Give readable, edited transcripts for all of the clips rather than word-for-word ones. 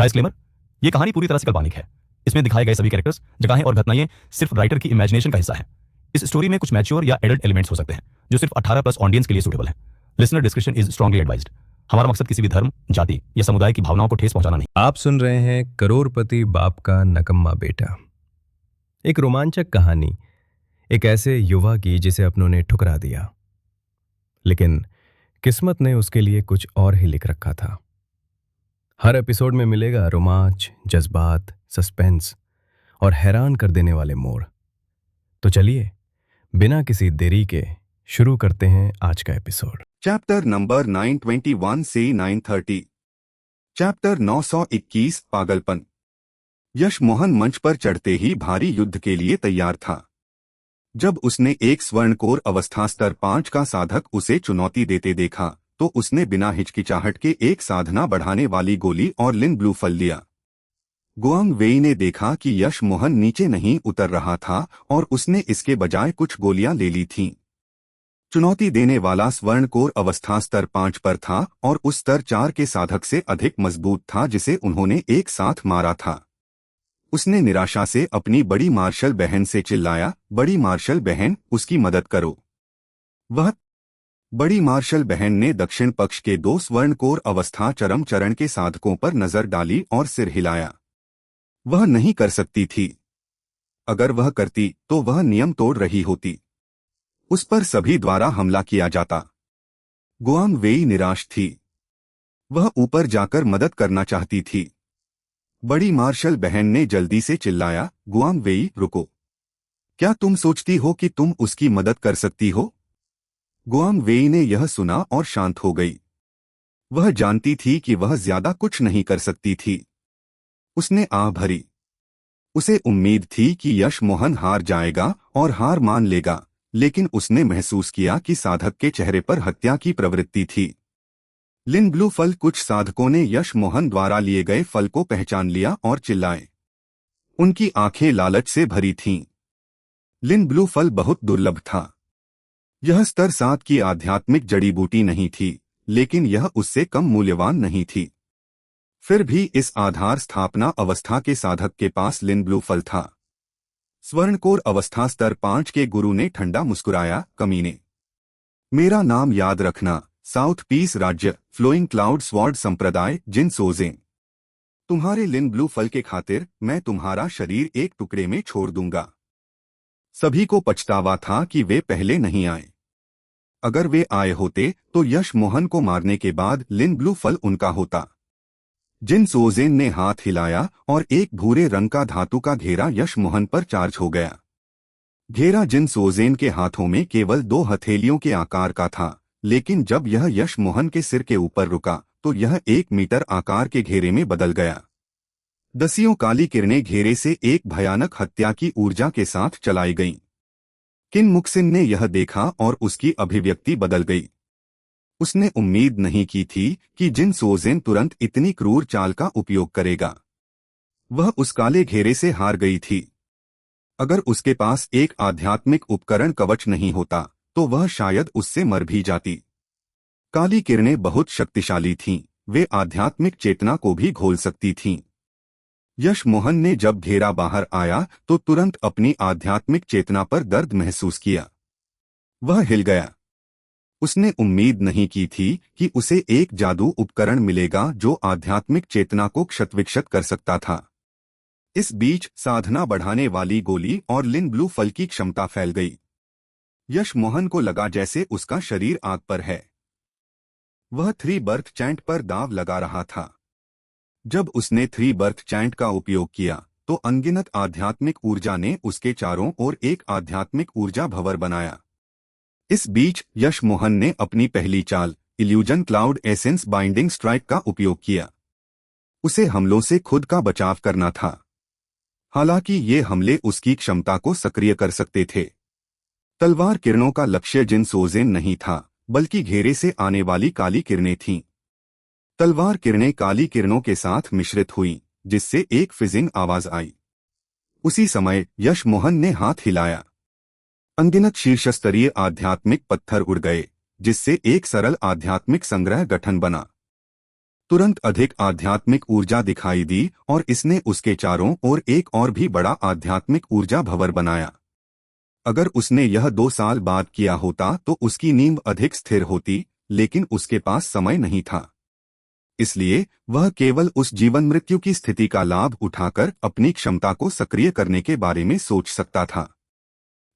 Disclaimer, ये कहानी पूरी तरह से काल्पनिक है। इसमें दिखाए गए सभी कैरेक्टर्स, जगहें और घटनाएं सिर्फ राइटर की इमेजिनेशन का हिस्सा है। इस स्टोरी में कुछ मैच्योर या एडल्ट एलिमेंट्स हो सकते हैं जो सिर्फ 18+ ऑडियंस के लिए सूटेबल है। Listener description is strongly advised. हमारा मकसद किसी भी धर्म, जाति या समुदाय की भावनाओं को ठेस पहुंचाना नहीं। आप सुन रहे हैं करोड़पति बाप का नकम्मा बेटा, एक रोमांचक कहानी एक ऐसे युवा की जिसे अपनों ने ठुकरा दिया, लेकिन किस्मत ने उसके लिए कुछ और ही लिख रखा था। हर एपिसोड में मिलेगा रोमांच, जज्बात, सस्पेंस और हैरान कर देने वाले मोड़। तो चलिए बिना किसी देरी के शुरू करते हैं आज का एपिसोड। चैप्टर नंबर 921 से 930। चैप्टर 921 पागलपन। यश मोहन मंच पर चढ़ते ही भारी युद्ध के लिए तैयार था। जब उसने एक स्वर्णकोर अवस्था स्तर 5 का साधक उसे चुनौती देते देखा तो उसने बिना हिचकिचाहट के एक साधना बढ़ाने वाली गोली और लिन ब्लू फल लिया। गुआंग वेई ने देखा कि यश मोहन नीचे नहीं उतर रहा था और उसने इसके बजाय कुछ गोलियां ले ली थीं। चुनौती देने वाला स्वर्णकोर अवस्था स्तर 5 पर था और उस स्तर 4 के साधक से अधिक मजबूत था जिसे उन्होंने एक साथ मारा था। उसने निराशा से अपनी बड़ी मार्शल बहन से चिल्लाया, बड़ी मार्शल बहन, उसकी मदद करो। वह बड़ी मार्शल बहन ने दक्षिण पक्ष के 2 स्वर्णकोर अवस्था चरम चरण के साधकों पर नजर डाली और सिर हिलाया। वह नहीं कर सकती थी। अगर वह करती तो वह नियम तोड़ रही होती। उस पर सभी द्वारा हमला किया जाता। गुआंग वेई निराश थी। वह ऊपर जाकर मदद करना चाहती थी। बड़ी मार्शल बहन ने जल्दी से चिल्लाया, गुआंग वेई, रुको। क्या तुम सोचती हो कि तुम उसकी मदद कर सकती हो? गुआंग वेई ने यह सुना और शांत हो गई। वह जानती थी कि वह ज्यादा कुछ नहीं कर सकती थी। उसने आह भरी। उसे उम्मीद थी कि यश मोहन हार जाएगा और हार मान लेगा, लेकिन उसने महसूस किया कि साधक के चेहरे पर हत्या की प्रवृत्ति थी। लिन ब्लू फल। कुछ साधकों ने यश मोहन द्वारा लिए गए फल को पहचान लिया और चिल्लाए। उनकी आंखें लालच से भरी थीं। लिन ब्लू फल बहुत दुर्लभ था। यह स्तर 7 की आध्यात्मिक जड़ी बूटी नहीं थी, लेकिन यह उससे कम मूल्यवान नहीं थी। फिर भी इस आधार स्थापना अवस्था के साधक के पास लिन ब्लू फल था। स्वर्णकोर अवस्था स्तर 5 के गुरु ने ठंडा मुस्कुराया, कमीने। मेरा नाम याद रखना, साउथ पीस राज्य, फ्लोइंग क्लाउड स्वॉर्ड संप्रदाय, जिन सोजें। तुम्हारे लिन ब्लू फल के खातिर मैं तुम्हारा शरीर एक टुकड़े में छोड़ दूंगा। सभी को पछतावा था कि वे पहले नहीं आए। अगर वे आए होते तो यश मोहन को मारने के बाद लिन ब्लू फल उनका होता। जिन सोजेन ने हाथ हिलाया और एक भूरे रंग का धातु का घेरा यश मोहन पर चार्ज हो गया। घेरा जिन सोजेन के हाथों में केवल 2 हथेलियों के आकार का था, लेकिन जब यह यश मोहन के सिर के ऊपर रुका तो यह 1 मीटर आकार के घेरे में बदल गया। दसियों काली किरणें घेरे से एक भयानक हत्या की ऊर्जा के साथ चलाई गईं। किन मुक्सिन ने यह देखा और उसकी अभिव्यक्ति बदल गई। उसने उम्मीद नहीं की थी कि जिन सोजेन तुरंत इतनी क्रूर चाल का उपयोग करेगा। वह उस काले घेरे से हार गई थी। अगर उसके पास एक आध्यात्मिक उपकरण कवच नहीं होता तो वह शायद उससे मर भी जाती। काली किरणें बहुत शक्तिशाली थीं, वे आध्यात्मिक चेतना को भी घोल सकती थीं। यश मोहन ने जब घेरा बाहर आया तो तुरंत अपनी आध्यात्मिक चेतना पर दर्द महसूस किया। वह हिल गया। उसने उम्मीद नहीं की थी कि उसे एक जादू उपकरण मिलेगा जो आध्यात्मिक चेतना को क्षतविक्षत कर सकता था। इस बीच साधना बढ़ाने वाली गोली और लिन ब्लू फल की क्षमता फैल गई। यश मोहन को लगा जैसे उसका शरीर आग पर है। वह 3 बर्थ चैंट पर दाव लगा रहा था। जब उसने 3 बर्थ चैंट का उपयोग किया तो अनगिनत आध्यात्मिक ऊर्जा ने उसके चारों ओर एक आध्यात्मिक ऊर्जा भंवर बनाया। इस बीच यश मोहन ने अपनी पहली चाल, illusion cloud essence binding strike का उपयोग किया। उसे हमलों से खुद का बचाव करना था। हालांकि ये हमले उसकी क्षमता को सक्रिय कर सकते थे। तलवार किरणों का लक्ष्य जिन सोजेन नहीं था, बल्कि घेरे से आने वाली काली किरणें थीं। तलवार किरणें काली किरणों के साथ मिश्रित हुईं, जिससे एक फिजिंग आवाज आई। उसी समय यश मोहन ने हाथ हिलाया। अनगिनत शीर्षस्तरीय आध्यात्मिक पत्थर उड़ गए, जिससे एक सरल आध्यात्मिक संग्रह गठन बना। तुरंत अधिक आध्यात्मिक ऊर्जा दिखाई दी और इसने उसके चारों ओर एक और भी बड़ा आध्यात्मिक ऊर्जा भंवर बनाया। अगर उसने यह 2 साल बाद किया होता तो उसकी नींव अधिक स्थिर होती, लेकिन उसके पास समय नहीं था। इसलिए वह केवल उस जीवन मृत्यु की स्थिति का लाभ उठाकर अपनी क्षमता को सक्रिय करने के बारे में सोच सकता था।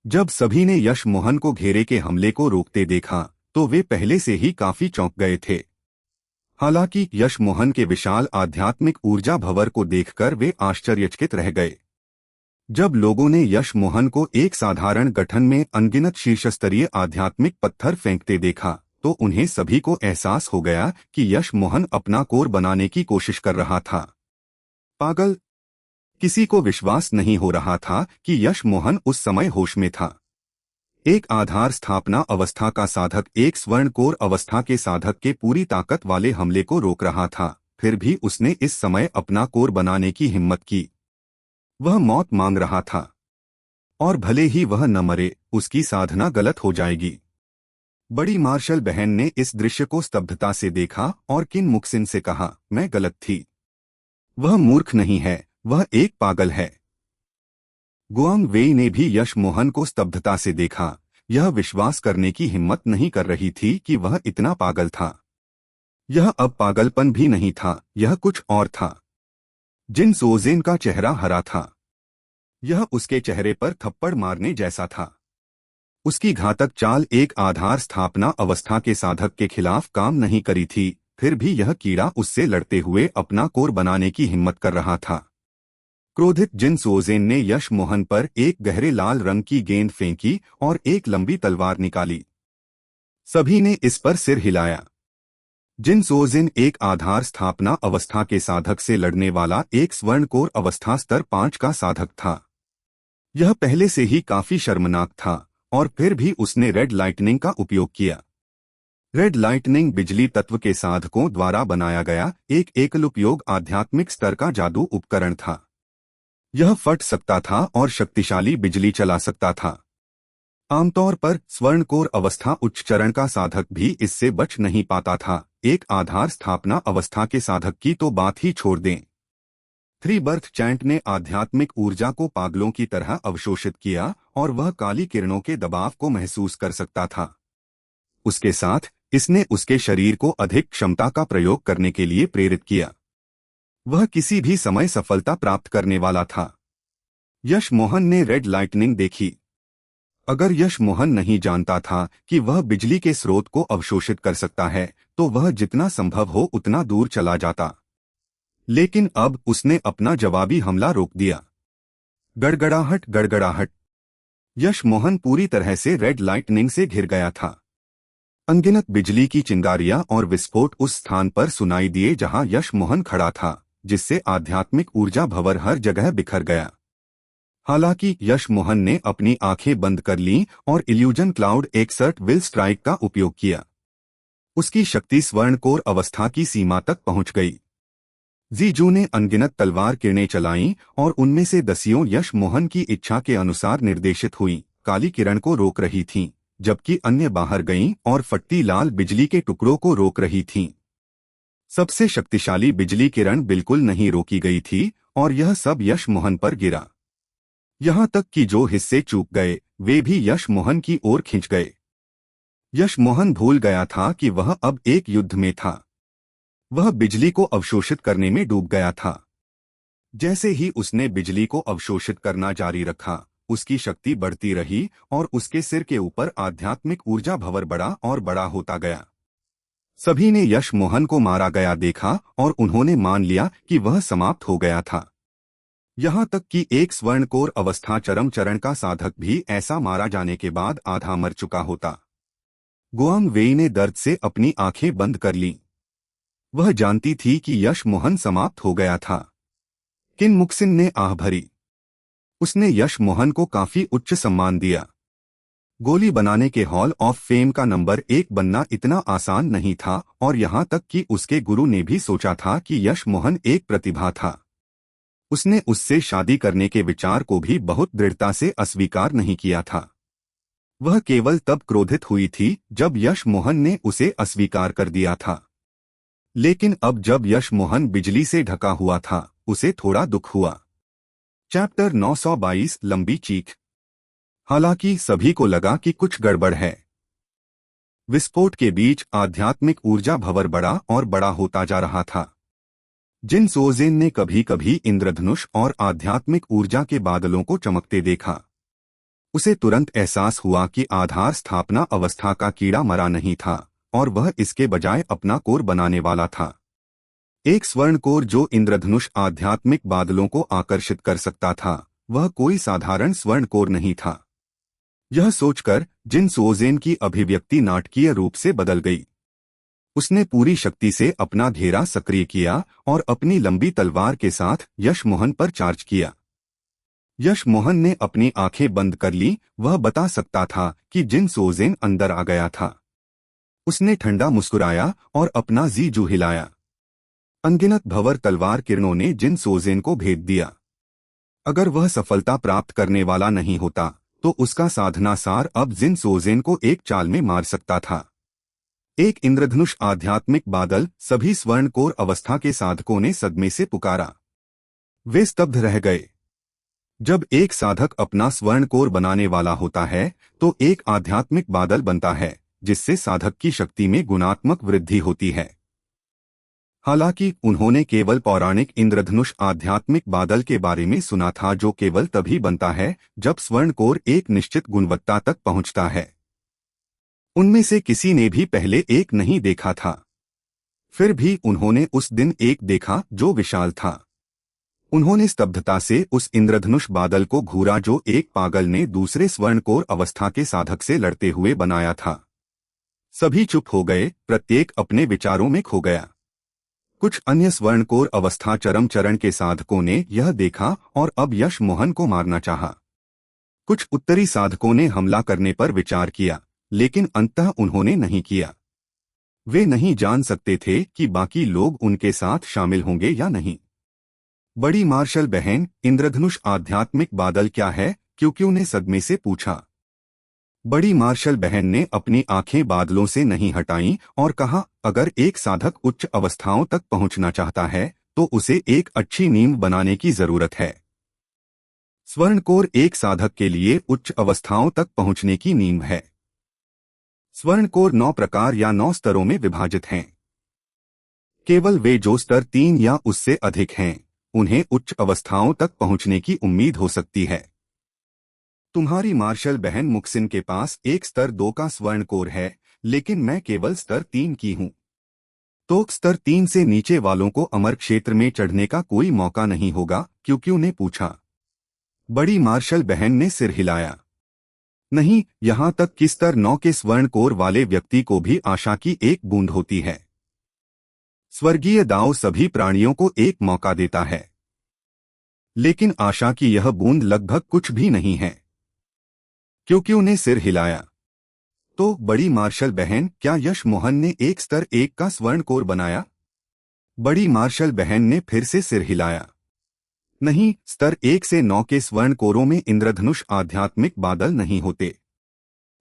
जब सभी ने यश मोहन को घेरे के हमले को रोकते देखा तो वे पहले से ही काफी चौंक गए थे। हालांकि यश मोहन के विशाल आध्यात्मिक ऊर्जा भंवर को देखकर वे आश्चर्यचकित रह गए। जब लोगों ने यश मोहन को एक साधारण गठन में अनगिनत शीर्षस्तरीय आध्यात्मिक पत्थर फेंकते देखा तो उन्हें सभी को एहसास हो गया कि यश मोहन अपना कोर बनाने की कोशिश कर रहा था। पागल! किसी को विश्वास नहीं हो रहा था कि यश मोहन उस समय होश में था। एक आधार स्थापना अवस्था का साधक एक स्वर्ण कोर अवस्था के साधक के पूरी ताकत वाले हमले को रोक रहा था, फिर भी उसने इस समय अपना कोर बनाने की हिम्मत की। वह मौत मांग रहा था, और भले ही वह न मरे, उसकी साधना गलत हो जाएगी। बड़ी मार्शल बहन ने इस दृश्य को स्तब्धता से देखा और किन मुक्सिन से कहा, मैं गलत थी। वह मूर्ख नहीं है, वह एक पागल है। गुआंग वेई ने भी यश मोहन को स्तब्धता से देखा। यह विश्वास करने की हिम्मत नहीं कर रही थी कि वह इतना पागल था। यह अब पागलपन भी नहीं था, यह कुछ और था। जिन सोजेन का चेहरा हरा था। यह उसके चेहरे पर थप्पड़ मारने जैसा था। उसकी घातक चाल एक आधार स्थापना अवस्था के साधक के खिलाफ काम नहीं करी थी, फिर भी यह कीड़ा उससे लड़ते हुए अपना कोर बनाने की हिम्मत कर रहा था। क्रोधित जिन सोजेन ने यश मोहन पर एक गहरे लाल रंग की गेंद फेंकी और एक लंबी तलवार निकाली। सभी ने इस पर सिर हिलाया। जिन सोजेन एक आधार स्थापना अवस्था के साधक से लड़ने वाला एक स्वर्ण कोर अवस्था स्तर 5 का साधक था। यह पहले से ही काफी शर्मनाक था और फिर भी उसने रेड लाइटनिंग का उपयोग किया। रेड लाइटनिंग बिजली तत्व के साधकों द्वारा बनाया गया एक एकल उपयोग आध्यात्मिक स्तर का जादू उपकरण था। यह फट सकता था और शक्तिशाली बिजली चला सकता था। आमतौर पर स्वर्ण कोर अवस्था उच्च चरण का साधक भी इससे बच नहीं पाता था। एक आधार स्थापना अवस्था के साधक की तो बात ही छोड़ दें। 3 बर्थ चैंट ने आध्यात्मिक ऊर्जा को पागलों की तरह अवशोषित किया और वह काली किरणों के दबाव को महसूस कर सकता था। उसके साथ इसने उसके शरीर को अधिक क्षमता का प्रयोग करने के लिए प्रेरित किया। वह किसी भी समय सफलता प्राप्त करने वाला था। यश मोहन ने रेड लाइटनिंग देखी। अगर यश मोहन नहीं जानता था कि वह बिजली के स्रोत को अवशोषित कर सकता है तो वह जितना संभव हो उतना दूर चला जाता। लेकिन अब उसने अपना जवाबी हमला रोक दिया। गड़गड़ाहट गड़गड़ाहट। यश मोहन पूरी तरह से रेड लाइटनिंग से घिर गया था। अनगिनत बिजली की चिंगारियां और विस्फोट उस स्थान पर सुनाई दिए जहां यश मोहन खड़ा था, जिससे आध्यात्मिक ऊर्जा भंवर हर जगह बिखर गया। हालांकि यश मोहन ने अपनी आंखें बंद कर लीं और illusion cloud exert will strike का उपयोग किया। उसकी शक्ति स्वर्ण कोर अवस्था की सीमा तक पहुंच गई। जीजू ने अनगिनत तलवार किरणें चलाईं और उनमें से 10 यश मोहन की इच्छा के अनुसार निर्देशित हुईं, काली किरण को रोक रही थीं, जबकि अन्य बाहर गईं और फटती लाल बिजली के टुकड़ों को रोक रही थीं। सबसे शक्तिशाली बिजली किरण बिल्कुल नहीं रोकी गई थी और यह सब यश मोहन पर गिरा। यहां तक कि जो हिस्से चूक गए वे भी यश मोहन की ओर खिंच गए। यश मोहन भूल गया था कि वह अब एक युद्ध में था। वह बिजली को अवशोषित करने में डूब गया था। जैसे ही उसने बिजली को अवशोषित करना जारी रखा, उसकी शक्ति बढ़ती रही और उसके सिर के ऊपर आध्यात्मिक ऊर्जा भंवर बड़ा और बड़ा होता गया। सभी ने यश मोहन को मारा गया देखा और उन्होंने मान लिया कि वह समाप्त हो गया था। यहां तक कि एक स्वर्ण कोर अवस्था चरम चरण का साधक भी ऐसा मारा जाने के बाद आधा मर चुका होता। गुआंग वेई ने दर्द से अपनी आंखें बंद कर लीं। वह जानती थी कि यश मोहन समाप्त हो गया था। किन मुक्सिन ने आह भरी। उसने यश मोहन को काफी उच्च सम्मान दिया। गोली बनाने के हॉल ऑफ फेम का नंबर 1 बनना इतना आसान नहीं था और यहां तक कि उसके गुरु ने भी सोचा था कि यश मोहन एक प्रतिभा था। उसने उससे शादी करने के विचार को भी बहुत दृढ़ता से अस्वीकार नहीं किया था। वह केवल तब क्रोधित हुई थी जब यश मोहन ने उसे अस्वीकार कर दिया था। लेकिन अब जब यश मोहन बिजली से ढका हुआ था उसे थोड़ा दुख हुआ। चैप्टर 922 लंबी चीख। हालांकि सभी को लगा कि कुछ गड़बड़ है। विस्फोट के बीच आध्यात्मिक ऊर्जा भंवर बड़ा और बड़ा होता जा रहा था। जिन सोजेन ने कभी कभी इंद्रधनुष और आध्यात्मिक ऊर्जा के बादलों को चमकते देखा, उसे तुरंत एहसास हुआ कि आधार स्थापना अवस्था का कीड़ा मरा नहीं था और वह इसके बजाय अपना कोर बनाने वाला था। एक स्वर्ण कोर जो इंद्रधनुष आध्यात्मिक बादलों को आकर्षित कर सकता था, वह कोई साधारण स्वर्ण कोर नहीं था। यह सोचकर जिन सोजेन की अभिव्यक्ति नाटकीय रूप से बदल गई। उसने पूरी शक्ति से अपना घेरा सक्रिय किया और अपनी लंबी तलवार के साथ यश मोहन पर चार्ज किया। यश मोहन ने अपनी आंखें बंद कर ली। वह बता सकता था कि जिन सोजेन अंदर आ गया था। उसने ठंडा मुस्कुराया और अपना जीजू हिलाया। अनगिनत भंवर तलवार किरणों ने जिन सोजेन को भेद दिया। अगर वह सफलता प्राप्त करने वाला नहीं होता तो उसका साधना सार अब जिन सोजेन को एक चाल में मार सकता था। एक इंद्रधनुष आध्यात्मिक बादल सभी स्वर्ण कोर अवस्था के साधकों ने सदमे से पुकारा। वे स्तब्ध रह गए। जब एक साधक अपना स्वर्ण कोर बनाने वाला होता है तो एक आध्यात्मिक बादल बनता है, जिससे साधक की शक्ति में गुणात्मक वृद्धि होती है। हालांकि उन्होंने केवल पौराणिक इंद्रधनुष आध्यात्मिक बादल के बारे में सुना था, जो केवल तभी बनता है जब स्वर्ण कोर एक निश्चित गुणवत्ता तक पहुंचता है। उनमें से किसी ने भी पहले एक नहीं देखा था। फिर भी उन्होंने उस दिन एक देखा जो विशाल था। उन्होंने स्तब्धता से उस इंद्रधनुष बादल को घूरा जो एक पागल ने दूसरे स्वर्ण कोर अवस्था के साधक से लड़ते हुए बनाया था। सभी चुप हो गए, प्रत्येक अपने विचारों में खो गया। कुछ अन्य स्वर्ण कोर अवस्था चरम चरण के साधकों ने यह देखा और अब यश मोहन को मारना चाहा। कुछ उत्तरी साधकों ने हमला करने पर विचार किया, लेकिन अंततः उन्होंने नहीं किया। वे नहीं जान सकते थे कि बाकी लोग उनके साथ शामिल होंगे या नहीं। बड़ी मार्शल बहन, इंद्रधनुष आध्यात्मिक बादल क्या है? क्यों ने सदमे से पूछा। बड़ी मार्शल बहन ने अपनी आंखें बादलों से नहीं हटाईं और कहा, अगर एक साधक उच्च अवस्थाओं तक पहुंचना चाहता है तो उसे एक अच्छी नींव बनाने की जरूरत है। स्वर्ण कोर एक साधक के लिए उच्च अवस्थाओं तक पहुंचने की नींव है। स्वर्ण कोर 9 प्रकार या 9 स्तरों में विभाजित हैं। केवल वे जो स्तर 3 या उससे अधिक हैं, उन्हें उच्च अवस्थाओं तक पहुंचने की उम्मीद हो सकती है। तुम्हारी मार्शल बहन मुक्सिन के पास एक स्तर 2 का स्वर्ण कोर है, लेकिन मैं केवल स्तर 3 की हूं। तो स्तर 3 से नीचे वालों को अमर क्षेत्र में चढ़ने का कोई मौका नहीं होगा? क्यों ने पूछा। बड़ी मार्शल बहन ने सिर हिलाया। नहीं, यहां तक कि स्तर 9 के स्वर्ण कोर वाले व्यक्ति को भी आशा की एक बूंद होती है। स्वर्गीय दाओ सभी प्राणियों को एक मौका देता है, लेकिन आशा की यह बूंद लगभग कुछ भी नहीं है। क्यों ने सिर हिलाया। तो बड़ी मार्शल बहन, क्या यश मोहन ने एक स्तर 1 का स्वर्ण कोर बनाया? बड़ी मार्शल बहन ने फिर से सिर हिलाया। नहीं, स्तर 1 से 9 के स्वर्ण कोरों में इंद्रधनुष आध्यात्मिक बादल नहीं होते।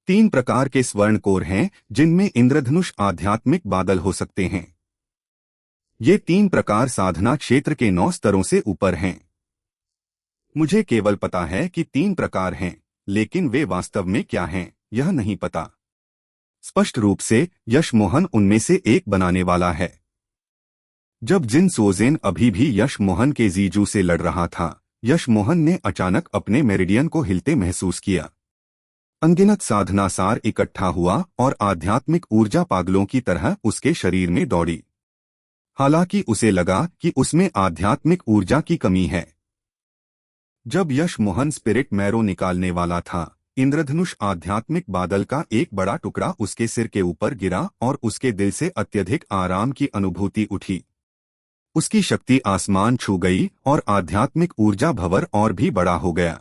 3 प्रकार के स्वर्ण कोर हैं जिनमें इंद्रधनुष आध्यात्मिक बादल हो सकते हैं। ये 3 प्रकार साधना क्षेत्र के 9 स्तरों से ऊपर हैं। मुझे केवल पता है कि 3 प्रकार हैं, लेकिन वे वास्तव में क्या हैं, यह नहीं पता। स्पष्ट रूप से यश मोहन उनमें से एक बनाने वाला है। जब जिन सोजेन अभी भी यश मोहन के जीजू से लड़ रहा था, यश मोहन ने अचानक अपने मेरिडियन को हिलते महसूस किया। अनगिनत साधना सार इकट्ठा हुआ और आध्यात्मिक ऊर्जा पागलों की तरह उसके शरीर में दौड़ी। हालांकि उसे लगा कि उसमें आध्यात्मिक ऊर्जा की कमी है। जब यश मोहन स्पिरिट मैरो निकालने वाला था, इंद्रधनुष आध्यात्मिक बादल का एक बड़ा टुकड़ा उसके सिर के ऊपर गिरा और उसके दिल से अत्यधिक आराम की अनुभूति उठी। उसकी शक्ति आसमान छू गई और आध्यात्मिक ऊर्जा भंवर और भी बड़ा हो गया।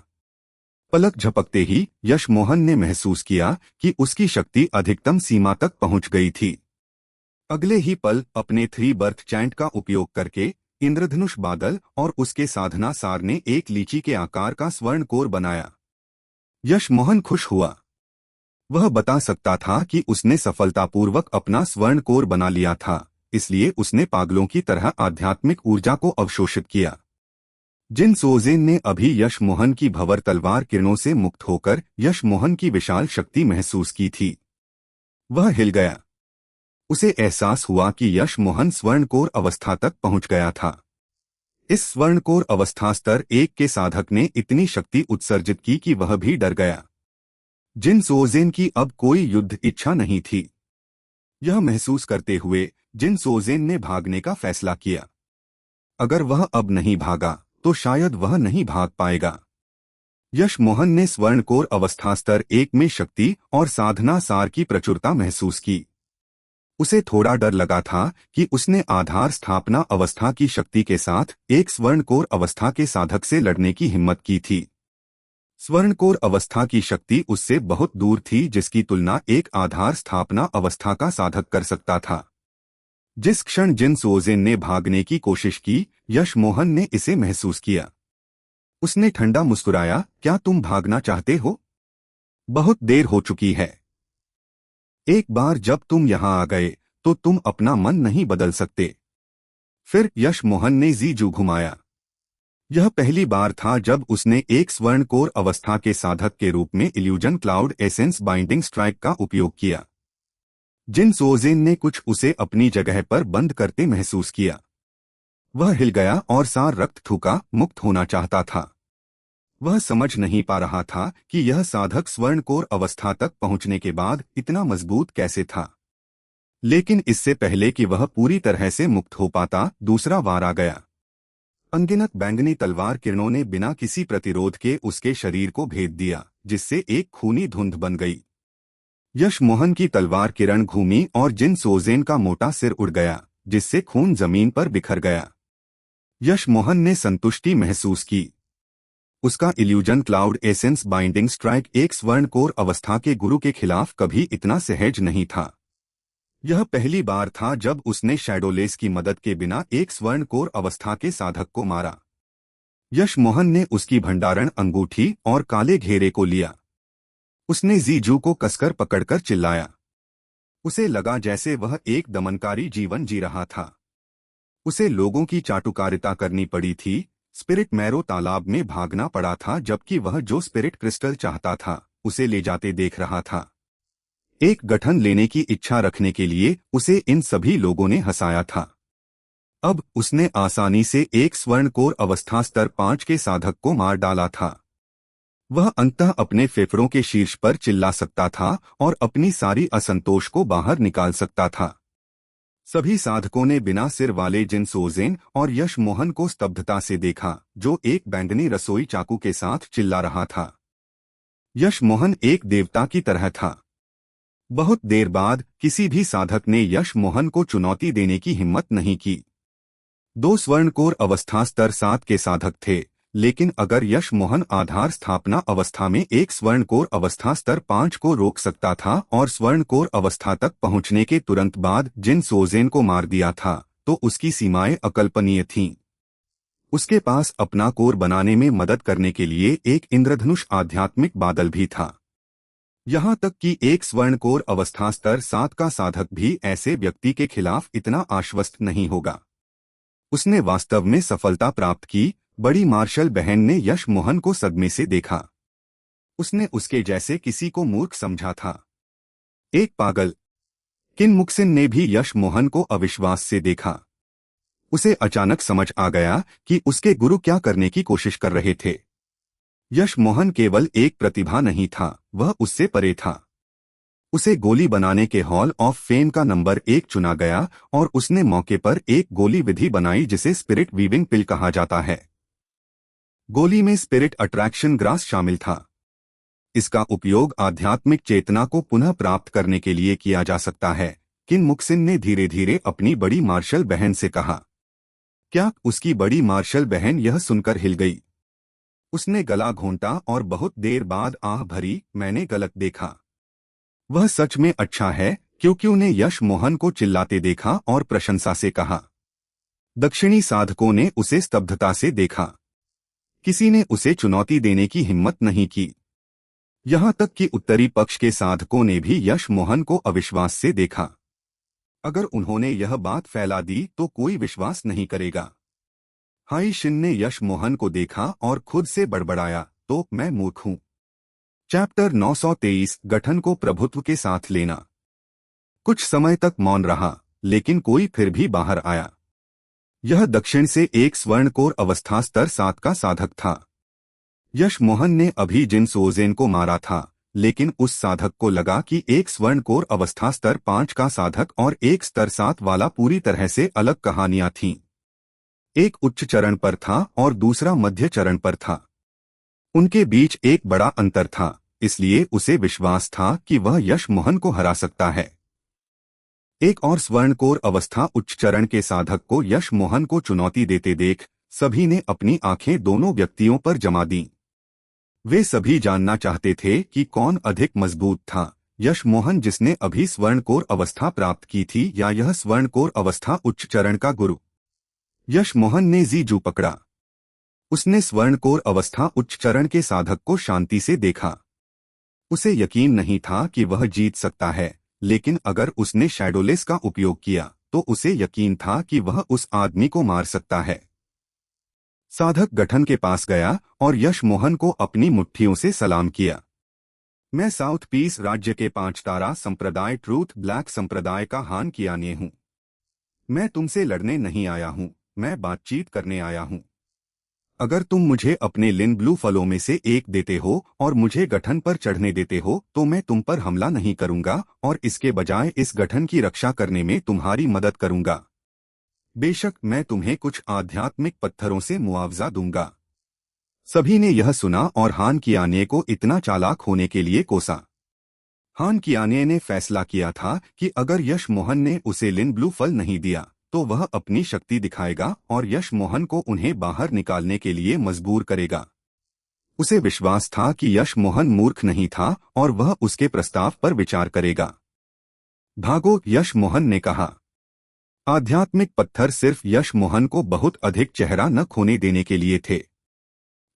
पलक झपकते ही यश मोहन ने महसूस किया कि उसकी शक्ति अधिकतम सीमा तक पहुंच गई थी। अगले ही पल अपने 3 बर्थ चैंट का उपयोग करके इंद्रधनुष बादल और उसके साधना सार ने एक लीची के आकार का स्वर्ण कोर बनाया। यश मोहन खुश हुआ। वह बता सकता था कि उसने सफलतापूर्वक अपना स्वर्ण कोर बना लिया था, इसलिए उसने पागलों की तरह आध्यात्मिक ऊर्जा को अवशोषित किया। जिन सोजेन ने अभी यश मोहन की भंवर तलवार किरणों से मुक्त होकर यश मोहन की विशाल शक्ति महसूस की थी, वह हिल गया। उसे एहसास हुआ कि यश मोहन स्वर्णकोर अवस्था तक पहुंच गया था। इस स्वर्णकोर अवस्था स्तर 1 के साधक ने इतनी शक्ति उत्सर्जित की कि वह भी डर गया। जिन सोजेन की अब कोई युद्ध इच्छा नहीं थी। यह महसूस करते हुए जिन सोजेन ने भागने का फैसला किया। अगर वह अब नहीं भागा तो शायद वह नहीं भाग पाएगा। यश मोहन ने स्वर्णकोर अवस्था स्तर 1 में शक्ति और साधना सार की प्रचुरता महसूस की। उसे थोड़ा डर लगा था कि उसने आधार स्थापना अवस्था की शक्ति के साथ एक स्वर्णकोर अवस्था के साधक से लड़ने की हिम्मत की थी। स्वर्णकोर अवस्था की शक्ति उससे बहुत दूर थी, जिसकी तुलना एक आधार स्थापना अवस्था का साधक कर सकता था। जिस क्षण जिन सोजेन ने भागने की कोशिश की, यश मोहन ने इसे महसूस किया। उसने ठंडा मुस्कुराया, क्या तुम भागना चाहते हो? बहुत देर हो चुकी है। एक बार जब तुम यहां आ गए तो तुम अपना मन नहीं बदल सकते। फिर यश मोहन ने जीजू घुमाया। यह पहली बार था जब उसने एक स्वर्णकोर अवस्था के साधक के रूप में illusion cloud essence binding strike का उपयोग किया। जिन सोजेन ने कुछ उसे अपनी जगह पर बंद करते महसूस किया। वह हिल गया और सार रक्त थूका, मुक्त होना चाहता था। वह समझ नहीं पा रहा था कि यह साधक स्वर्णकोर अवस्था तक पहुंचने के बाद इतना मजबूत कैसे था। लेकिन इससे पहले कि वह पूरी तरह से मुक्त हो पाता, दूसरा वार आ गया। अनगिनत बैंगनी तलवार किरणों ने बिना किसी प्रतिरोध के उसके शरीर को भेद दिया, जिससे एक खूनी धुंध बन गई। यश मोहन की तलवार किरण घूमी और जिन सोजेन का मोटा सिर उड़ गया, जिससे खून जमीन पर बिखर गया। यश मोहन ने संतुष्टि महसूस की। उसका illusion cloud essence binding strike एक स्वर्णकोर अवस्था के गुरु के खिलाफ कभी इतना सहज नहीं था। यह पहली बार था जब उसने शैडोलेस की मदद के बिना एक स्वर्णकोर अवस्था के साधक को मारा। यश मोहन ने उसकी भंडारण अंगूठी और काले घेरे को लिया। उसने जीजू को कसकर पकड़कर चिल्लाया। उसे लगा जैसे वह एक दमनकारी जीवन जी रहा था। उसे लोगों की चाटुकारिता करनी पड़ी थी। स्पिरिट मैरो तालाब में भागना पड़ा था, जबकि वह जो स्पिरिट क्रिस्टल चाहता था उसे ले जाते देख रहा था। एक गठन लेने की इच्छा रखने के लिए उसे इन सभी लोगों ने हंसाया था। अब उसने आसानी से एक स्वर्णकोर अवस्था स्तर 5 के साधक को मार डाला था। वह अंततः अपने फेफड़ों के शीर्ष पर चिल्ला सकता था और अपनी सारी असंतोष को बाहर निकाल सकता था। सभी साधकों ने बिना सिर वाले जिन सोजेन और यश मोहन को स्तब्धता से देखा, जो एक बैंगनी रसोई चाकू के साथ चिल्ला रहा था। यश मोहन एक देवता की तरह था। बहुत देर बाद किसी भी साधक ने यश मोहन को चुनौती देने की हिम्मत नहीं की। 2 स्वर्णकोर अवस्था स्तर 7 के साधक थे, लेकिन अगर यश मोहन आधार स्थापना अवस्था में एक स्वर्णकोर अवस्था स्तर 5 को रोक सकता था और स्वर्णकोर अवस्था तक पहुंचने के तुरंत बाद जिन सोजेन को मार दिया था, तो उसकी सीमाएं अकल्पनीय थीं। उसके पास अपना कोर बनाने में मदद करने के लिए एक इंद्रधनुष आध्यात्मिक बादल भी था। यहां तक कि एक स्वर्णकोर अवस्था स्तर 7 का साधक भी ऐसे व्यक्ति के खिलाफ इतना आश्वस्त नहीं होगा। उसने वास्तव में सफलता प्राप्त की। बड़ी मार्शल बहन ने यश मोहन को सदमे से देखा। उसने उसके जैसे किसी को मूर्ख समझा था, एक पागल। किन मुक्सिन ने भी यश मोहन को अविश्वास से देखा। उसे अचानक समझ आ गया कि उसके गुरु क्या करने की कोशिश कर रहे थे। यश मोहन केवल एक प्रतिभा नहीं था, वह उससे परे था। उसे गोली बनाने के हॉल ऑफ फेम का नंबर 1 चुना गया और उसने मौके पर एक गोली विधि बनाई जिसे स्पिरिट वीविंग पिल कहा जाता है। गोली में स्पिरिट अट्रैक्शन ग्रास शामिल था। इसका उपयोग आध्यात्मिक चेतना को पुनः प्राप्त करने के लिए किया जा सकता है। किन मुक्सिन ने धीरे धीरे अपनी बड़ी मार्शल बहन से कहा। क्या उसकी बड़ी मार्शल बहन यह सुनकर हिल गई? उसने गला घोंटा और बहुत देर बाद आह भरी, मैंने गलत देखा। वह सच में अच्छा है, क्योंकि उन्हें यश मोहन को चिल्लाते देखा और प्रशंसा से कहा। दक्षिणी साधकों ने उसे स्तब्धता से देखा। किसी ने उसे चुनौती देने की हिम्मत नहीं की। यहां तक कि उत्तरी पक्ष के साधकों ने भी यश मोहन को अविश्वास से देखा। अगर उन्होंने यह बात फैला दी तो कोई विश्वास नहीं करेगा। हाई शिन ने यश मोहन को देखा और खुद से बड़बड़ाया, तो मैं मूर्ख हूं। चैप्टर 923 गठन को प्रभुत्व के साथ लेना। कुछ समय तक मौन रहा, लेकिन कोई फिर भी बाहर आया। यह दक्षिण से एक स्वर्णकोर अवस्था स्तर 7 का साधक था। यश मोहन ने अभी जिन सोजेन को मारा था, लेकिन उस साधक को लगा कि एक स्वर्णकोर अवस्था स्तर 5 का साधक और एक स्तर 7 वाला पूरी तरह से अलग कहानियां थीं। एक उच्च चरण पर था और दूसरा मध्य चरण पर था। उनके बीच एक बड़ा अंतर था, इसलिए उसे विश्वास था कि वह यश मोहन को हरा सकता है। एक और स्वर्णकोर अवस्था उच्च चरण के साधक को यश मोहन को चुनौती देते देख सभी ने अपनी आंखें दोनों व्यक्तियों पर जमा दीं। वे सभी जानना चाहते थे कि कौन अधिक मजबूत था, यश मोहन जिसने अभी स्वर्णकोर अवस्था प्राप्त की थी या यह स्वर्णकोर अवस्था उच्च चरण का गुरु। यश मोहन ने जीजू पकड़ा। उसने स्वर्णकोर अवस्था उच्च चरण के साधक को शांति से देखा। उसे यकीन नहीं था कि वह जीत सकता है, लेकिन अगर उसने शैडोलेस का उपयोग किया तो उसे यकीन था कि वह उस आदमी को मार सकता है। साधक गठन के पास गया और यश मोहन को अपनी मुट्ठियों से सलाम किया। मैं साउथ पीस राज्य के 5 तारा संप्रदाय ट्रूथ ब्लैक संप्रदाय का हान कियाने हूं। मैं तुमसे लड़ने नहीं आया हूं, मैं बातचीत करने आया हूं। अगर तुम मुझे अपने लिन ब्लू फलों में से एक देते हो और मुझे गठन पर चढ़ने देते हो तो मैं तुम पर हमला नहीं करूंगा और इसके बजाय इस गठन की रक्षा करने में तुम्हारी मदद करूंगा। बेशक मैं तुम्हें कुछ आध्यात्मिक पत्थरों से मुआवजा दूंगा। सभी ने यह सुना और हान कियाने को इतना चालाक होने के लिए कोसा। हान कियाने ने फैसला किया था कि अगर यश मोहन ने उसे लिन ब्लू फल नहीं दिया तो वह अपनी शक्ति दिखाएगा और यश मोहन को उन्हें बाहर निकालने के लिए मजबूर करेगा। उसे विश्वास था कि यश मोहन मूर्ख नहीं था और वह उसके प्रस्ताव पर विचार करेगा। भागो, यश मोहन ने कहा। आध्यात्मिक पत्थर सिर्फ यश मोहन को बहुत अधिक चेहरा न खोने देने के लिए थे।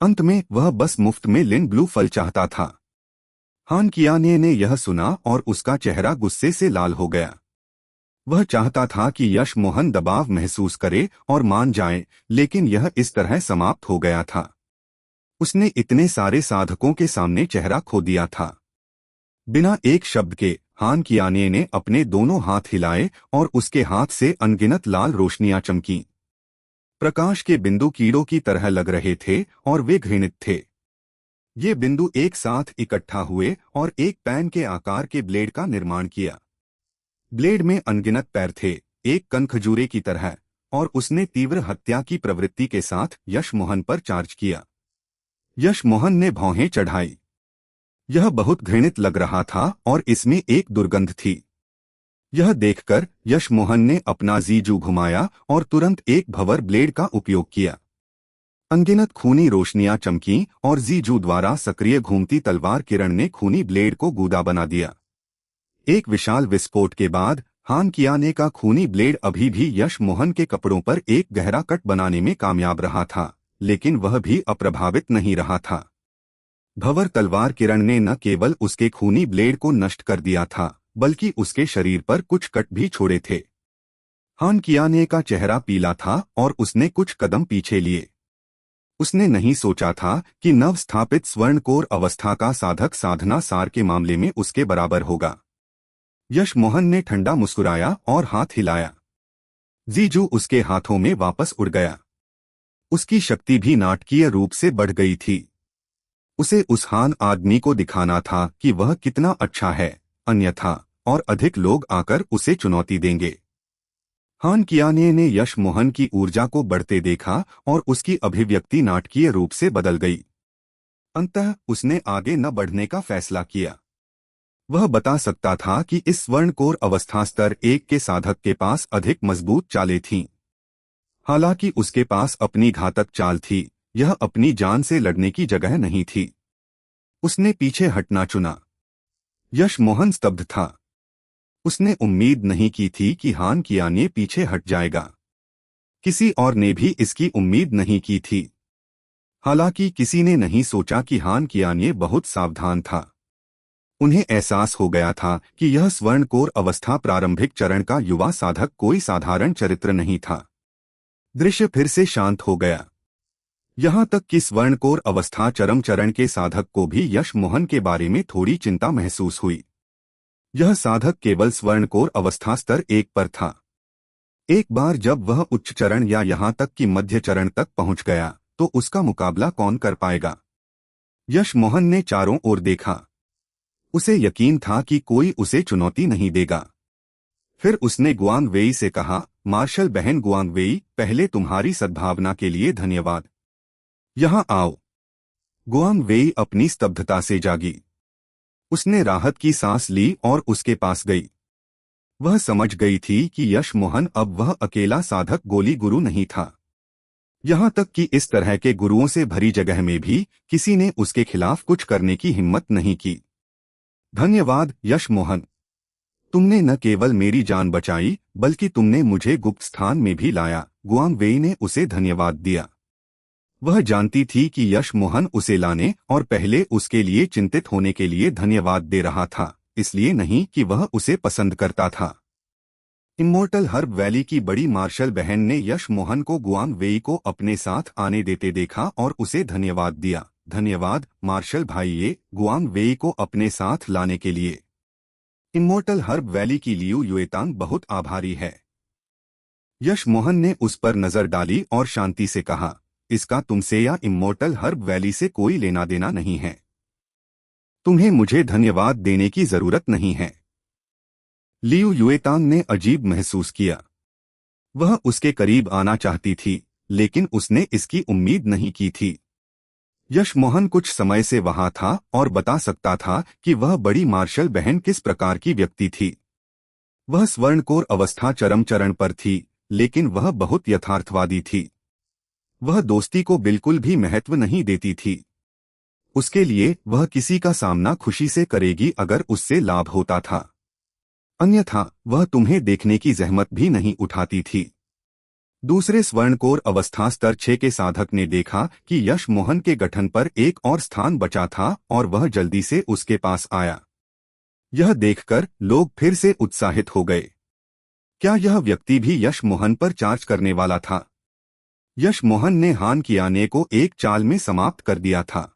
अंत में वह बस मुफ्त में लिन ब्लू फल चाहता था। हान कियाने ने यह सुना और उसका चेहरा गुस्से से लाल हो गया। वह चाहता था कि यश मोहन दबाव महसूस करे और मान जाए, लेकिन यह इस तरह समाप्त हो गया था। उसने इतने सारे साधकों के सामने चेहरा खो दिया था। बिना एक शब्द के हान कियाने ने अपने दोनों हाथ हिलाए और उसके हाथ से अनगिनत लाल रोशनियां चमकीं। प्रकाश के बिंदु कीड़ों की तरह लग रहे थे और वे घृणित थे। ये बिंदु एक साथ इकट्ठा हुए और एक पैन के आकार के ब्लेड का निर्माण किया। ब्लेड में अनगिनत पैर थे, एक कण खजूरे की तरह, और उसने तीव्र हत्या की प्रवृत्ति के साथ यश मोहन पर चार्ज किया। यश मोहन ने भौहें चढ़ाई। यह बहुत घृणित लग रहा था और इसमें एक दुर्गंध थी। यह देखकर यश मोहन ने अपना जीजू घुमाया और तुरंत एक भंवर ब्लेड का उपयोग किया। अनगिनत खूनी रोशनियां चमकीं और जीजू द्वारा सक्रिय घूमती तलवार किरण ने खूनी ब्लेड को गूदा बना दिया। एक विशाल विस्फोट के बाद हान कियाने का खूनी ब्लेड अभी भी यश मोहन के कपड़ों पर एक गहरा कट बनाने में कामयाब रहा था, लेकिन वह भी अप्रभावित नहीं रहा था। भंवर तलवार किरण ने न केवल उसके खूनी ब्लेड को नष्ट कर दिया था, बल्कि उसके शरीर पर कुछ कट भी छोड़े थे। हान कियाने का चेहरा पीला था और उसने कुछ कदम पीछे लिए। उसने नहीं सोचा था कि नव स्थापित स्वर्णकोर अवस्था का साधक साधना सार के मामले में उसके बराबर होगा। यश मोहन ने ठंडा मुस्कुराया और हाथ हिलाया। जीजू उसके हाथों में वापस उड़ गया। उसकी शक्ति भी नाटकीय रूप से बढ़ गई थी। उसे उस हान आदमी को दिखाना था कि वह कितना अच्छा है, अन्यथा और अधिक लोग आकर उसे चुनौती देंगे। हान कियाने ने यश मोहन की ऊर्जा को बढ़ते देखा और उसकी अभिव्यक्ति नाटकीय रूप से बदल गई। अंततः उसने आगे न बढ़ने का फैसला किया। वह बता सकता था कि इस स्वर्णकोर अवस्था स्तर 1 के साधक के पास अधिक मजबूत चालें थीं। हालांकि उसके पास अपनी घातक चाल थी, यह अपनी जान से लड़ने की जगह नहीं थी। उसने पीछे हटना चुना। यश मोहन स्तब्ध था। उसने उम्मीद नहीं की थी कि हान कियाने पीछे हट जाएगा। किसी और ने भी इसकी उम्मीद नहीं की थी। हालांकि किसी ने नहीं सोचा कि हान कियाने बहुत सावधान था। उन्हें एहसास हो गया था कि यह स्वर्णकोर अवस्था प्रारंभिक चरण का युवा साधक कोई साधारण चरित्र नहीं था। दृश्य फिर से शांत हो गया, यहां तक कि स्वर्णकोर अवस्था चरम चरण के साधक को भी यश मोहन के बारे में थोड़ी चिंता महसूस हुई। यह साधक केवल स्वर्णकोर अवस्था स्तर 1 पर था। एक बार जब वह उच्च चरण या यहां तक कि मध्य चरण तक पहुंच गया तो उसका मुकाबला कौन कर पाएगा। यश मोहन ने चारों ओर देखा, उसे यकीन था कि कोई उसे चुनौती नहीं देगा। फिर उसने गुआंग वेई से कहा, मार्शल बहन गुआंग वेई, पहले तुम्हारी सद्भावना के लिए धन्यवाद। यहां आओ। गुआंग वेई अपनी स्तब्धता से जागी। उसने राहत की सांस ली और उसके पास गई। वह समझ गई थी कि यश मोहन अब वह अकेला साधक गोली गुरु नहीं था। यहां तक कि इस तरह के गुरुओं से भरी जगह में भी किसी ने उसके खिलाफ कुछ करने की हिम्मत नहीं की। धन्यवाद यश मोहन, तुमने न केवल मेरी जान बचाई बल्कि तुमने मुझे गुप्त स्थान में भी लाया। गुआंग वेई ने उसे धन्यवाद दिया। वह जानती थी कि यश मोहन उसे लाने और पहले उसके लिए चिंतित होने के लिए धन्यवाद दे रहा था, इसलिए नहीं कि वह उसे पसंद करता था। इमोर्टल हर्ब वैली की बड़ी मार्शल बहन ने यश मोहन को गुआंग वेई को अपने साथ आने देते देखा और उसे धन्यवाद दिया। धन्यवाद मार्शल भाईये, गुआंग वेई को अपने साथ लाने के लिए। इमोर्टल हर्ब वैली की लियू युएतांग बहुत आभारी है। यश मोहन ने उस पर नजर डाली और शांति से कहा, इसका तुमसे या इमोर्टल हर्ब वैली से कोई लेना देना नहीं है। तुम्हें मुझे धन्यवाद देने की जरूरत नहीं है। लियू युएतांग ने अजीब महसूस किया। वह उसके करीब आना चाहती थी, लेकिन उसने इसकी उम्मीद नहीं की थी। यश मोहन कुछ समय से वहां था और बता सकता था कि वह बड़ी मार्शल बहन किस प्रकार की व्यक्ति थी। वह स्वर्णकोर अवस्था चरम चरण पर थी, लेकिन वह बहुत यथार्थवादी थी। वह दोस्ती को बिल्कुल भी महत्व नहीं देती थी। उसके लिए वह किसी का सामना खुशी से करेगी अगर उससे लाभ होता था, अन्यथा वह तुम्हें देखने की जहमत भी नहीं उठाती थी। दूसरे स्वर्णकोर अवस्था स्तर 6 के साधक ने देखा कि यश मोहन के गठन पर एक और स्थान बचा था और वह जल्दी से उसके पास आया। यह देखकर लोग फिर से उत्साहित हो गए। क्या यह व्यक्ति भी यश मोहन पर चार्ज करने वाला था? यश मोहन ने हान कियाने को एक चाल में समाप्त कर दिया था।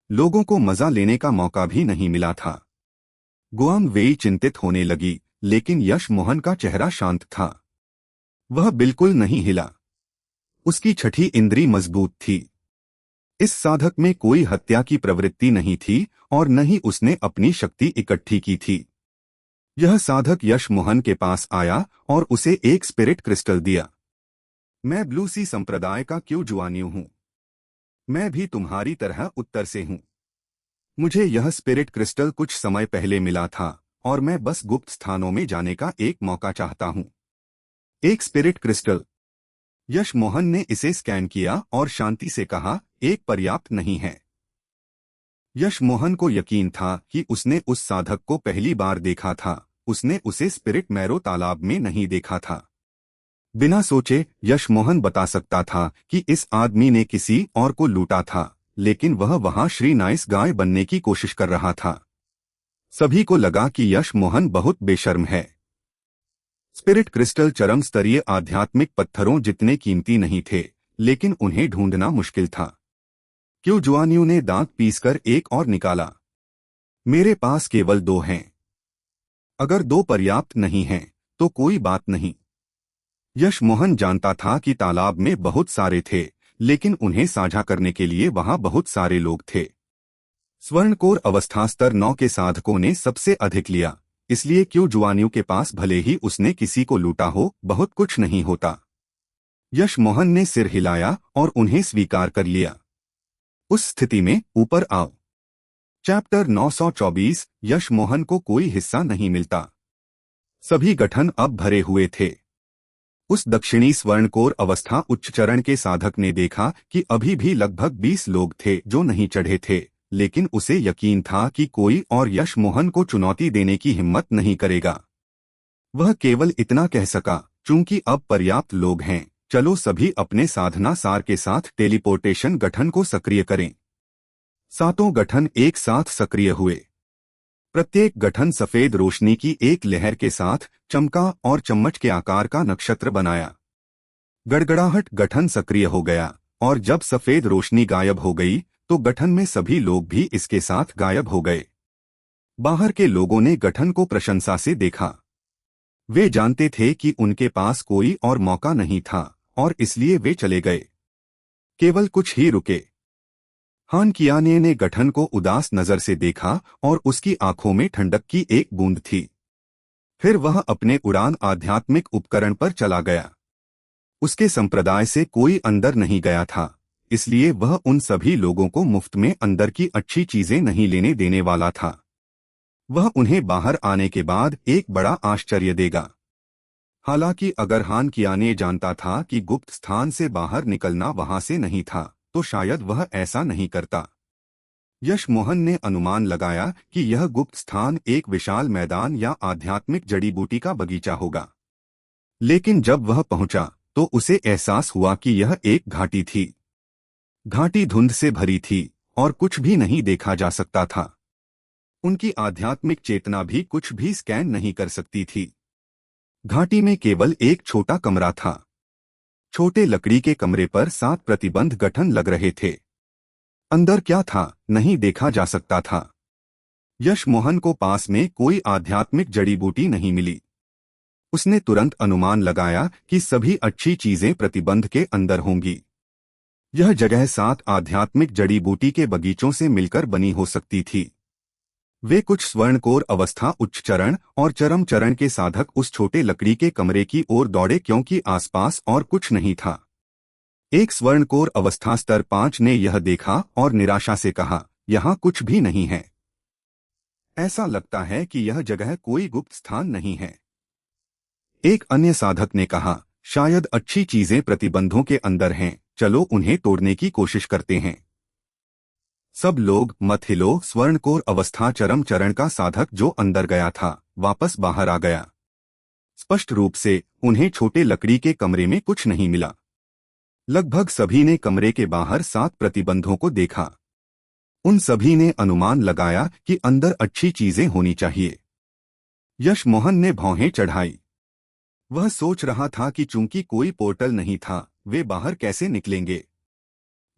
लोगों को मजा लेने का मौका भी नहीं मिला था। गुआंग वेई चिंतित होने लगी, लेकिन यश मोहन का चेहरा शांत था। वह बिल्कुल नहीं हिला। उसकी छठी इंद्री मजबूत थी। इस साधक में कोई हत्या की प्रवृत्ति नहीं थी और न ही उसने अपनी शक्ति इकट्ठी की थी। यह साधक यश मोहन के पास आया और उसे एक स्पिरिट क्रिस्टल दिया। मैं ब्लू सी संप्रदाय का क्यों जुआनियो हूं। मैं भी तुम्हारी तरह उत्तर से हूं। मुझे यह स्पिरिट क्रिस्टल कुछ समय पहले मिला था और मैं बस गुप्त स्थानों में जाने का एक मौका चाहता हूं। एक स्पिरिट क्रिस्टल। यश मोहन ने इसे स्कैन किया और शांति से कहा, एक पर्याप्त नहीं है। यश मोहन को यकीन था कि उसने उस साधक को पहली बार देखा था। उसने उसे स्पिरिट मैरो तालाब में नहीं देखा था। बिना सोचे यश मोहन बता सकता था कि इस आदमी ने किसी और को लूटा था, लेकिन वह वहां श्री नाइस गाय बनने की कोशिश कर रहा था। सभी को लगा कि यश मोहन बहुत बेशर्म है। स्पिरिट क्रिस्टल चरम स्तरीय आध्यात्मिक पत्थरों जितने कीमती नहीं थे, लेकिन उन्हें ढूंढना मुश्किल था। क्यों जुआनियों ने दांत पीसकर एक और निकाला। मेरे पास केवल 2 हैं। अगर 2 पर्याप्त नहीं हैं, तो कोई बात नहीं। यश मोहन जानता था कि तालाब में बहुत सारे थे, लेकिन उन्हें साझा करने के लिए वहां बहुत सारे लोग थे। स्वर्णकोर अवस्था स्तर 9 के साधकों ने सबसे अधिक लिया, इसलिए क्यों जुआनियों के पास भले ही उसने किसी को लूटा हो, बहुत कुछ नहीं होता। यश मोहन ने सिर हिलाया और उन्हें स्वीकार कर लिया। उस स्थिति में ऊपर आओ। चैप्टर 924। यश मोहन को कोई हिस्सा नहीं मिलता। सभी गठन अब भरे हुए थे। उस दक्षिणी स्वर्णकोर अवस्था उच्च चरण के साधक ने देखा कि अभी भी लगभग 20 लोग थे जो नहीं चढ़े थे, लेकिन उसे यकीन था कि कोई और यश मोहन को चुनौती देने की हिम्मत नहीं करेगा। वह केवल इतना कह सका, चूंकि अब पर्याप्त लोग हैं, चलो सभी अपने साधना सार के साथ टेलीपोर्टेशन गठन को सक्रिय करें। 7 गठन एक साथ सक्रिय हुए। प्रत्येक गठन सफेद रोशनी की एक लहर के साथ चमका और चम्मच के आकार का नक्षत्र बनाया। गड़गड़ाहट गठन सक्रिय हो गया और जब सफेद रोशनी गायब हो गई तो गठन में सभी लोग भी इसके साथ गायब हो गए। बाहर के लोगों ने गठन को प्रशंसा से देखा। वे जानते थे कि उनके पास कोई और मौका नहीं था और इसलिए वे चले गए। केवल कुछ ही रुके। हान कियाने ने गठन को उदास नजर से देखा और उसकी आंखों में ठंडक की एक बूंद थी। फिर वह अपने उड़ान आध्यात्मिक उपकरण पर चला गया। उसके संप्रदाय से कोई अंदर नहीं गया था, इसलिए वह उन सभी लोगों को मुफ्त में अंदर की अच्छी चीजें नहीं लेने देने वाला था। वह उन्हें बाहर आने के बाद एक बड़ा आश्चर्य देगा। हालांकि अगर हान कियाने जानता था कि गुप्त स्थान से बाहर निकलना वहां से नहीं था तो शायद वह ऐसा नहीं करता। यश मोहन ने अनुमान लगाया कि यह गुप्त स्थान एक विशाल मैदान या आध्यात्मिक जड़ी बूटी का बगीचा होगा। लेकिन जब वह पहुंचा तो उसे एहसास हुआ कि यह एक घाटी थी। घाटी धुंध से भरी थी और कुछ भी नहीं देखा जा सकता था। उनकी आध्यात्मिक चेतना भी कुछ भी स्कैन नहीं कर सकती थी। घाटी में केवल एक छोटा कमरा था। छोटे लकड़ी के कमरे पर 7 प्रतिबंध गठन लग रहे थे। अंदर क्या था नहीं देखा जा सकता था। यश मोहन को पास में कोई आध्यात्मिक जड़ी बूटी नहीं मिली। उसने तुरंत अनुमान लगाया कि सभी अच्छी चीजें प्रतिबंध के अंदर होंगी। यह जगह 7 आध्यात्मिक जड़ी बूटी के बगीचों से मिलकर बनी हो सकती थी। वे कुछ स्वर्णकोर अवस्था उच्च चरण और चरम चरण के साधक उस छोटे लकड़ी के कमरे की ओर दौड़े क्योंकि आसपास और कुछ नहीं था। एक स्वर्णकोर अवस्था स्तर 5 ने यह देखा और निराशा से कहा, यहाँ कुछ भी नहीं है। ऐसा लगता है कि यह जगह कोई गुप्त स्थान नहीं है। एक अन्य साधक ने कहा, शायद अच्छी चीजें प्रतिबंधों के अंदर हैं, चलो उन्हें तोड़ने की कोशिश करते हैं। सब लोग मत हिलो। स्वर्णकोर अवस्था चरम चरण का साधक जो अंदर गया था वापस बाहर आ गया। स्पष्ट रूप से उन्हें छोटे लकड़ी के कमरे में कुछ नहीं मिला। लगभग सभी ने कमरे के बाहर 7 प्रतिबंधों को देखा। उन सभी ने अनुमान लगाया कि अंदर अच्छी चीजें होनी चाहिए। यश मोहन ने भौहें चढ़ाई। वह सोच रहा था कि चूंकि कोई पोर्टल नहीं था, वे बाहर कैसे निकलेंगे।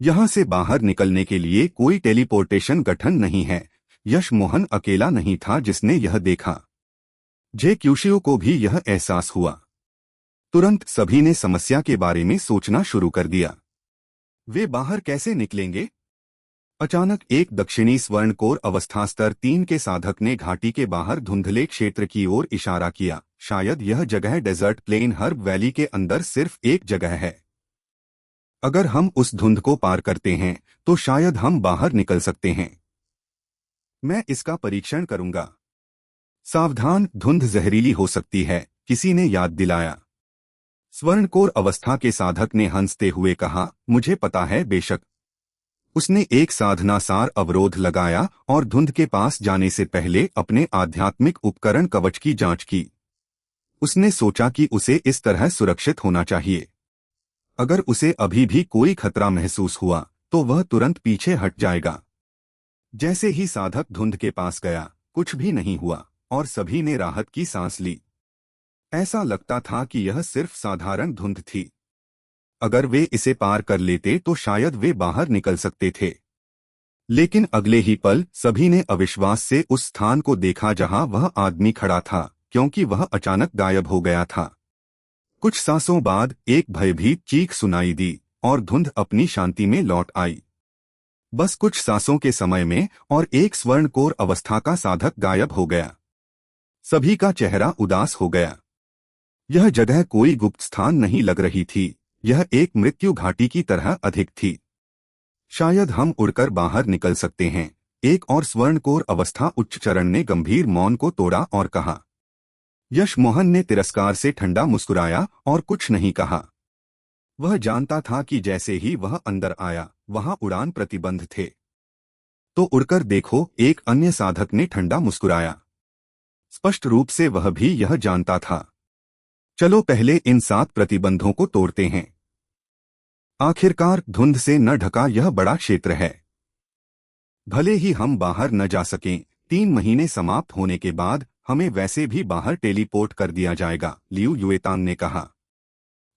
यहां से बाहर निकलने के लिए कोई टेलीपोर्टेशन गठन नहीं है। यश मोहन अकेला नहीं था जिसने यह देखा। जे क्यूशियो को भी यह एहसास हुआ। तुरंत सभी ने समस्या के बारे में सोचना शुरू कर दिया। वे बाहर कैसे निकलेंगे? अचानक एक दक्षिणी स्वर्णकोर अवस्था स्तर 3 के साधक ने घाटी के बाहर धुंधले क्षेत्र की ओर इशारा किया। शायद यह जगह डेजर्ट प्लेन हर्ब वैली के अंदर सिर्फ एक जगह है। अगर हम उस धुंध को पार करते हैं तो शायद हम बाहर निकल सकते हैं। मैं इसका परीक्षण करूंगा। सावधान, धुंध जहरीली हो सकती है, किसी ने याद दिलाया। स्वर्णकोर अवस्था के साधक ने हंसते हुए कहा, मुझे पता है बेशक। उसने एक साधनासार अवरोध लगाया और धुंध के पास जाने से पहले अपने आध्यात्मिक उपकरण कवच की जांच की। उसने सोचा कि उसे इस तरह सुरक्षित होना चाहिए। अगर उसे अभी भी कोई खतरा महसूस हुआ तो वह तुरंत पीछे हट जाएगा। जैसे ही साधक धुंध के पास गया, कुछ भी नहीं हुआ और सभी ने राहत की सांस ली। ऐसा लगता था कि यह सिर्फ साधारण धुंध थी। अगर वे इसे पार कर लेते तो शायद वे बाहर निकल सकते थे। लेकिन अगले ही पल सभी ने अविश्वास से उस स्थान को देखा जहां वह आदमी खड़ा था, क्योंकि वह अचानक गायब हो गया था। कुछ सांसों बाद एक भयभीत चीख सुनाई दी और धुंध अपनी शांति में लौट आई। बस कुछ सांसों के समय में और एक स्वर्णकोर अवस्था का साधक गायब हो गया। सभी का चेहरा उदास हो गया। यह जगह कोई गुप्त स्थान नहीं लग रही थी, यह एक मृत्यु घाटी की तरह अधिक थी। शायद हम उड़कर बाहर निकल सकते हैं। एक और स्वर्णकोर अवस्था उच्च चरण ने गंभीर मौन को तोड़ा और कहा। यश मोहन ने तिरस्कार से ठंडा मुस्कुराया और कुछ नहीं कहा। वह जानता था कि जैसे ही वह अंदर आया, वहां उड़ान प्रतिबंध थे। तो उड़कर देखो, एक अन्य साधक ने ठंडा मुस्कुराया। स्पष्ट रूप से वह भी यह जानता था। चलो पहले इन 7 प्रतिबंधों को तोड़ते हैं। आखिरकार धुंध से न ढका यह बड़ा क्षेत्र है। भले ही हम बाहर न जा सकें, 3 महीने समाप्त होने के बाद हमें वैसे भी बाहर टेलीपोर्ट कर दिया जाएगा, लियू युएतान ने कहा।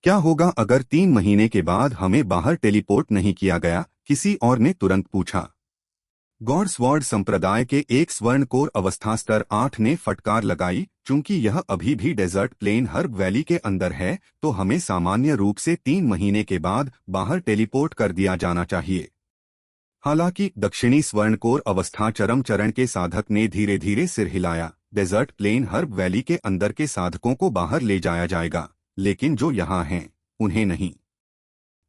क्या होगा अगर 3 महीने के बाद हमें बाहर टेलीपोर्ट नहीं किया गया? किसी और ने तुरंत पूछा। गॉड्सवर्ड संप्रदाय के एक स्वर्ण कोर अवस्था स्तर 8 ने फटकार लगाई, चूंकि यह अभी भी डेजर्ट प्लेन हर्ब वैली के अंदर है तो हमें सामान्य रूप से 3 महीने के बाद बाहर टेलीपोर्ट कर दिया जाना चाहिए। हालांकि दक्षिणी स्वर्ण कोर अवस्था चरम चरण के साधक ने धीरे धीरे सिर हिलाया। डेजर्ट प्लेन हर्ब वैली के अंदर के साधकों को बाहर ले जाया जाएगा, लेकिन जो यहाँ हैं उन्हें नहीं।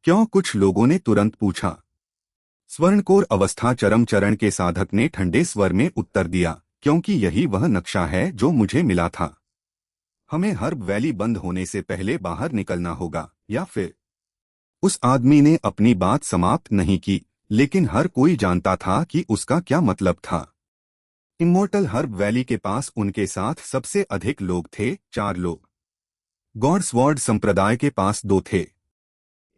क्यों? कुछ लोगों ने तुरंत पूछा। स्वर्णकोर अवस्था चरम चरण के साधक ने ठंडे स्वर में उत्तर दिया, क्योंकि यही वह नक्शा है जो मुझे मिला था। हमें हर्ब वैली बंद होने से पहले बाहर निकलना होगा, या फिर। उस आदमी ने अपनी बात समाप्त नहीं की, लेकिन हर कोई जानता था कि उसका क्या मतलब था। इमोर्टल हर्ब वैली के पास उनके साथ सबसे अधिक लोग थे, 4 लोग। गॉड्सवर्ड संप्रदाय के पास 2 थे।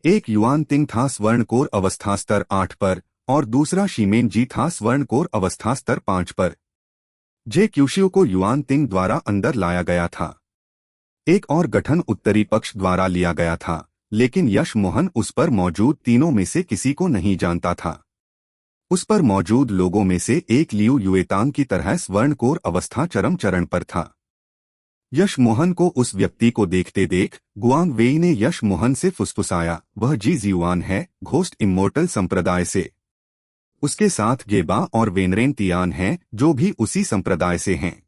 एक युआन तिंग था स्वर्णकोर अवस्था स्तर 8 पर और दूसरा शीमेन जी था स्वर्णकोर अवस्था स्तर 5 पर। जे क्यूशियो को युआन तिंग द्वारा अंदर लाया गया था। एक और गठन उत्तरी पक्ष द्वारा लिया गया था, लेकिन यश मोहन उस पर मौजूद तीनों में से किसी को नहीं जानता था। उस पर मौजूद लोगों में से एक लियू युएतांग की तरह स्वर्णकोर अवस्था चरम चरण पर था। यश मोहन को उस व्यक्ति को देखते देख गुआंग वेई ने यश मोहन से फुसफुसाया, वह जी जियुआन है, घोस्ट इमोर्टल संप्रदाय से। उसके साथ गेबा और वेनरेन तियान हैं, जो भी उसी संप्रदाय से हैं।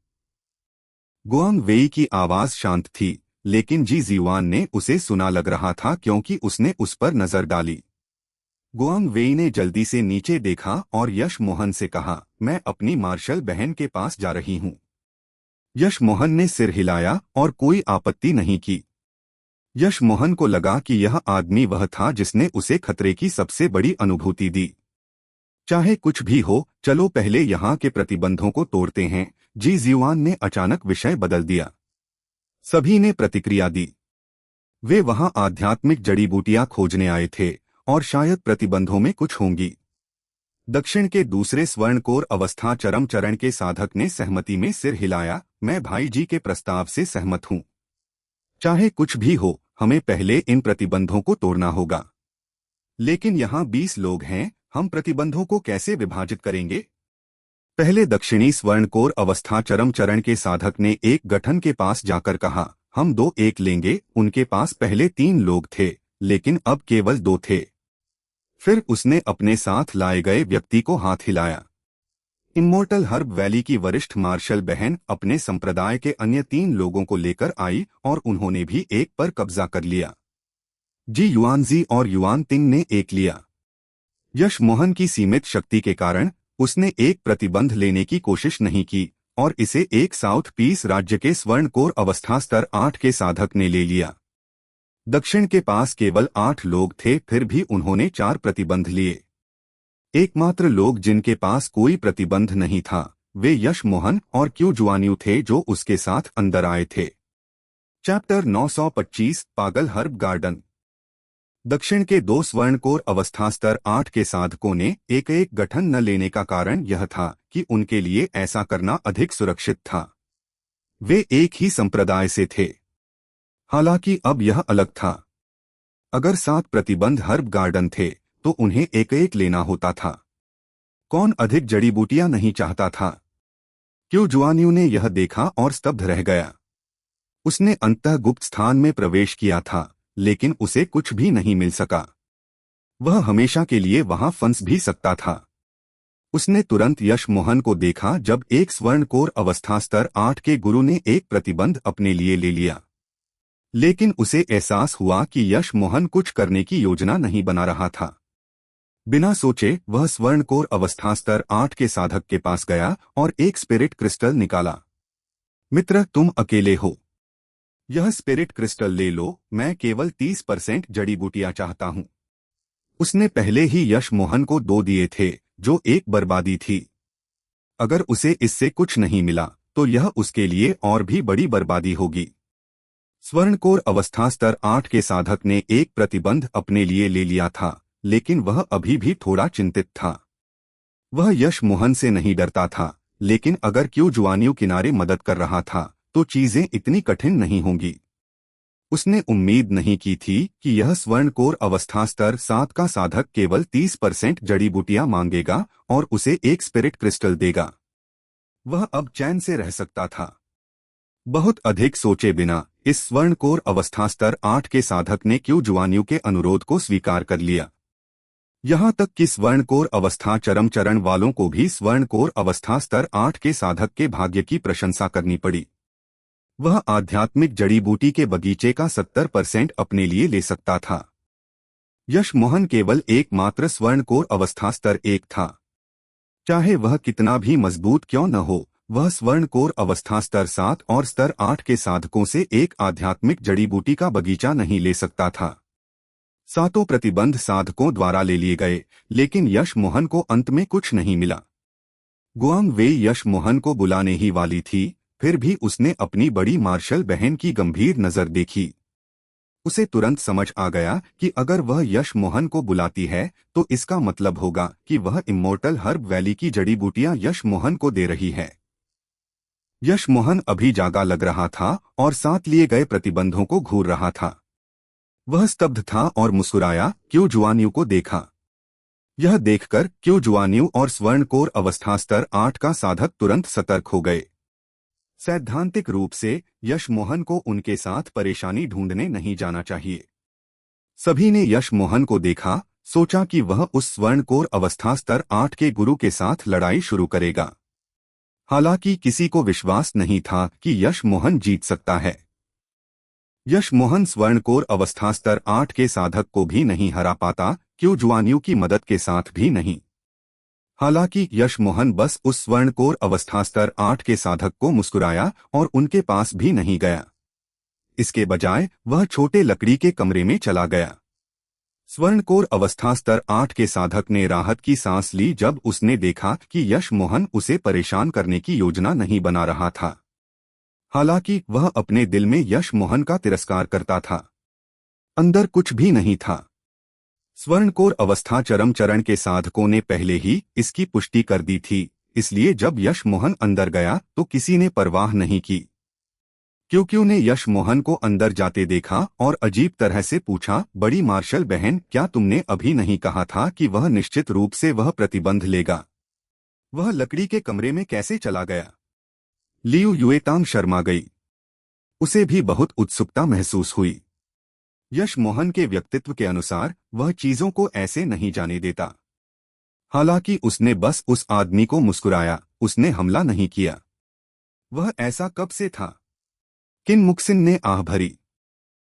गुआंग वेई की आवाज शांत थी, लेकिन जी जियुआन ने उसे सुना लग रहा था क्योंकि उसने उस पर नजर डाली। गुआंग वेई ने जल्दी से नीचे देखा और यश मोहन से कहा, मैं अपनी मार्शल बहन के पास जा रही हूं। यश मोहन ने सिर हिलाया और कोई आपत्ति नहीं की। यश मोहन को लगा कि यह आदमी वह था जिसने उसे खतरे की सबसे बड़ी अनुभूति दी। चाहे कुछ भी हो, चलो पहले यहाँ के प्रतिबंधों को तोड़ते हैं। जी जियुआन ने अचानक विषय बदल दिया। सभी ने प्रतिक्रिया दी। वे वहां आध्यात्मिक जड़ी बूटियां खोजने आए थे और शायद प्रतिबंधों में कुछ होंगी। दक्षिण के दूसरे स्वर्णकोर अवस्था चरम चरण के साधक ने सहमति में सिर हिलाया, मैं भाई जी के प्रस्ताव से सहमत हूं। चाहे कुछ भी हो, हमें पहले इन प्रतिबंधों को तोड़ना होगा। लेकिन यहाँ 20 लोग हैं, हम प्रतिबंधों को कैसे विभाजित करेंगे? पहले दक्षिणी स्वर्णकोर अवस्था चरम चरण के साधक ने एक गठन के पास जाकर कहा, हम 2-1 लेंगे। उनके पास पहले 3 लोग थे, लेकिन अब केवल 2 थे। फिर उसने अपने साथ लाए गए व्यक्ति को हाथ हिलाया। इमोर्टल हर्ब वैली की वरिष्ठ मार्शल बहन अपने संप्रदाय के अन्य 3 लोगों को लेकर आई और उन्होंने भी एक पर कब्जा कर लिया। जी युआनजी और युआन तिंग ने एक लिया। यश मोहन की सीमित शक्ति के कारण उसने एक प्रतिबंध लेने की कोशिश नहीं की और इसे एक साउथ पीस राज्य के स्वर्णकोर अवस्था स्तर 8 के साधक ने ले लिया। दक्षिण के पास केवल 8 लोग थे, फिर भी उन्होंने 4 प्रतिबंध लिए। एकमात्र लोग जिनके पास कोई प्रतिबंध नहीं था वे यश मोहन और क्यू जुआन्यू थे, जो उसके साथ अंदर आए थे। चैप्टर 925 पागल हर्ब गार्डन। दक्षिण के 2 स्वर्णकोर अवस्था स्तर 8 के साधकों ने एक गठन न लेने का कारण यह था कि उनके लिए ऐसा करना अधिक सुरक्षित था। वे एक ही संप्रदाय से थे। हालांकि अब यह अलग था। अगर 7 प्रतिबंध हर्ब गार्डन थे तो उन्हें एक लेना होता था। कौन अधिक जड़ी बूटियां नहीं चाहता था? क्यू जुआन्यू ने यह देखा और स्तब्ध रह गया। उसने अंततः गुप्त स्थान में प्रवेश किया था, लेकिन उसे कुछ भी नहीं मिल सका। वह हमेशा के लिए वहां फंस भी सकता था। उसने तुरंत यश मोहन को देखा जब एक स्वर्णकोर अवस्था स्तर 8 के गुरु ने एक प्रतिबंध अपने लिए ले लिया। लेकिन उसे एहसास हुआ कि यश मोहन कुछ करने की योजना नहीं बना रहा था। बिना सोचे वह स्वर्णकोर अवस्था स्तर 8 के साधक के पास गया और एक स्पिरिट क्रिस्टल निकाला। मित्र, तुम अकेले हो। यह स्पिरिट क्रिस्टल ले लो, मैं केवल 30% जड़ी बूटियां चाहता हूं। उसने पहले ही यश मोहन को 2 दिए थे, जो एक बर्बादी थी। अगर उसे इससे कुछ नहीं मिला तो यह उसके लिए और भी बड़ी बर्बादी होगी। स्वर्णकोर अवस्था स्तर 8 के साधक ने एक प्रतिबंध अपने लिए ले लिया था, लेकिन वह अभी भी थोड़ा चिंतित था। वह यश मोहन से नहीं डरता था, लेकिन अगर क्यों जुआनियों किनारे मदद कर रहा था तो चीजें इतनी कठिन नहीं होंगी। उसने उम्मीद नहीं की थी कि यह स्वर्णकोर अवस्था स्तर 7 का साधक केवल 30% जड़ी बूटियां मांगेगा और उसे एक स्पिरिट क्रिस्टल देगा। वह अब चैन से रह सकता था। बहुत अधिक सोचे बिना इस स्वर्णकोर अवस्था स्तर 8 के साधक ने क्यों जुआनियों के अनुरोध को स्वीकार कर लिया। यहाँ तक कि स्वर्णकोर अवस्था चरम चरण वालों को भी स्वर्णकोर अवस्था स्तर 8 के साधक के भाग्य की प्रशंसा करनी पड़ी। वह आध्यात्मिक जड़ी बूटी के बगीचे का 70% अपने लिए ले सकता था। यश मोहन केवल एकमात्र स्वर्णकोर अवस्था स्तर 1 था। चाहे वह कितना भी मजबूत क्यों न हो, वह स्वर्णकोर अवस्था स्तर 7 और स्तर 8 के साधकों से एक आध्यात्मिक जड़ी बूटी का बगीचा नहीं ले सकता था। सातों प्रतिबंध साधकों द्वारा ले लिए गए, लेकिन यश मोहन को अंत में कुछ नहीं मिला। गुआंग वे यश मोहन को बुलाने ही वाली थी, फिर भी उसने अपनी बड़ी मार्शल बहन की गंभीर नजर देखी। उसे तुरंत समझ आ गया कि अगर वह यश मोहन को बुलाती है तो इसका मतलब होगा कि वह इम्मोर्टल हर्ब वैली की जड़ी बूटियां यश मोहन को दे रही है। यश मोहन अभी जागा लग रहा था और साथ लिए गए प्रतिबंधों को घूर रहा था। वह स्तब्ध था और मुस्कुराया। क्यों जुआनियों को देखा। यह देखकर क्यों जुआनियों और स्वर्णकोर अवस्था स्तर 8 का साधक तुरंत सतर्क हो गए। सैद्धांतिक रूप से यश मोहन को उनके साथ परेशानी ढूंढने नहीं जाना चाहिए। सभी ने यश मोहन को देखा, सोचा कि वह उस स्वर्णकोर अवस्था स्तर 8 के गुरु के साथ लड़ाई शुरू करेगा। हालांकि किसी को विश्वास नहीं था कि यश मोहन जीत सकता है। यश मोहन स्वर्णकोर अवस्था स्तर 8 के साधक को भी नहीं हरा पाता, क्यों जुआनियों की मदद के साथ भी नहीं। हालांकि यश मोहन बस उस स्वर्णकोर अवस्था स्तर 8 के साधक को मुस्कुराया और उनके पास भी नहीं गया। इसके बजाय वह छोटे लकड़ी के कमरे में चला गया। स्वर्णकोर अवस्था स्तर 8 के साधक ने राहत की सांस ली जब उसने देखा कि यश मोहन उसे परेशान करने की योजना नहीं बना रहा था। हालांकि वह अपने दिल में यश मोहन का तिरस्कार करता था, अंदर कुछ भी नहीं था। स्वर्णकोर अवस्था चरम चरण के साधकों ने पहले ही इसकी पुष्टि कर दी थी, इसलिए जब यश मोहन अंदर गया तो किसी ने परवाह नहीं की। क्यों ने यश मोहन को अंदर जाते देखा और अजीब तरह से पूछा, बड़ी मार्शल बहन, क्या तुमने अभी नहीं कहा था कि वह निश्चित रूप से वह प्रतिबंध लेगा? वह लकड़ी के कमरे में कैसे चला गया? लियू युएतांग शर्मा गई। उसे भी बहुत उत्सुकता महसूस हुई। यश मोहन के व्यक्तित्व के अनुसार वह चीजों को ऐसे नहीं जाने देता। हालांकि उसने बस उस आदमी को मुस्कुराया, उसने हमला नहीं किया। वह ऐसा कब से था? किन मुक्सिन ने आह भरी।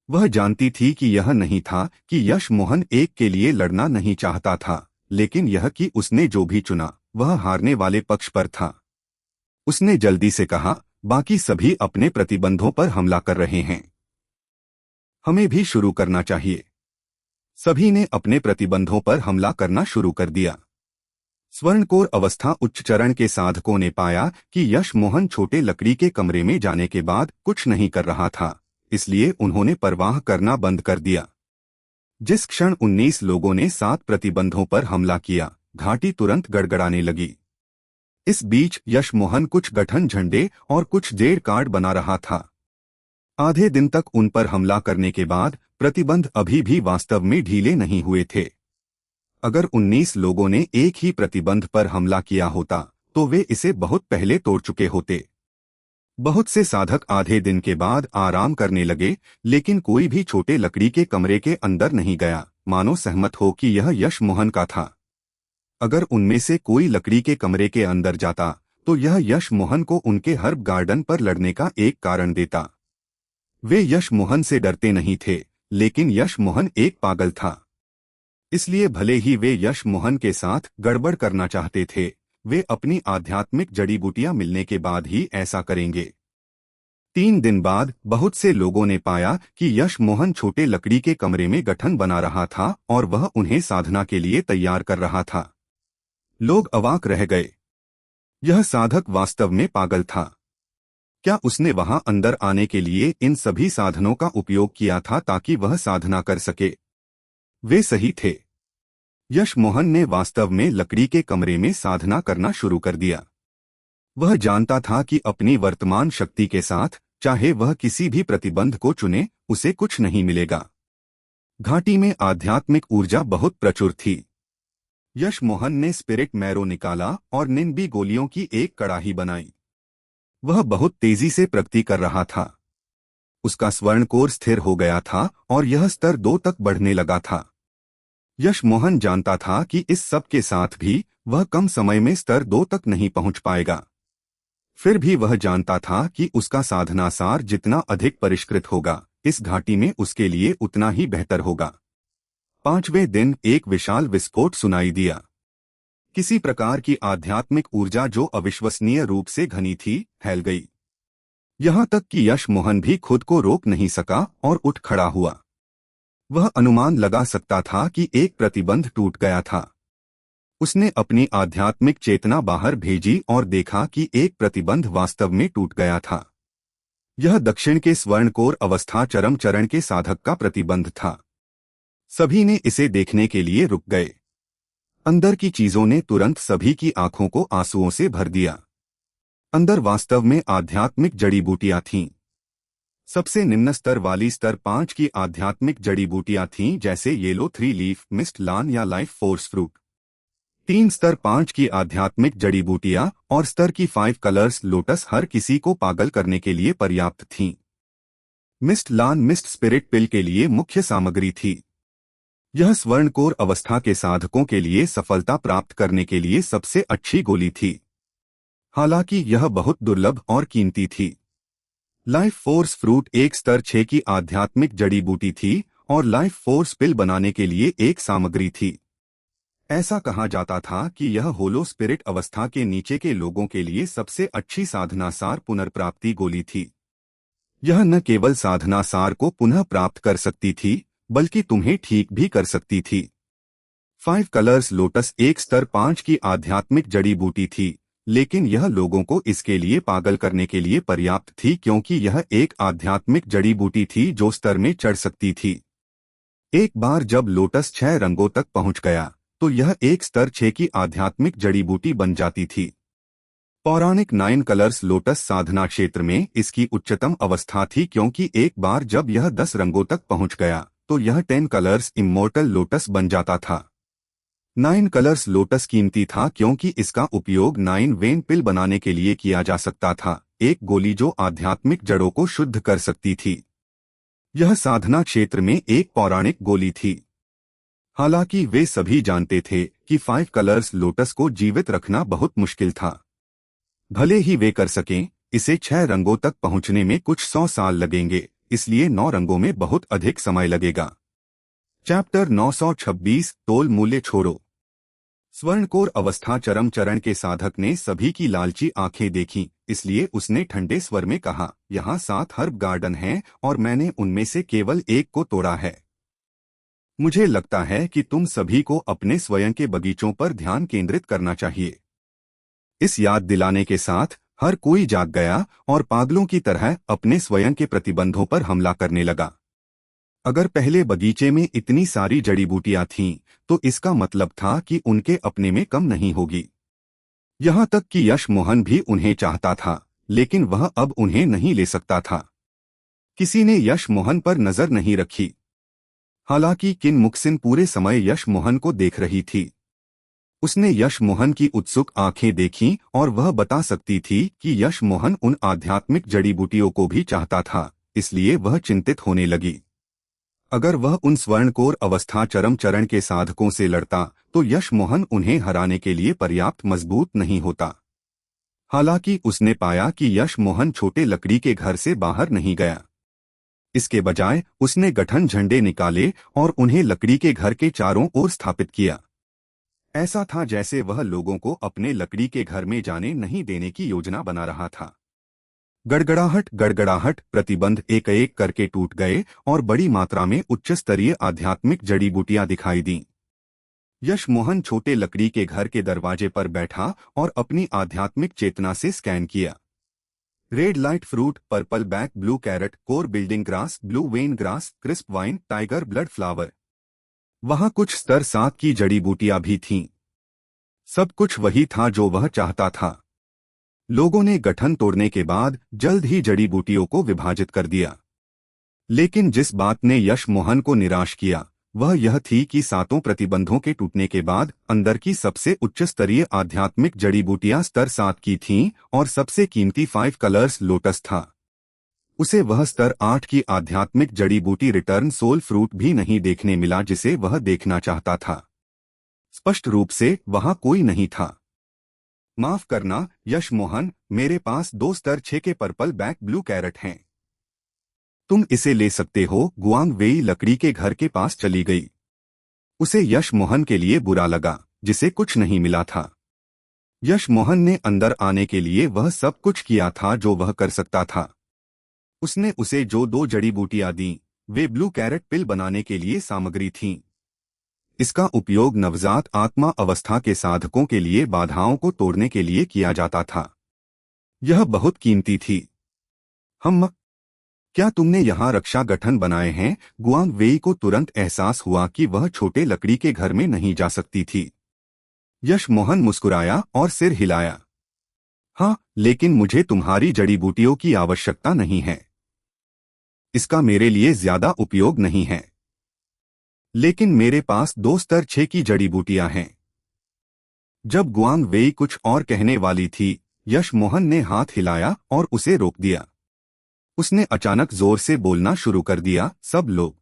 वह जानती थी कि यह नहीं था कि यश मोहन एक के लिए लड़ना नहीं चाहता था, लेकिन यह कि उसने जो भी चुना वह हारने वाले पक्ष पर था। उसने जल्दी से कहा, बाकी सभी अपने प्रतिबंधों पर हमला कर रहे हैं, हमें भी शुरू करना चाहिए। सभी ने अपने प्रतिबंधों पर हमला करना शुरू कर दिया। स्वर्णकोर अवस्था उच्च चरण के साधकों ने पाया कि यश मोहन छोटे लकड़ी के कमरे में जाने के बाद कुछ नहीं कर रहा था, इसलिए उन्होंने परवाह करना बंद कर दिया। जिस क्षण 19 लोगों ने 7 प्रतिबंधों पर हमला किया, घाटी तुरंत गड़गड़ाने लगी। इस बीच यश मोहन कुछ गठन झंडे और कुछ जेड कार्ड बना रहा था। आधे दिन तक उन पर हमला करने के बाद प्रतिबंध अभी भी वास्तव में ढीले नहीं हुए थे। अगर 19 लोगों ने एक ही प्रतिबंध पर हमला किया होता तो वे इसे बहुत पहले तोड़ चुके होते। बहुत से साधक आधे दिन के बाद आराम करने लगे, लेकिन कोई भी छोटे लकड़ी के कमरे के अंदर नहीं गया, मानो सहमत हो कि यह यश मोहन का था। अगर उनमें से कोई लकड़ी के कमरे के अंदर जाता तो यह यश मोहन को उनके हर्ब गार्डन पर लड़ने का एक कारण देता। वे यश मोहन से डरते नहीं थे, लेकिन यश मोहन एक पागल था। इसलिए भले ही वे यश मोहन के साथ गड़बड़ करना चाहते थे, वे अपनी आध्यात्मिक जड़ी बूटियां मिलने के बाद ही ऐसा करेंगे। 3 दिन बाद बहुत से लोगों ने पाया कि यश मोहन छोटे लकड़ी के कमरे में गठन बना रहा था और वह उन्हें साधना के लिए तैयार कर रहा था। लोग अवाक रह गए। यह साधक वास्तव में पागल था। क्या उसने वहां अंदर आने के लिए इन सभी साधनों का उपयोग किया था ताकि वह साधना कर सके? वे सही थे। यश मोहन ने वास्तव में लकड़ी के कमरे में साधना करना शुरू कर दिया। वह जानता था कि अपनी वर्तमान शक्ति के साथ चाहे वह किसी भी प्रतिबंध को चुने, उसे कुछ नहीं मिलेगा। घाटी में आध्यात्मिक ऊर्जा बहुत प्रचुर थी। यश मोहन ने स्पिरिट मैरो निकाला और निन्बी गोलियों की एक कड़ाही बनाई। वह बहुत तेजी से प्रगति कर रहा था। उसका स्वर्ण कोर स्थिर हो गया था और यह स्तर 2 तक बढ़ने लगा था। यश मोहन जानता था कि इस सब के साथ भी वह कम समय में स्तर 2 तक नहीं पहुंच पाएगा। फिर भी वह जानता था कि उसका साधनासार जितना अधिक परिष्कृत होगा, इस घाटी में उसके लिए उतना ही बेहतर होगा। 5वें दिन एक विशाल विस्फोट सुनाई दिया। किसी प्रकार की आध्यात्मिक ऊर्जा जो अविश्वसनीय रूप से घनी थी, फैल गई। यहां तक कि यश मोहन भी खुद को रोक नहीं सका और उठ खड़ा हुआ। वह अनुमान लगा सकता था कि एक प्रतिबंध टूट गया था। उसने अपनी आध्यात्मिक चेतना बाहर भेजी और देखा कि एक प्रतिबंध वास्तव में टूट गया था। यह दक्षिण के स्वर्णकोर अवस्था चरम चरण के साधक का प्रतिबंध था। सभी ने इसे देखने के लिए रुक गए। अंदर की चीजों ने तुरंत सभी की आंखों को आंसुओं से भर दिया। अंदर वास्तव में आध्यात्मिक जड़ी बूटियां थीं। सबसे निम्न स्तर वाली स्तर 5 की आध्यात्मिक जड़ी बूटियां थीं, जैसे येलो 3 लीफ मिस्ट लान या लाइफ फोर्स फ्रूट। 3 स्तर 5 की आध्यात्मिक जड़ी बूटियां और स्तर की 5 कलर्स लोटस हर किसी को पागल करने के लिए पर्याप्त थीं। मिस्ट लान मिस्ट स्पिरिट पिल के लिए मुख्य सामग्री थी। यह स्वर्णकोर अवस्था के साधकों के लिए सफलता प्राप्त करने के लिए सबसे अच्छी गोली थी। हालांकि यह बहुत दुर्लभ और कीमती थी। लाइफ फोर्स फ्रूट एक स्तर 6 की आध्यात्मिक जड़ी बूटी थी और लाइफ फोर्स पिल बनाने के लिए एक सामग्री थी। ऐसा कहा जाता था कि यह होलो स्पिरिट अवस्था के नीचे के लोगों के लिए सबसे अच्छी साधनासार पुनर्प्राप्ति गोली थी। यह न केवल साधनासार को पुनः प्राप्त कर सकती थी, बल्कि तुम्हें ठीक भी कर सकती थी। 5 कलर्स लोटस एक स्तर 5 की आध्यात्मिक जड़ी बूटी थी, लेकिन यह लोगों को इसके लिए पागल करने के लिए पर्याप्त थी, क्योंकि यह एक आध्यात्मिक जड़ी बूटी थी जो स्तर में चढ़ सकती थी। एक बार जब लोटस 6 रंगों तक पहुंच गया, तो यह एक स्तर 6 की आध्यात्मिक जड़ी बूटी बन जाती थी। पौराणिक 9 कलर्स लोटस साधना क्षेत्र में इसकी उच्चतम अवस्था थी, क्योंकि एक बार जब यह 10 रंगों तक पहुंच गया, तो यह 10 कलर्स इमोर्टल लोटस बन जाता था। 9 कलर्स लोटस कीमती था क्योंकि इसका उपयोग 9 वेन पिल बनाने के लिए किया जा सकता था, एक गोली जो आध्यात्मिक जड़ों को शुद्ध कर सकती थी। यह साधना क्षेत्र में एक पौराणिक गोली थी। हालांकि वे सभी जानते थे कि 5 कलर्स लोटस को जीवित रखना बहुत मुश्किल था। भले ही वे कर सकें, इसे 6 रंगों तक पहुंचने में कुछ 100 साल लगेंगे, इसलिए 9 रंगों में बहुत अधिक समय लगेगा। चैप्टर 926 तोल मूल्य छोड़ो। स्वर्णकोर अवस्था चरम चरण के साधक ने सभी की लालची आंखें देखीं, इसलिए उसने ठंडे स्वर में कहा, यहाँ 7 हर्ब गार्डन हैं और मैंने उनमें से केवल एक को तोड़ा है। मुझे लगता है कि तुम सभी को अपने स्वयं के बगीचों पर ध्यान केंद्रित करना चाहिए। इस याद दिलाने के साथ हर कोई जाग गया और पागलों की तरह अपने स्वयं के प्रतिबंधों पर हमला करने लगा। अगर पहले बगीचे में इतनी सारी जड़ी बूटियां थीं, तो इसका मतलब था कि उनके अपने में कम नहीं होगी। यहां तक कि यश मोहन भी उन्हें चाहता था, लेकिन वह अब उन्हें नहीं ले सकता था। किसी ने यश मोहन पर नजर नहीं रखी। हालांकि किन मुक्सिन पूरे समय यश मोहन को देख रही थी। उसने यश मोहन की उत्सुक आंखें देखीं और वह बता सकती थी कि यश मोहन उन आध्यात्मिक जड़ी बूटियों को भी चाहता था, इसलिए वह चिंतित होने लगी। अगर वह उन स्वर्णकोर अवस्था चरम चरण के साधकों से लड़ता, तो यश मोहन उन्हें हराने के लिए पर्याप्त मजबूत नहीं होता। हालांकि उसने पाया कि यश मोहन छोटे लकड़ी के घर से बाहर नहीं गया। इसके बजाय उसने गठन झंडे निकाले और उन्हें लकड़ी के घर के चारों ओर स्थापित किया। ऐसा था जैसे वह लोगों को अपने लकड़ी के घर में जाने नहीं देने की योजना बना रहा था। गड़गड़ाहट गड़गड़ाहट प्रतिबंध एक एक करके टूट गए और बड़ी मात्रा में उच्च स्तरीय आध्यात्मिक जड़ी बूटियां दिखाई दीं। यश मोहन छोटे लकड़ी के घर के दरवाजे पर बैठा और अपनी आध्यात्मिक चेतना से स्कैन किया। Red light fruit, purple back, blue carrot, core building grass, blue vein grass, crisp vine, tiger blood flower. वहां कुछ स्तर 7 की जड़ी बूटियां भी थीं। सब कुछ वही था जो वह चाहता था। लोगों ने गठन तोड़ने के बाद जल्द ही जड़ी बूटियों को विभाजित कर दिया। लेकिन जिस बात ने यश मोहन को निराश किया वह यह थी कि सातों प्रतिबंधों के टूटने के बाद अंदर की सबसे उच्च स्तरीय आध्यात्मिक जड़ी बूटियां स्तर 7 की थीं और सबसे कीमती 5 कलर्स लोटस था। उसे वह स्तर 8 की आध्यात्मिक जड़ी बूटी रिटर्न सोल फ्रूट भी नहीं देखने मिला जिसे वह देखना चाहता था। स्पष्ट रूप से वहां कोई नहीं था। माफ करना यश मोहन, मेरे पास 2 स्तर 6 के पर्पल बैक ब्लू कैरेट हैं। तुम इसे ले सकते हो। गुआंग वेई लकड़ी के घर के पास चली गई। उसे यश मोहन के लिए बुरा लगा जिसे कुछ नहीं मिला था। यश मोहन ने अंदर आने के लिए वह सब कुछ किया था जो वह कर सकता था। उसने उसे जो 2 जड़ी बूटियां दी वे ब्लू कैरेट पिल बनाने के लिए सामग्री थीं। इसका उपयोग नवजात आत्मा अवस्था के साधकों के लिए बाधाओं को तोड़ने के लिए किया जाता था। यह बहुत कीमती थी। क्या तुमने यहाँ रक्षा गठन बनाए हैं? गुआंग वेई को तुरंत एहसास हुआ कि वह छोटे लकड़ी के घर में नहीं जा सकती थी। यश मोहन मुस्कुराया और सिर हिलाया। हाँ, लेकिन मुझे तुम्हारी जड़ी बूटियों की आवश्यकता नहीं है। इसका मेरे लिए ज्यादा उपयोग नहीं है। लेकिन मेरे पास 2 स्तर 6 की जड़ी बूटियां हैं। जब गुआंग वेई कुछ और कहने वाली थी यश मोहन ने हाथ हिलाया और उसे रोक दिया। उसने अचानक जोर से बोलना शुरू कर दिया, सब लोग,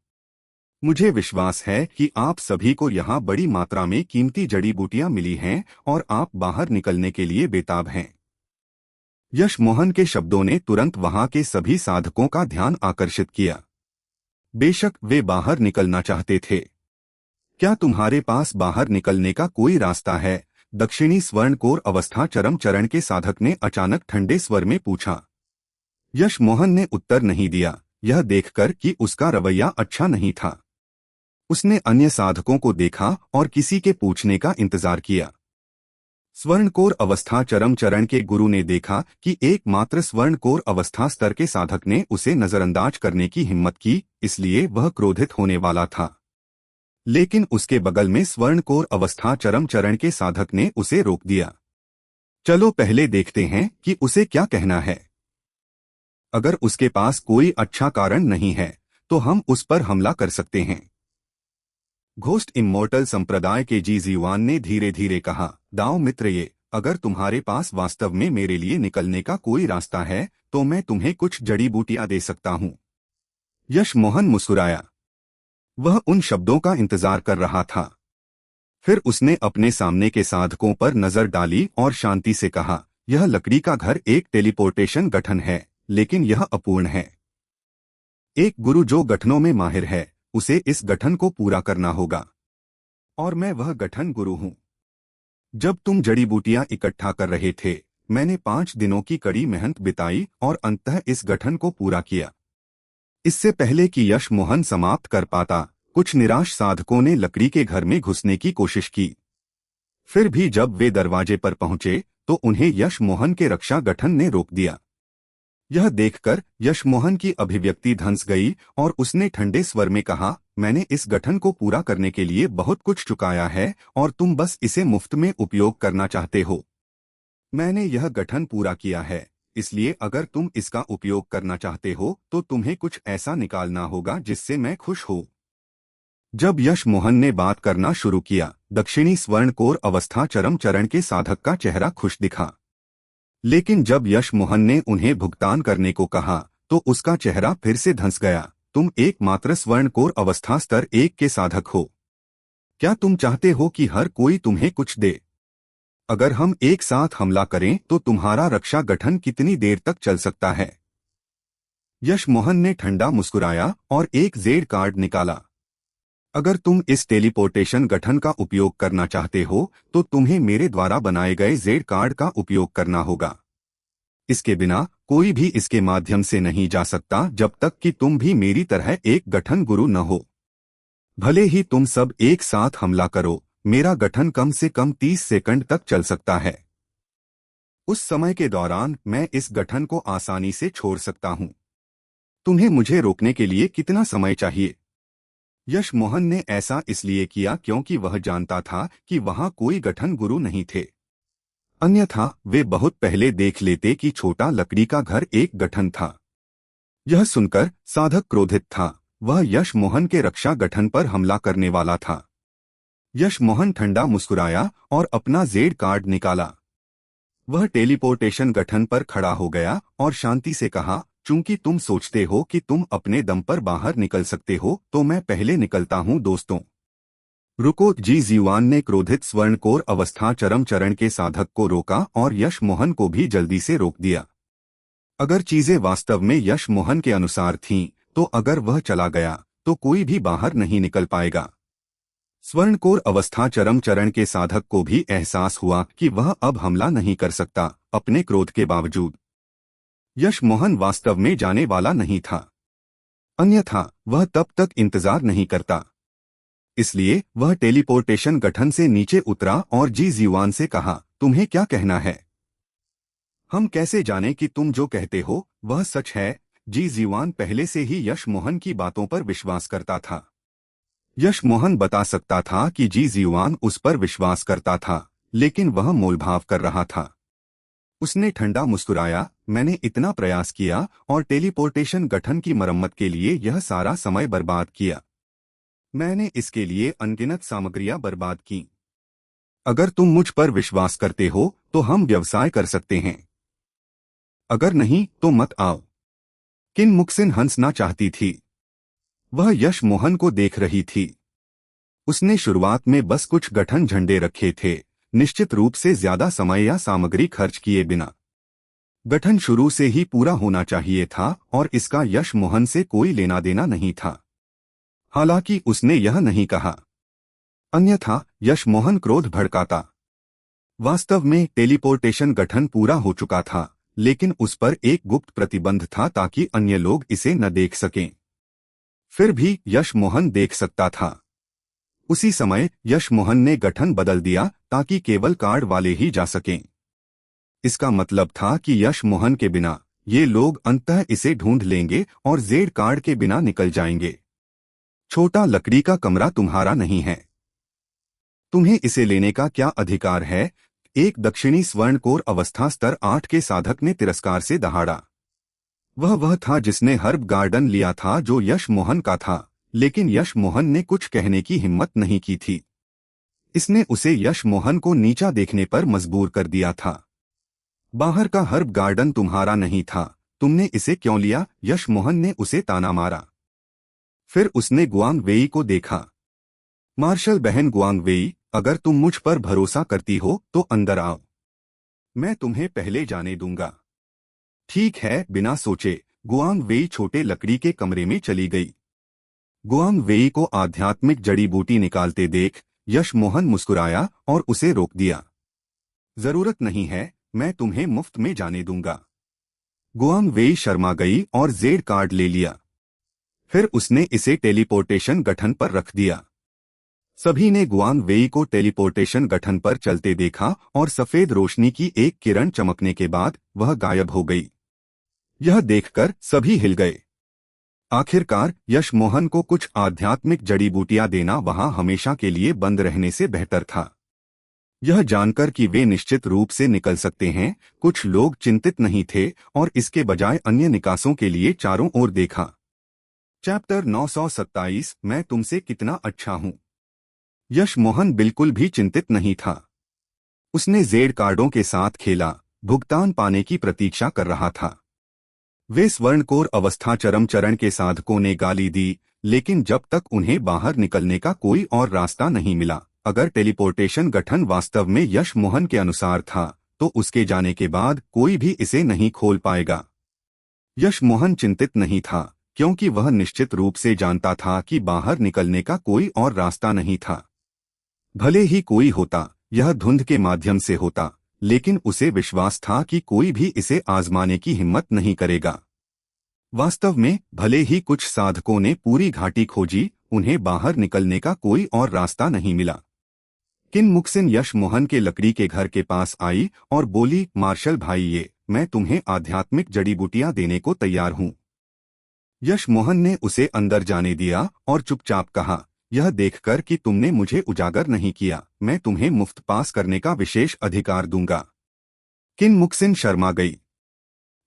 मुझे विश्वास है कि आप सभी को यहाँ बड़ी मात्रा में कीमती जड़ी बूटियां मिली हैं और आप बाहर निकलने के लिए बेताब हैं। यश मोहन के शब्दों ने तुरंत वहां के सभी साधकों का ध्यान आकर्षित किया। बेशक वे बाहर निकलना चाहते थे। क्या तुम्हारे पास बाहर निकलने का कोई रास्ता है? दक्षिणी स्वर्णकोर अवस्था चरम चरण के साधक ने अचानक ठंडे स्वर में पूछा। यश मोहन ने उत्तर नहीं दिया, यह देखकर कि उसका रवैया अच्छा नहीं था। उसने अन्य साधकों को देखा और किसी के पूछने का इंतजार किया। स्वर्णकोर अवस्था चरम चरण के गुरु ने देखा कि एकमात्र स्वर्णकोर अवस्था स्तर के साधक ने उसे नजरअंदाज करने की हिम्मत की, इसलिए वह क्रोधित होने वाला था। लेकिन उसके बगल में स्वर्णकोर अवस्था चरम चरण के साधक ने उसे रोक दिया। चलो पहले देखते हैं कि उसे क्या कहना है। अगर उसके पास कोई अच्छा कारण नहीं है तो हम उस पर हमला कर सकते हैं। घोस्ट इमोर्टल संप्रदाय के जी जीवान ने धीरे धीरे कहा, दाओ मित्र, ये अगर तुम्हारे पास वास्तव में मेरे लिए निकलने का कोई रास्ता है तो मैं तुम्हें कुछ जड़ी बूटियां दे सकता हूं। यश मोहन मुस्कुराया। वह उन शब्दों का इंतजार कर रहा था। फिर उसने अपने सामने के साधकों पर नजर डाली और शांति से कहा, यह लकड़ी का घर एक टेलीपोर्टेशन गठन है, लेकिन यह अपूर्ण है। एक गुरु जो गठनों में माहिर है उसे इस गठन को पूरा करना होगा, और मैं वह गठन गुरु हूं। जब तुम जड़ी बूटियां इकट्ठा कर रहे थे मैंने 5 दिनों की कड़ी मेहनत बिताई और अंततः इस गठन को पूरा किया। इससे पहले कि यश मोहन समाप्त कर पाता कुछ निराश साधकों ने लकड़ी के घर में घुसने की कोशिश की। फिर भी जब वे दरवाजे पर पहुंचे तो उन्हें यश मोहन के रक्षा गठन ने रोक दिया। यह देखकर यश मोहन की अभिव्यक्ति धंस गई और उसने ठंडे स्वर में कहा, मैंने इस गठन को पूरा करने के लिए बहुत कुछ चुकाया है और तुम बस इसे मुफ्त में उपयोग करना चाहते हो। मैंने यह गठन पूरा किया है, इसलिए अगर तुम इसका उपयोग करना चाहते हो तो तुम्हें कुछ ऐसा निकालना होगा जिससे मैं खुश हूं। जब यश मोहन ने बात करना शुरू किया दक्षिणी स्वर्णकोर अवस्था चरम चरण के साधक का चेहरा खुश दिखा। लेकिन जब यश मोहन ने उन्हें भुगतान करने को कहा तो उसका चेहरा फिर से धंस गया। तुम एकमात्र स्वर्णकोर अवस्था स्तर 1 के साधक हो। क्या तुम चाहते हो कि हर कोई तुम्हें कुछ दे? अगर हम एक साथ हमला करें तो तुम्हारा रक्षा गठन कितनी देर तक चल सकता है? यश मोहन ने ठंडा मुस्कुराया और एक जेड कार्ड निकाला। अगर तुम इस टेलीपोर्टेशन गठन का उपयोग करना चाहते हो तो तुम्हें मेरे द्वारा बनाए गए जेड कार्ड का उपयोग करना होगा। इसके बिना कोई भी इसके माध्यम से नहीं जा सकता जब तक कि तुम भी मेरी तरह एक गठन गुरु न हो। भले ही तुम सब एक साथ हमला करो, मेरा गठन कम से कम 30 सेकंड तक चल सकता है। उस समय के दौरान मैं इस गठन को आसानी से छोड़ सकता हूं। तुम्हें मुझे रोकने के लिए कितना समय चाहिए? यश मोहन ने ऐसा इसलिए किया क्योंकि वह जानता था कि वहां कोई गठन गुरु नहीं थे। अन्यथा वे बहुत पहले देख लेते कि छोटा लकड़ी का घर एक गठन था। यह सुनकर साधक क्रोधित था। वह यश मोहन के रक्षा गठन पर हमला करने वाला था। यश मोहन ठंडा मुस्कुराया और अपना जेड कार्ड निकाला। वह टेलीपोर्टेशन गठन पर खड़ा हो गया और शांति से कहा, चूंकि तुम सोचते हो कि तुम अपने दम पर बाहर निकल सकते हो, तो मैं पहले निकलता हूं दोस्तों। रुको जी। जीवान ने क्रोधित स्वर्णकोर अवस्था चरम चरण के साधक को रोका और यश मोहन को भी जल्दी से रोक दिया। अगर चीजें वास्तव में यश मोहन के अनुसार थीं, तो अगर वह चला गया तो कोई भी बाहर नहीं निकल पाएगा। स्वर्णकोर अवस्था चरम चरण के साधक को भी एहसास हुआ कि वह अब हमला नहीं कर सकता। अपने क्रोध के बावजूद यश मोहन वास्तव में जाने वाला नहीं था, अन्यथा वह तब तक इंतजार नहीं करता। इसलिए वह टेलीपोर्टेशन गठन से नीचे उतरा और जी जीवान से कहा, तुम्हें क्या कहना है? हम कैसे जाने कि तुम जो कहते हो वह सच है? जी जीवान पहले से ही यश मोहन की बातों पर विश्वास करता था। यश मोहन बता सकता था कि जी जीवान उस पर विश्वास करता था, लेकिन वह मोलभाव कर रहा था। उसने ठंडा मुस्कुराया, मैंने इतना प्रयास किया और टेलीपोर्टेशन गठन की मरम्मत के लिए यह सारा समय बर्बाद किया। मैंने इसके लिए अनगिनत सामग्रियां बर्बाद की। अगर तुम मुझ पर विश्वास करते हो तो हम व्यवसाय कर सकते हैं, अगर नहीं तो मत आओ। किन मुक्सिन हंसना चाहती थी। वह यश मोहन को देख रही थी। उसने शुरुआत में बस कुछ गठन झंडे रखे थे, निश्चित रूप से ज्यादा समय या सामग्री खर्च किए बिना। गठन शुरू से ही पूरा होना चाहिए था और इसका यश मोहन से कोई लेना देना नहीं था। हालांकि उसने यह नहीं कहा, अन्यथा यश मोहन क्रोध भड़काता। वास्तव में टेलीपोर्टेशन गठन पूरा हो चुका था, लेकिन उस पर एक गुप्त प्रतिबंध था ताकि अन्य लोग इसे न देख सकें। फिर भी यश मोहन देख सकता था। उसी समय यश मोहन ने गठन बदल दिया ताकि केवल कार्ड वाले ही जा सकें। इसका मतलब था कि यश मोहन के बिना ये लोग अंततः इसे ढूंढ लेंगे और जेड कार्ड के बिना निकल जाएंगे। छोटा लकड़ी का कमरा तुम्हारा नहीं है, तुम्हें इसे लेने का क्या अधिकार है? एक दक्षिणी स्वर्णकोर अवस्था स्तर 8 के साधक ने तिरस्कार से दहाड़ा। वह था जिसने हर्ब गार्डन लिया था जो यश मोहन का था, लेकिन यश मोहन ने कुछ कहने की हिम्मत नहीं की थी। इसने उसे यश मोहन को नीचा देखने पर मजबूर कर दिया था। बाहर का हर्ब गार्डन तुम्हारा नहीं था, तुमने इसे क्यों लिया? यश मोहन ने उसे ताना मारा। फिर उसने गुआंग वेई को देखा। मार्शल बहन गुआंग वेई, अगर तुम मुझ पर भरोसा करती हो तो अंदर आओ, मैं तुम्हें पहले जाने दूंगा। ठीक है। बिना सोचे गुआंग वेई छोटे लकड़ी के कमरे में चली गई। गुआंग वेई को आध्यात्मिक जड़ी बूटी निकालते देख यश मोहन मुस्कुराया और उसे रोक दिया। जरूरत नहीं है, मैं तुम्हें मुफ्त में जाने दूंगा। गुआंग वेई शर्मा गई और जेड कार्ड ले लिया। फिर उसने इसे टेलीपोर्टेशन गठन पर रख दिया। सभी ने गुआंग वेई को टेलीपोर्टेशन गठन पर चलते देखा और सफेद रोशनी की एक किरण चमकने के बाद वह गायब हो गई। यह देखकर सभी हिल गए। आखिरकार यश मोहन को कुछ आध्यात्मिक जड़ी बूटियां देना वहां हमेशा के लिए बंद रहने से बेहतर था। यह जानकर कि वे निश्चित रूप से निकल सकते हैं, कुछ लोग चिंतित नहीं थे और इसके बजाय अन्य निकासों के लिए चारों ओर देखा। चैप्टर 927 मैं तुमसे कितना अच्छा हूं। यश मोहन बिल्कुल भी चिंतित नहीं था। उसने जेड कार्डों के साथ खेला, भुगतान पाने की प्रतीक्षा कर रहा था। वे स्वर्णकोर अवस्था चरम चरण के साधकों ने गाली दी, लेकिन जब तक उन्हें बाहर निकलने का कोई और रास्ता नहीं मिला। अगर टेलीपोर्टेशन गठन वास्तव में यश मोहन के अनुसार था, तो उसके जाने के बाद कोई भी इसे नहीं खोल पाएगा। यश मोहन चिंतित नहीं था, क्योंकि वह निश्चित रूप से जानता था कि बाहर निकलने का कोई और रास्ता नहीं था। भले ही कोई होता, यह धुंध के माध्यम से होता, लेकिन उसे विश्वास था कि कोई भी इसे आजमाने की हिम्मत नहीं करेगा। वास्तव में भले ही कुछ साधकों ने पूरी घाटी खोजी, उन्हें बाहर निकलने का कोई और रास्ता नहीं मिला। किन मुक्सिन यश मोहन के लकड़ी के घर के पास आई और बोली, मार्शल भाई, मैं तुम्हें आध्यात्मिक जड़ी बूटियां देने को तैयार हूं। यश मोहन ने उसे अंदर जाने दिया और चुपचाप कहा, यह देखकर कि तुमने मुझे उजागर नहीं किया, मैं तुम्हें मुफ्त पास करने का विशेष अधिकार दूंगा। किन मुक्सिन शर्मा गई।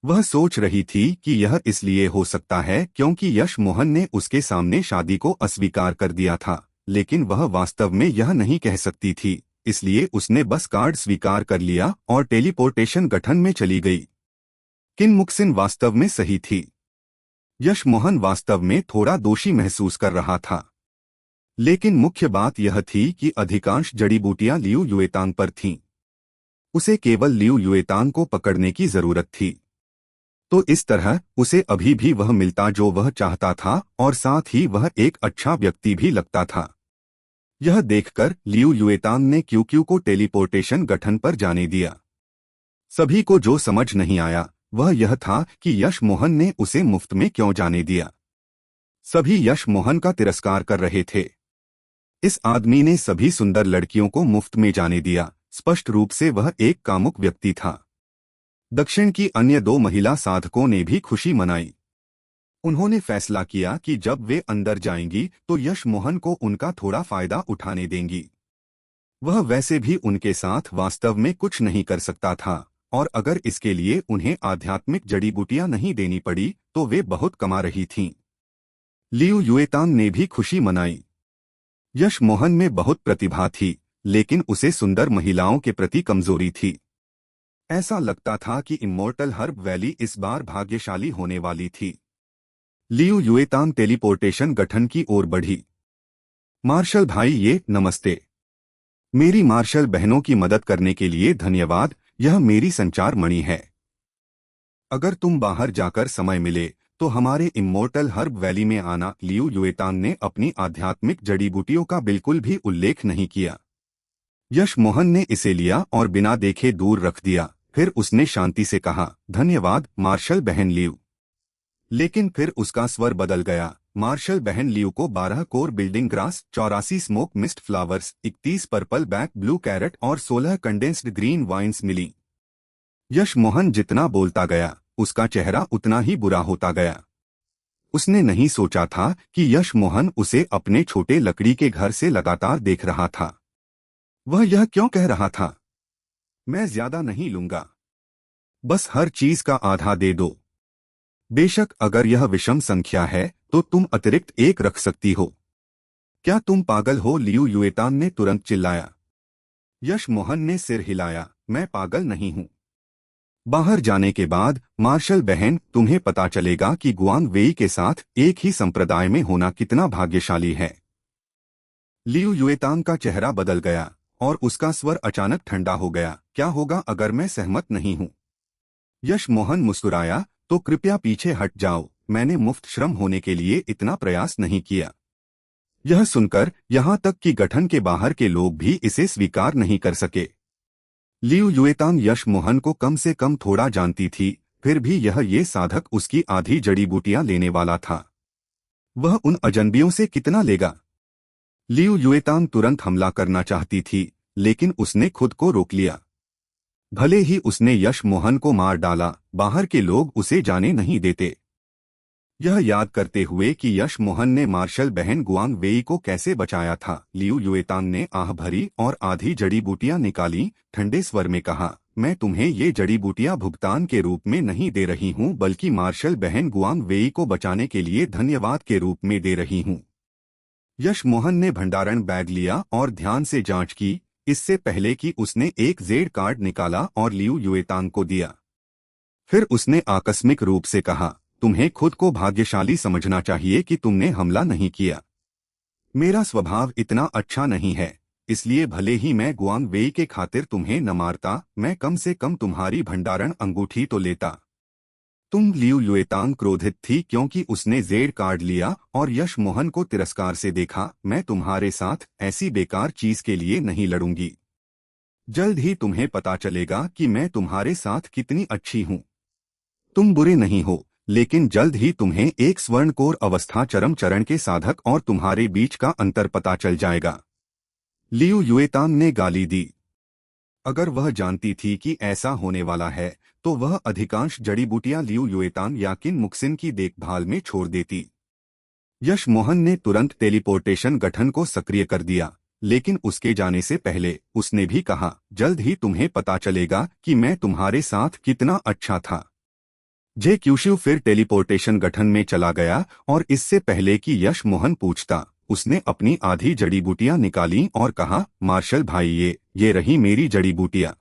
वह सोच रही थी कि यह इसलिए हो सकता है क्योंकि यश मोहन ने उसके सामने शादी को अस्वीकार कर दिया था, लेकिन वह वास्तव में यह नहीं कह सकती थी, इसलिए उसने बस कार्ड स्वीकार कर लिया और टेलीपोर्टेशन गठन में चली गई। किन मुक्सिन वास्तव में सही थी। यश मोहन वास्तव में थोड़ा दोषी महसूस कर रहा था, लेकिन मुख्य बात यह थी कि अधिकांश जड़ी बूटियां लियू युएतांग पर थीं। उसे केवल लियू युएतांग को पकड़ने की जरूरत थी, तो इस तरह उसे अभी भी वह मिलता जो वह चाहता था और साथ ही वह एक अच्छा व्यक्ति भी लगता था। यह देखकर लियू युएतांग ने क्यूक्यू को टेलीपोर्टेशन गठन पर जाने दिया। सभी को जो समझ नहीं आया वह यह था कि यश मोहन ने उसे मुफ्त में क्यों जाने दिया। सभी यश मोहन का तिरस्कार कर रहे थे। इस आदमी ने सभी सुंदर लड़कियों को मुफ्त में जाने दिया, स्पष्ट रूप से वह एक कामुक व्यक्ति था। दक्षिण की अन्य 2 महिला साधकों ने भी खुशी मनाई। उन्होंने फैसला किया कि जब वे अंदर जाएंगी तो यश मोहन को उनका थोड़ा फायदा उठाने देंगी। वह वैसे भी उनके साथ वास्तव में कुछ नहीं कर सकता था, और अगर इसके लिए उन्हें आध्यात्मिक जड़ी बूटियां नहीं देनी पड़ी तो वे बहुत कमा रही थीं। लियू युएतांग ने भी खुशी मनाई। यश मोहन में बहुत प्रतिभा थी, लेकिन उसे सुंदर महिलाओं के प्रति कमजोरी थी। ऐसा लगता था कि इमोर्टल हर्ब वैली इस बार भाग्यशाली होने वाली थी। लियू युएतांग टेलीपोर्टेशन गठन की ओर बढ़ी। मार्शल भाई ये नमस्ते। मेरी मार्शल बहनों की मदद करने के लिए धन्यवाद, यह मेरी संचार मणि है। अगर तुम बाहर जाकर समय मिले तो हमारे इमोर्टल हर्ब वैली में आना। लियू युएतांग ने अपनी आध्यात्मिक जड़ी बूटियों का बिल्कुल भी उल्लेख नहीं किया। यश मोहन ने इसे लिया और बिना देखे दूर रख दिया। फिर उसने शांति से कहा, धन्यवाद मार्शल बहन लियू। लेकिन फिर उसका स्वर बदल गया। मार्शल बहन लियू को 12 core building grass, 84 smoke mist flowers, 31 purple back blue carrot और 16 कंडेंस्ड ग्रीन वाइन्स मिली। यश मोहन जितना बोलता गया उसका चेहरा उतना ही बुरा होता गया। उसने नहीं सोचा था कि यश मोहन उसे अपने छोटे लकड़ी के घर से लगातार देख रहा था। वह यह क्यों कह रहा था, मैं ज्यादा नहीं लूंगा, बस हर चीज का आधा दे दो। बेशक अगर यह विषम संख्या है तो तुम अतिरिक्त एक रख सकती हो। क्या तुम पागल हो, लियू युएतांग ने तुरंत चिल्लाया। यश मोहन ने सिर हिलाया, मैं पागल नहीं हूं। बाहर जाने के बाद मार्शल बहन तुम्हें पता चलेगा कि गुआंग वेई के साथ एक ही संप्रदाय में होना कितना भाग्यशाली है। लियू युएतांग का चेहरा बदल गया और उसका स्वर अचानक ठंडा हो गया। क्या होगा अगर मैं सहमत नहीं हूं? यश मोहन मुस्कुराया, तो कृपया पीछे हट जाओ, मैंने मुफ्त श्रम होने के लिए इतना प्रयास नहीं किया। यह सुनकर यहां तक कि गठन के बाहर के लोग भी इसे स्वीकार नहीं कर सके। लियू युएतांग यश मोहन को कम से कम थोड़ा जानती थी, फिर भी ये साधक उसकी आधी जड़ी बूटियां लेने वाला था। वह उन अजनबियों से कितना लेगा? लियू युएतांग तुरंत हमला करना चाहती थी, लेकिन उसने खुद को रोक लिया। भले ही उसने यश मोहन को मार डाला, बाहर के लोग उसे जाने नहीं देते। यह याद करते हुए कि यश मोहन ने मार्शल बहन गुआंग वेई को कैसे बचाया था, लियू युएतांग ने आह भरी और आधी जड़ी बूटियां निकाली। ठंडे स्वर में कहा, मैं तुम्हें ये जड़ी बूटियां भुगतान के रूप में नहीं दे रही हूं, बल्कि मार्शल बहन गुआंग वेई को बचाने के लिए धन्यवाद के रूप में दे रही हूं। यश मोहन ने भंडारण बैग लिया और ध्यान से जांच की, इससे पहले कि उसने एक जेड कार्ड निकाला और लियू युएतांग को दिया। फिर उसने आकस्मिक रूप से कहा, तुम्हें खुद को भाग्यशाली समझना चाहिए कि तुमने हमला नहीं किया। मेरा स्वभाव इतना अच्छा नहीं है, इसलिए भले ही मैं गुआंग वेई के खातिर तुम्हें न मारता, मैं कम से कम तुम्हारी भंडारण अंगूठी तो लेता। तुम लियू युएतांग क्रोधित थी क्योंकि उसने जेड कार्ड लिया और यश मोहन को तिरस्कार से देखा। मैं तुम्हारे साथ ऐसी बेकार चीज के लिए नहीं लड़ूंगी। जल्द ही तुम्हें पता चलेगा कि मैं तुम्हारे साथ कितनी अच्छी हूं। तुम बुरे नहीं हो, लेकिन जल्द ही तुम्हें एक स्वर्णकोर अवस्था चरम चरण के साधक और तुम्हारे बीच का अंतर पता चल जाएगा। लियू युएतांग ने गाली दी। अगर वह जानती थी कि ऐसा होने वाला है तो वह अधिकांश जड़ी बूटियां लियू युएतांग या किन मुक्सिन की देखभाल में छोड़ देती। यश मोहन ने तुरंत टेलीपोर्टेशन गठन को सक्रिय कर दिया। लेकिन उसके जाने से पहले उसने भी कहा, जल्द ही तुम्हें पता चलेगा कि मैं तुम्हारे साथ कितना अच्छा था। जे क्यूशु फिर टेलीपोर्टेशन गठन में चला गया और इससे पहले कि यश मोहन पूछता, उसने अपनी आधी जड़ी बूटियां निकाली और कहा, मार्शल भाई ये रही मेरी जड़ी बूटियां।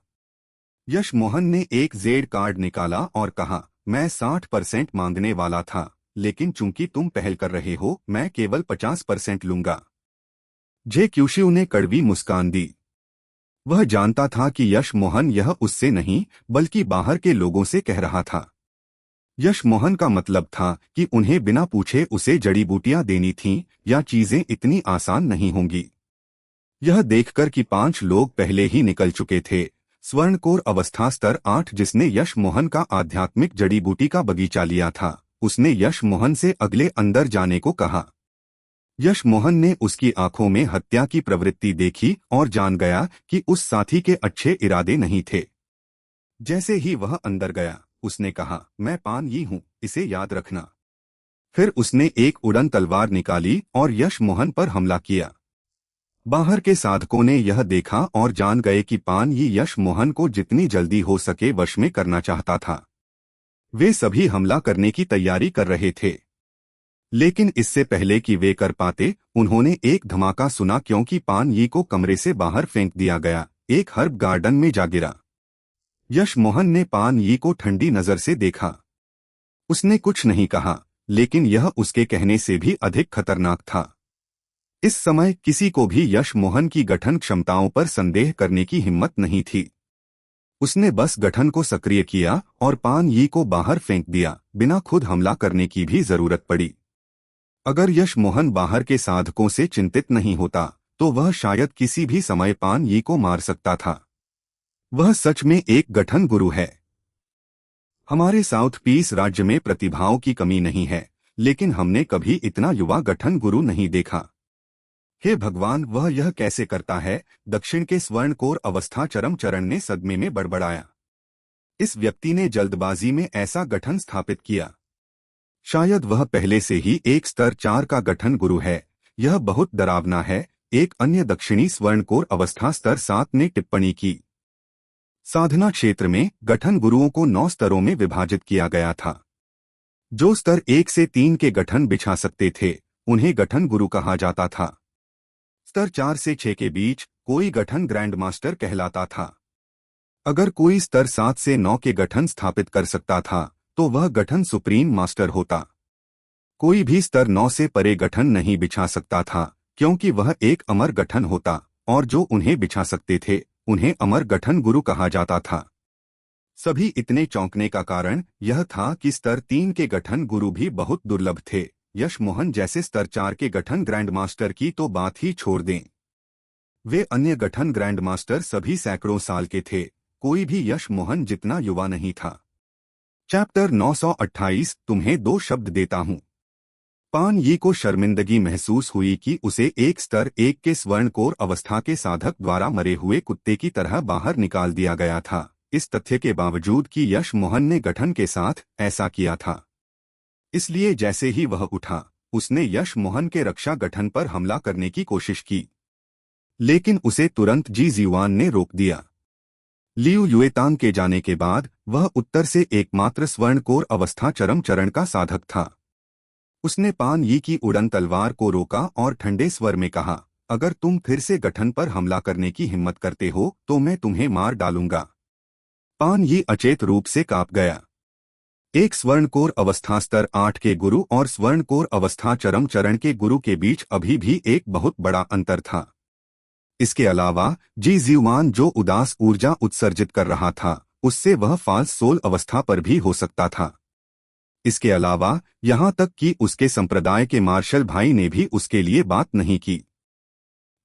यश मोहन ने एक जेड कार्ड निकाला और कहा, मैं 60% मांगने वाला था, लेकिन चूंकि तुम पहल कर रहे हो मैं केवल 50% लूंगा। जे क्यूशिउ ने कड़वी मुस्कान दी। वह जानता था कि यश मोहन यह उससे नहीं बल्कि बाहर के लोगों से कह रहा था। यश मोहन का मतलब था कि उन्हें बिना पूछे उसे जड़ी बूटियां देनी थीं या चीजें इतनी आसान नहीं होंगी। यह देखकर कि 5 लोग पहले ही निकल चुके थे, स्वर्णकोर अवस्था स्तर 8 जिसने यश मोहन का आध्यात्मिक जड़ी बूटी का बगीचा लिया था, उसने यश मोहन से अगले अंदर जाने को कहा। यश मोहन ने उसकी आंखों में हत्या की प्रवृत्ति देखी और जान गया कि उस साथी के अच्छे इरादे नहीं थे। जैसे ही वह अंदर गया उसने कहा, मैं पान यी हूं, इसे याद रखना। फिर उसने एक उड़न तलवार निकाली और यश मोहन पर हमला किया। बाहर के साधकों ने यह देखा और जान गए कि पान यी यश मोहन को जितनी जल्दी हो सके वश में करना चाहता था। वे सभी हमला करने की तैयारी कर रहे थे, लेकिन इससे पहले कि वे कर पाते उन्होंने एक धमाका सुना क्योंकि पान यी को कमरे से बाहर फेंक दिया गया, एक हर्ब गार्डन में जा गिरा। यश मोहन ने पान यी को ठंडी नजर से देखा। उसने कुछ नहीं कहा, लेकिन यह उसके कहने से भी अधिक खतरनाक था। इस समय किसी को भी यश मोहन की गठन क्षमताओं पर संदेह करने की हिम्मत नहीं थी। उसने बस गठन को सक्रिय किया और पान यी को बाहर फेंक दिया, बिना खुद हमला करने की भी जरूरत पड़ी। अगर यश मोहन बाहर के साधकों से चिंतित नहीं होता तो वह शायद किसी भी समय पान यी को मार सकता था। वह सच में एक गठन गुरु है। हमारे साउथ पीस राज्य में प्रतिभाओं की कमी नहीं है, लेकिन हमने कभी इतना युवा गठन गुरु नहीं देखा। हे भगवान, वह यह कैसे करता है? दक्षिण के स्वर्णकोर अवस्था चरम चरण ने सदमे में बड़बड़ाया। इस व्यक्ति ने जल्दबाजी में ऐसा गठन स्थापित किया। शायद वह पहले से ही एक स्तर 4 का गठन गुरु है। यह बहुत डरावना है। एक अन्य दक्षिणी स्वर्णकोर अवस्था स्तर 7 ने टिप्पणी की। साधना क्षेत्र में गठन गुरुओं को 9 स्तरों में विभाजित किया गया था। जो स्तर 1 से 3 के गठन बिछा सकते थे उन्हें गठन गुरु कहा जाता था। स्तर 4 से 6 के बीच कोई गठन ग्रैंड मास्टर कहलाता था। अगर कोई स्तर 7 से 9 के गठन स्थापित कर सकता था तो वह गठन सुप्रीम मास्टर होता। कोई भी स्तर 9 से परे गठन नहीं बिछा सकता था क्योंकि वह एक अमर गठन होता, और जो उन्हें बिछा सकते थे उन्हें अमर गठन गुरु कहा जाता था। सभी इतने चौंकने का कारण यह था कि स्तर 3 के गठन गुरु भी बहुत दुर्लभ थे। यश मोहन जैसे स्तर 4 के गठन ग्रैंड मास्टर की तो बात ही छोड़ दें। वे अन्य गठन ग्रैंड मास्टर सभी सैकड़ों साल के थे। कोई भी यश मोहन जितना युवा नहीं था। चैप्टर 928 तुम्हें 2 शब्द देता हूं। पान यी को शर्मिंदगी महसूस हुई कि उसे एक स्तर 1 के स्वर्णकोर अवस्था के साधक द्वारा मरे हुए कुत्ते की तरह बाहर निकाल दिया गया था, इस तथ्य के बावजूद कि यश मोहन ने गठन के साथ ऐसा किया था। इसलिए जैसे ही वह उठा उसने यश मोहन के रक्षा गठन पर हमला करने की कोशिश की, लेकिन उसे तुरंत जी जीवान ने रोक दिया। लियू युएतांग के जाने के बाद वह उत्तर से एकमात्र स्वर्णकोर अवस्था चरम चरण का साधक था। उसने पान यी की उड़न तलवार को रोका और ठंडे स्वर में कहा, अगर तुम फिर से गठन पर हमला करने की हिम्मत करते हो तो मैं तुम्हें मार डालूंगा। पान यी अचेत रूप से कांप गया। एक स्वर्णकोर अवस्था स्तर 8 के गुरु और स्वर्णकोर अवस्था चरम चरण के गुरु के बीच अभी भी एक बहुत बड़ा अंतर था। इसके अलावा जी जीवान जो उदास ऊर्जा उत्सर्जित कर रहा था उससे वह फाल्स सोल अवस्था पर भी हो सकता था। इसके अलावा यहां तक कि उसके संप्रदाय के मार्शल भाई ने भी उसके लिए बात नहीं की।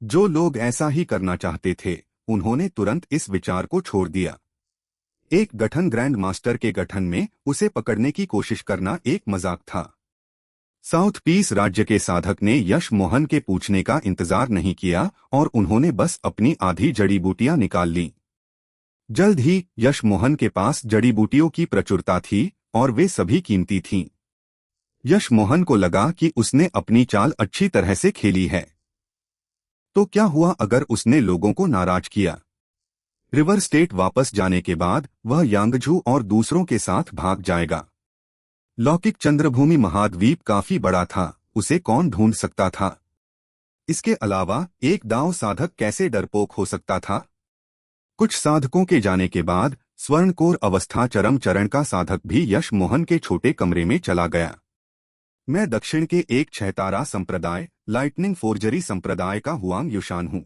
जो लोग ऐसा ही करना चाहते थे उन्होंने तुरंत इस विचार को छोड़ दिया। एक गठन ग्रैंड मास्टर के गठन में उसे पकड़ने की कोशिश करना एक मजाक था। साउथ पीस राज्य के साधक ने यश मोहन के पूछने का इंतजार नहीं किया और उन्होंने बस अपनी आधी जड़ी बूटियां निकाल लीं। जल्द ही यश मोहन के पास जड़ी बूटियों की प्रचुरता थी और वे सभी कीमती थीं। यश मोहन को लगा कि उसने अपनी चाल अच्छी तरह से खेली है। तो क्या हुआ अगर उसने लोगों को नाराज किया? रिवर स्टेट वापस जाने के बाद वह यांगझू और दूसरों के साथ भाग जाएगा। लौकिक चंद्रभूमि महाद्वीप काफी बड़ा था, उसे कौन ढूंढ सकता था? इसके अलावा एक दांव साधक कैसे डरपोक हो सकता था? कुछ साधकों के जाने के बाद स्वर्णकोर अवस्था चरम चरण का साधक भी यश मोहन के छोटे कमरे में चला गया। मैं दक्षिण के एक छहतारा संप्रदाय लाइटनिंग फोर्जरी संप्रदाय का हुआंग युशान हूँ।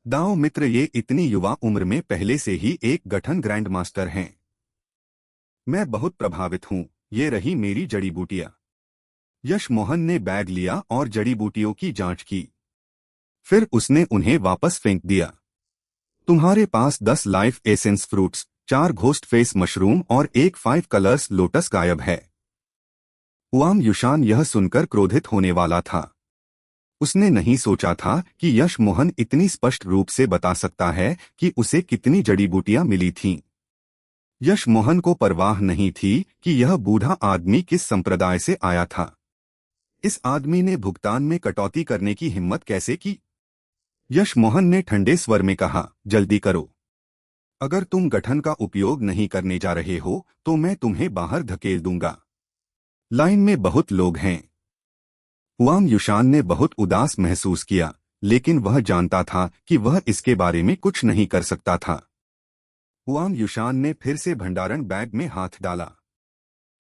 दांव मित्र, ये इतनी युवा उम्र में पहले से ही एक गठन ग्रैंड मास्टर हैं। मैं बहुत प्रभावित हूँ, ये रही मेरी जड़ी बूटियां। यश मोहन ने बैग लिया और जड़ी बूटियों की जांच की। फिर उसने उन्हें वापस फेंक दिया। तुम्हारे पास 10 life essence fruits, 4 ghost face mushroom और एक 5 कलर्स लोटस गायब है। हुआंग युशान यह सुनकर क्रोधित होने वाला था। उसने नहीं सोचा था कि यश मोहन इतनी स्पष्ट रूप से बता सकता है कि उसे कितनी जड़ी बूटियां मिली थीं। यश मोहन को परवाह नहीं थी कि यह बूढ़ा आदमी किस संप्रदाय से आया था। इस आदमी ने भुगतान में कटौती करने की हिम्मत कैसे की? यश मोहन ने ठंडे स्वर में कहा, जल्दी करो। अगर तुम गठन का उपयोग नहीं करने जा रहे हो तो मैं तुम्हें बाहर धकेल दूंगा। लाइन में बहुत लोग हैं। हुआंग युशान ने बहुत उदास महसूस किया, लेकिन वह जानता था कि वह इसके बारे में कुछ नहीं कर सकता था। हुआंग युशान ने फिर से भंडारण बैग में हाथ डाला।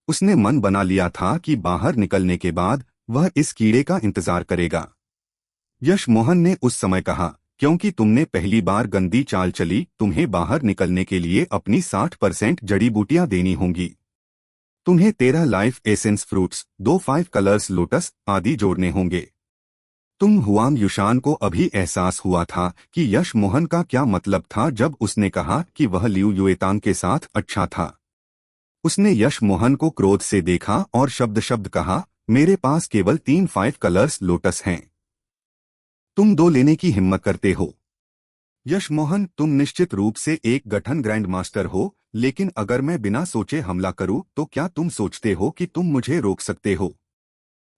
उसने मन बना लिया था कि बाहर निकलने के बाद वह इस कीड़े का इंतजार करेगा। यश मोहन ने उस समय कहा, क्योंकि तुमने पहली बार गंदी चाल चली, तुम्हें बाहर निकलने के लिए अपनी 60% जड़ी बूटियां देनी होंगी। तुम्हें 13 life essence fruits, 2 5 colours lotus आदि जोड़ने होंगे। तुम हुआंग युशान को अभी एहसास हुआ था कि यश मोहन का क्या मतलब था जब उसने कहा कि वह लियू युएतांग के साथ अच्छा था। उसने यश मोहन को क्रोध से देखा और शब्द शब्द कहा, मेरे पास केवल 3 5 कलर्स लोटस हैं। तुम 2 लेने की हिम्मत करते हो। यश मोहन, तुम निश्चित रूप से एक गठन ग्रैंड मास्टर हो, लेकिन अगर मैं बिना सोचे हमला करूं तो क्या तुम सोचते हो कि तुम मुझे रोक सकते हो?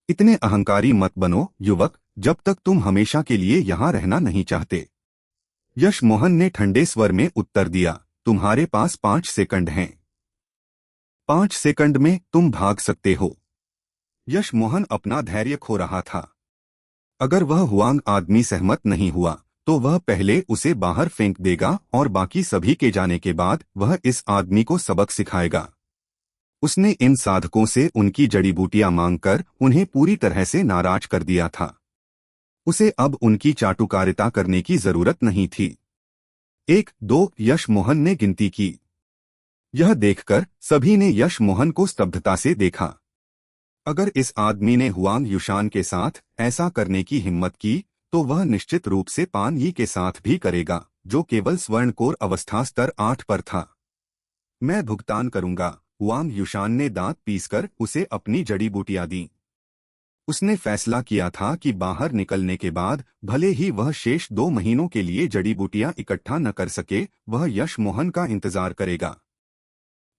इतने अहंकारी मत बनो युवक, जब तक तुम हमेशा के लिए यहां रहना नहीं चाहते। यश मोहन ने ठंडे स्वर में उत्तर दिया, तुम्हारे पास 5 सेकंड हैं। 5 सेकंड में तुम भाग सकते हो। यश मोहन अपना धैर्य खो रहा था। अगर वह हुआंग आदमी सहमत नहीं हुआ तो वह पहले उसे बाहर फेंक देगा और बाकी सभी के जाने के बाद वह इस आदमी को सबक सिखाएगा। उसने इन साधकों से उनकी जड़ी बूटियां मांगकर उन्हें पूरी तरह से नाराज कर दिया था। उसे अब उनकी चाटुकारिता करने की जरूरत नहीं थी। 1 2 यश मोहन ने गिनती की। यह देखकर सभी ने यश मोहन को स्तब्धता से देखा। अगर इस आदमी ने हुआंग युशान के साथ ऐसा करने की हिम्मत की तो वह निश्चित रूप से पान यी के साथ भी करेगा, जो केवल स्वर्णकोर अवस्था स्तर 8 पर था। मैं भुगतान करूंगा। हुआंग युशान ने दांत पीसकर उसे अपनी जड़ी बूटियां दी। उसने फैसला किया था कि बाहर निकलने के बाद भले ही वह शेष 2 महीनों के लिए जड़ी बूटियां इकट्ठा न कर सके, वह यश मोहन का इंतजार करेगा।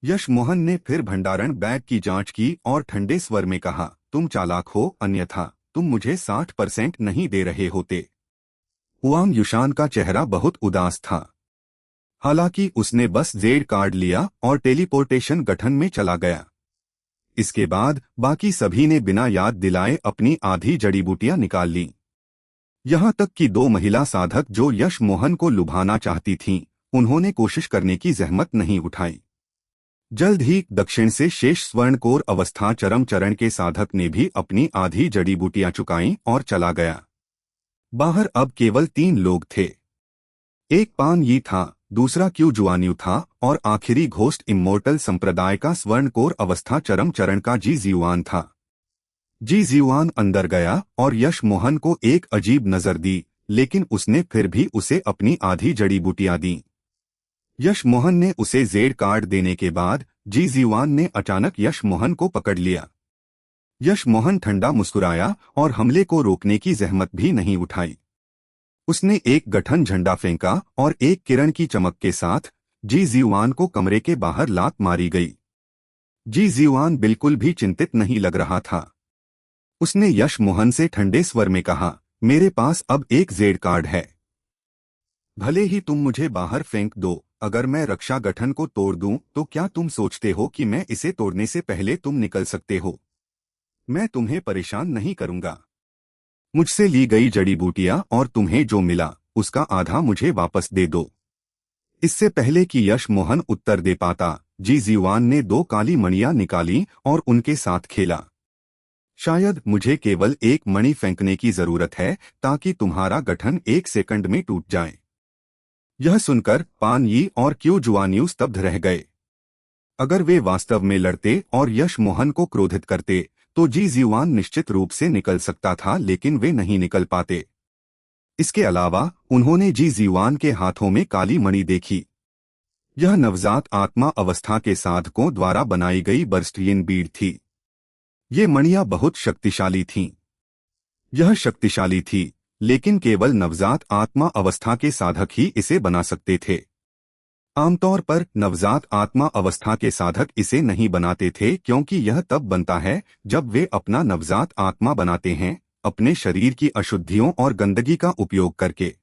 यश मोहन ने फिर भंडारण बैग की जांच की और ठंडे स्वर में कहा, तुम चालाक हो, अन्यथा तुम मुझे 60% नहीं दे रहे होते। हुआंग युशान का चेहरा बहुत उदास था। हालांकि उसने बस जेड कार्ड लिया और टेलीपोर्टेशन गठन में चला गया। इसके बाद बाकी सभी ने बिना याद दिलाए अपनी आधी जड़ी बूटियां निकाल लीं। यहां तक कि 2 महिला साधक जो यश मोहन को लुभाना चाहती थीं, उन्होंने कोशिश करने की जहमत नहीं उठाई। जल्द ही दक्षिण से शेष स्वर्णकोर अवस्था चरम चरण के साधक ने भी अपनी आधी जड़ी बूटियां चुकाईं और चला गया। बाहर अब केवल 3 लोग थे। एक पान यी था, दूसरा क्यू जुआन्यू था और आखिरी घोस्ट इमोर्टल संप्रदाय का स्वर्णकोर अवस्था चरम चरण का जी जियुआन था। जी जियुआन अंदर गया और यश मोहन को एक अजीब नजर दी, लेकिन उसने फिर भी उसे अपनी आधी जड़ी बूटियां दी। यश मोहन ने उसे जेड कार्ड देने के बाद जी जियुआन ने अचानक यश मोहन को पकड़ लिया। यश मोहन ठंडा मुस्कुराया और हमले को रोकने की जहमत भी नहीं उठाई। उसने एक गठन झंडा फेंका और एक किरण की चमक के साथ जी जियुआन को कमरे के बाहर लात मारी गई। जी जियुआन बिल्कुल भी चिंतित नहीं लग रहा था। उसने यश मोहन से ठंडे स्वर में कहा, मेरे पास अब एक जेड कार्ड है। भले ही तुम मुझे बाहर फेंक दो, अगर मैं रक्षा गठन को तोड़ दूं तो क्या तुम सोचते हो कि मैं इसे तोड़ने से पहले तुम निकल सकते हो? मैं तुम्हें परेशान नहीं करूंगा। मुझसे ली गई जड़ी बूटियां और तुम्हें जो मिला उसका आधा मुझे वापस दे दो। इससे पहले कि यश मोहन उत्तर दे पाता, जी जीवान ने दो काली मणियां निकाली और उनके साथ खेला। शायद मुझे केवल एक मणि फेंकने की जरूरत है ताकि तुम्हारा गठन 1 सेकंड में टूट जाए। यह सुनकर पान यी और क्यू जुआन्यू स्तब्ध रह गए। अगर वे वास्तव में लड़ते और यश मोहन को क्रोधित करते तो जी जीवान निश्चित रूप से निकल सकता था, लेकिन वे नहीं निकल पाते। इसके अलावा उन्होंने जी जीवान के हाथों में काली मणि देखी। यह नवजात आत्मा अवस्था के साधकों द्वारा बनाई गई बर्स्टियन बीड थी। ये मणियां बहुत शक्तिशाली थीं। यह शक्तिशाली थी, लेकिन केवल नवजात आत्मा अवस्था के साधक ही इसे बना सकते थे। आमतौर पर नवजात आत्मा अवस्था के साधक इसे नहीं बनाते थे, क्योंकि यह तब बनता है जब वे अपना नवजात आत्मा बनाते हैं, अपने शरीर की अशुद्धियों और गंदगी का उपयोग करके।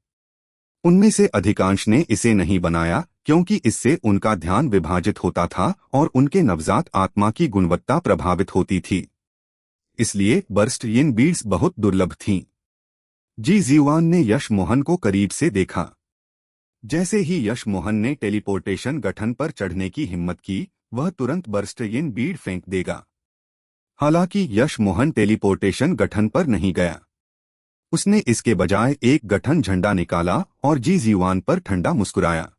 उनमें से अधिकांश ने इसे नहीं बनाया क्योंकि इससे उनका ध्यान विभाजित होता था और उनके नवजात आत्मा की गुणवत्ता प्रभावित होती थी। इसलिए बर्स्टियन बीड्स बहुत दुर्लभ थीं। जी जीवान ने यश मोहन को करीब से देखा। जैसे ही यश मोहन ने टेलीपोर्टेशन गठन पर चढ़ने की हिम्मत की, वह तुरंत बर्स्टियन बीड फेंक देगा। हालांकि यश मोहन टेलीपोर्टेशन गठन पर नहीं गया। उसने इसके बजाय एक गठन झंडा निकाला और जी जीवान पर ठंडा मुस्कुराया।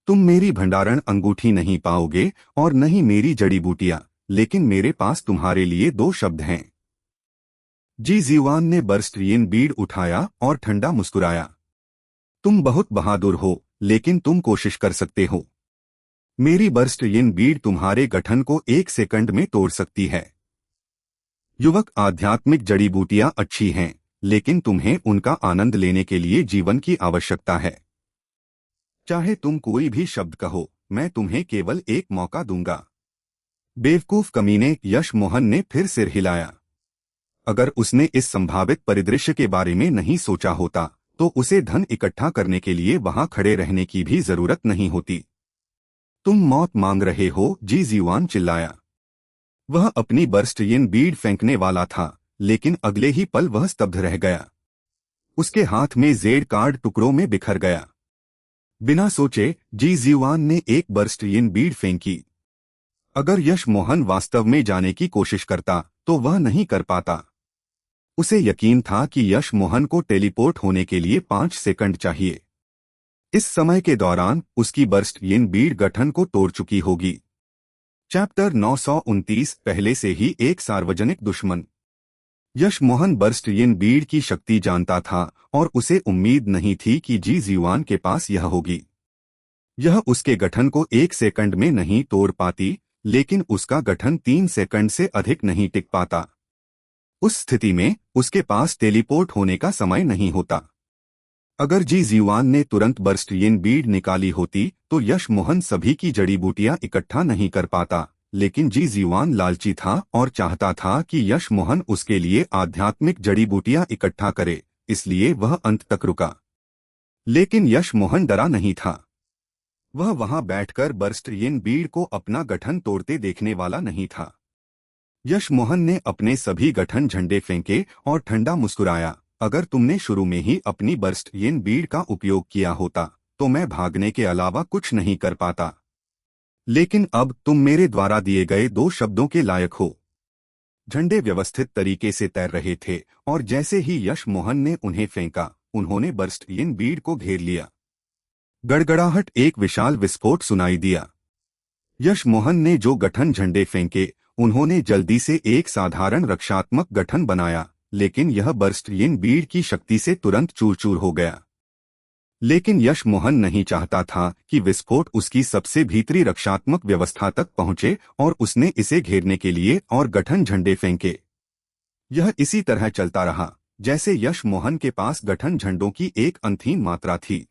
तुम मेरी भंडारण अंगूठी नहीं पाओगे और न ही मेरी जड़ी बूटियां, लेकिन मेरे पास तुम्हारे लिए 2 शब्द हैं। जी जीवान ने बर्स्टियन बीड उठाया और ठंडा मुस्कुराया। तुम बहुत बहादुर हो, लेकिन तुम कोशिश कर सकते हो। मेरी बर्स्टियन बीड तुम्हारे गठन को 1 सेकंड में तोड़ सकती है। युवक, आध्यात्मिक जड़ी बूटियां अच्छी हैं, लेकिन तुम्हें उनका आनंद लेने के लिए जीवन की आवश्यकता है। चाहे तुम कोई भी शब्द कहो, मैं तुम्हें केवल एक मौका दूंगा। बेवकूफ कमीने, यश मोहन ने फिर सिर हिलाया। अगर उसने इस संभावित परिदृश्य के बारे में नहीं सोचा होता तो उसे धन इकट्ठा करने के लिए वहां खड़े रहने की भी जरूरत नहीं होती। तुम मौत मांग रहे हो, जी जीवान चिल्लाया। वह अपनी बर्स्टियन बीड फेंकने वाला था, लेकिन अगले ही पल वह स्तब्ध रह गया। उसके हाथ में जेड कार्ड टुकड़ों में बिखर गया। बिना सोचे जी जीवान ने एक बर्स्टियन बीड फेंकी। अगर यश मोहन वास्तव में जाने की कोशिश करता तो वह नहीं कर पाता। उसे यकीन था कि यश मोहन को टेलीपोर्ट होने के लिए 5 सेकंड चाहिए। इस समय के दौरान उसकी बर्स्टियन बीड गठन को तोड़ चुकी होगी। चैप्टर 929 पहले से ही एक सार्वजनिक दुश्मन। यश मोहन बर्स्टियन बीड की शक्ति जानता था और उसे उम्मीद नहीं थी कि जी जीवान के पास यह होगी। यह उसके गठन को 1 सेकंड में नहीं तोड़ पाती, लेकिन उसका गठन 3 सेकंड से अधिक नहीं टिक पाता। उस स्थिति में उसके पास टेलीपोर्ट होने का समय नहीं होता। अगर जी जीवान ने तुरंत बर्स्टियन बीड निकाली होती तो यश मोहन सभी की जड़ी बूटियां इकट्ठा नहीं कर पाता, लेकिन जी जीवान लालची था और चाहता था कि यश मोहन उसके लिए आध्यात्मिक जड़ी बूटियां इकट्ठा करे, इसलिए वह अंत तक रुका। लेकिन यश मोहन डरा नहीं था। वह वहां बैठकर बर्स्टियन बीड को अपना गठन तोड़ते देखने वाला नहीं था। यश मोहन ने अपने सभी गठन झंडे फेंके और ठंडा मुस्कुराया। अगर तुमने शुरू में ही अपनी बर्स्टियन बीड का उपयोग किया होता तो मैं भागने के अलावा कुछ नहीं कर पाता। लेकिन अब तुम मेरे द्वारा दिए गए 2 शब्दों के लायक हो। झंडे व्यवस्थित तरीके से तैर रहे थे और जैसे ही यश मोहन ने उन्हें फेंका, उन्होंने बर्स्टियन बीड को घेर लिया। गड़गड़ाहट, एक विशाल विस्फोट सुनाई दिया। यश मोहन ने जो गठन झंडे फेंके, उन्होंने जल्दी से एक साधारण रक्षात्मक गठन बनाया, लेकिन यह बर्स्टियन बीड की शक्ति से तुरंत चूर-चूर हो गया। लेकिन यश मोहन नहीं चाहता था कि विस्फोट उसकी सबसे भीतरी रक्षात्मक व्यवस्था तक पहुंचे और उसने इसे घेरने के लिए और गठन झंडे फेंके। यह इसी तरह चलता रहा जैसे यश मोहन के पास गठन झंडों की एक अनंत मात्रा थी।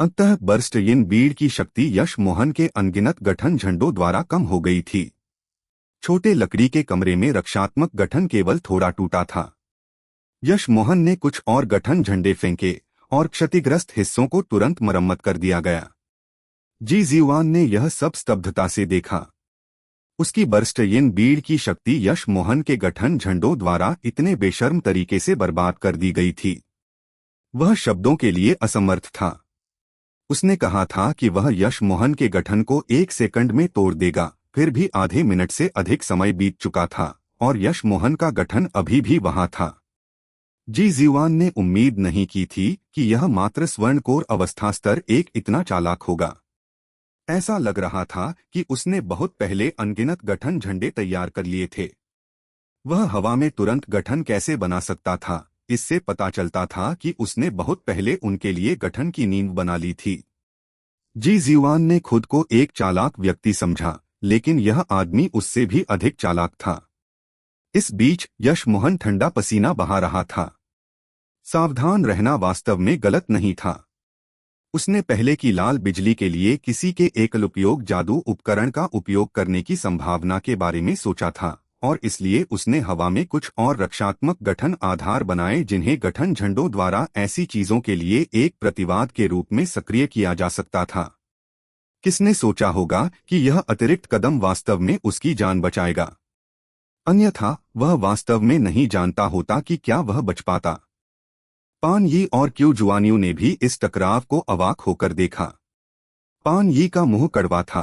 अंततः बर्स्टियन बीड की शक्ति यश मोहन के अनगिनत गठन झंडों द्वारा कम हो गई थी। छोटे लकड़ी के कमरे में रक्षात्मक गठन केवल थोड़ा टूटा था। यश मोहन ने कुछ और गठन झंडे फेंके और क्षतिग्रस्त हिस्सों को तुरंत मरम्मत कर दिया गया। जी जीवान ने यह सब स्तब्धता से देखा। उसकी बर्स्टयिन बीड़ की शक्ति यश मोहन के गठन झंडों द्वारा इतने बेशर्म तरीके से बर्बाद कर दी गई थी। वह शब्दों के लिए असमर्थ था। उसने कहा था कि वह यश मोहन के गठन को 1 सेकंड में तोड़ देगा, फिर भी आधे मिनट से अधिक समय बीत चुका था और यश मोहन का गठन अभी भी वहां था। जी जीवान ने उम्मीद नहीं की थी कि यह मात्र स्वर्णकोर अवस्था स्तर एक इतना चालाक होगा। ऐसा लग रहा था कि उसने बहुत पहले अनगिनत गठन झंडे तैयार कर लिए थे। वह हवा में तुरंत गठन कैसे बना सकता था, इससे पता चलता था कि उसने बहुत पहले उनके लिए गठन की नींव बना ली थी। जी जीवान ने खुद को एक चालाक व्यक्ति समझा, लेकिन यह आदमी उससे भी अधिक चालाक था। इस बीच यश मोहन ठंडा पसीना बहा रहा था। सावधान रहना वास्तव में गलत नहीं था। उसने पहले की लाल बिजली के लिए किसी के एकल उपयोग जादू उपकरण का उपयोग करने की संभावना के बारे में सोचा था और इसलिए उसने हवा में कुछ और रक्षात्मक गठन आधार बनाए जिन्हें गठन झंडों द्वारा ऐसी चीजों के लिए एक प्रतिवाद के रूप में सक्रिय किया जा सकता था। किसने सोचा होगा कि यह अतिरिक्त कदम वास्तव में उसकी जान बचाएगा? अन्यथा वह वास्तव में नहीं जानता होता कि क्या वह बच पाता। पान यी और क्यू जुआनियू ने भी इस टकराव को अवाक होकर देखा। पान यी का मुंह कड़वा था।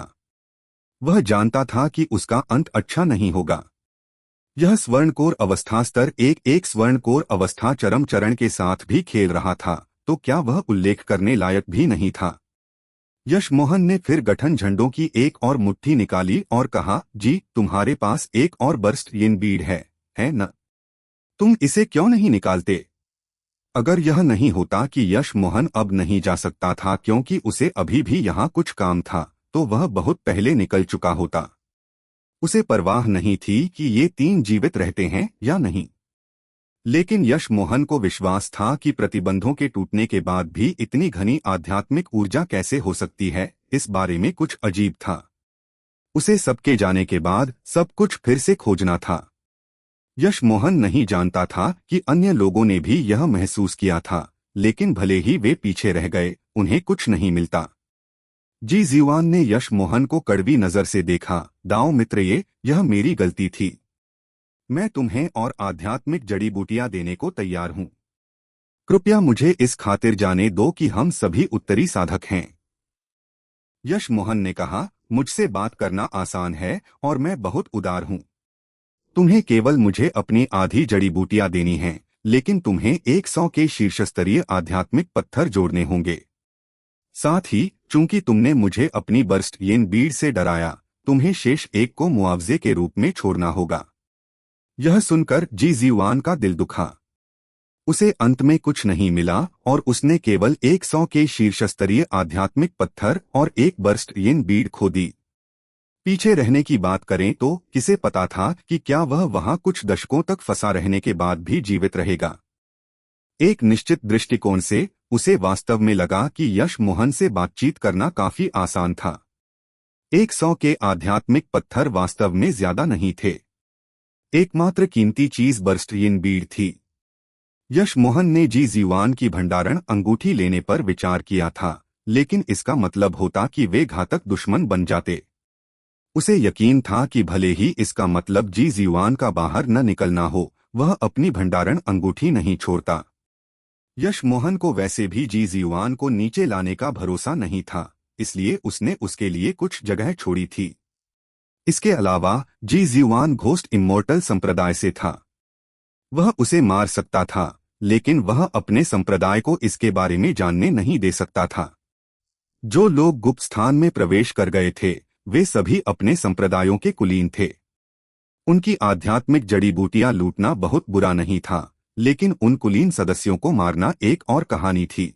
वह जानता था कि उसका अंत अच्छा नहीं होगा। यह स्वर्णकोर अवस्था स्तर एक स्वर्णकोर अवस्था चरम चरण के साथ भी खेल रहा था, तो क्या वह उल्लेख करने लायक भी नहीं था? यश मोहन ने फिर गठन झंडों की एक और मुट्ठी निकाली और कहा, जी तुम्हारे पास एक और बर्स्टयिन बीड है न? तुम इसे क्यों नहीं निकालते? अगर यह नहीं होता कि यश मोहन अब नहीं जा सकता था क्योंकि उसे अभी भी यहाँ कुछ काम था, तो वह बहुत पहले निकल चुका होता। उसे परवाह नहीं थी कि ये 3 जीवित रहते हैं या नहीं। लेकिन यश मोहन को विश्वास था कि प्रतिबंधों के टूटने के बाद भी इतनी घनी आध्यात्मिक ऊर्जा कैसे हो सकती है, इस बारे में कुछ अजीब था। उसे सबके जाने के बाद सब कुछ फिर से खोजना था। यश मोहन नहीं जानता था कि अन्य लोगों ने भी यह महसूस किया था, लेकिन भले ही वे पीछे रह गए, उन्हें कुछ नहीं मिलता। जी जीवान ने यश मोहन को कड़वी नजर से देखा। दाओ मित्र, यह मेरी गलती थी। मैं तुम्हें और आध्यात्मिक जड़ी बूटियां देने को तैयार हूं। कृपया मुझे इस खातिर जाने दो कि हम सभी उत्तरी साधक हैं। यश मोहन ने कहा, मुझसे बात करना आसान है और मैं बहुत उदार हूं। तुम्हें केवल मुझे अपनी आधी जड़ी बूटियां देनी हैं, लेकिन तुम्हें 100 के शीर्षस्तरीय आध्यात्मिक पत्थर जोड़ने होंगे। साथ ही चूंकि तुमने मुझे अपनी बर्स्टयिन बीड से डराया, तुम्हें शेष 1 को मुआवजे के रूप में छोड़ना होगा। यह सुनकर जी जीवान का दिल दुखा। उसे अंत में कुछ नहीं मिला और उसने केवल 100 के शीर्षस्तरीय आध्यात्मिक पत्थर और 1 बर्स्टयिन बीड खो दी। पीछे रहने की बात करें तो किसे पता था कि क्या वह वहां कुछ दशकों तक फंसा रहने के बाद भी जीवित रहेगा। एक निश्चित दृष्टिकोण से उसे वास्तव में लगा कि यश मोहन से बातचीत करना काफी आसान था। 100 के आध्यात्मिक पत्थर वास्तव में ज्यादा नहीं थे। एकमात्र कीमती चीज बर्स्टयिन बीड थी। यश मोहन ने जी जीवान की भंडारण अंगूठी लेने पर विचार किया था, लेकिन इसका मतलब होता कि वे घातक दुश्मन बन जाते। उसे यकीन था कि भले ही इसका मतलब जी जीवान का बाहर न निकलना हो, वह अपनी भंडारण अंगूठी नहीं छोड़ता। यश मोहन को वैसे भी जी जीवान को नीचे लाने का भरोसा नहीं था, इसलिए उसने उसके लिए कुछ जगह छोड़ी थी। इसके अलावा जी जीवान घोस्ट इमोर्टल संप्रदाय से था। वह उसे मार सकता था, लेकिन वह अपने संप्रदाय को इसके बारे में जानने नहीं दे सकता था। जो लोग गुप्त स्थान में प्रवेश कर गए थे, वे सभी अपने संप्रदायों के कुलीन थे। उनकी आध्यात्मिक जड़ी बूटियां लूटना बहुत बुरा नहीं था, लेकिन उन कुलीन सदस्यों को मारना एक और कहानी थी।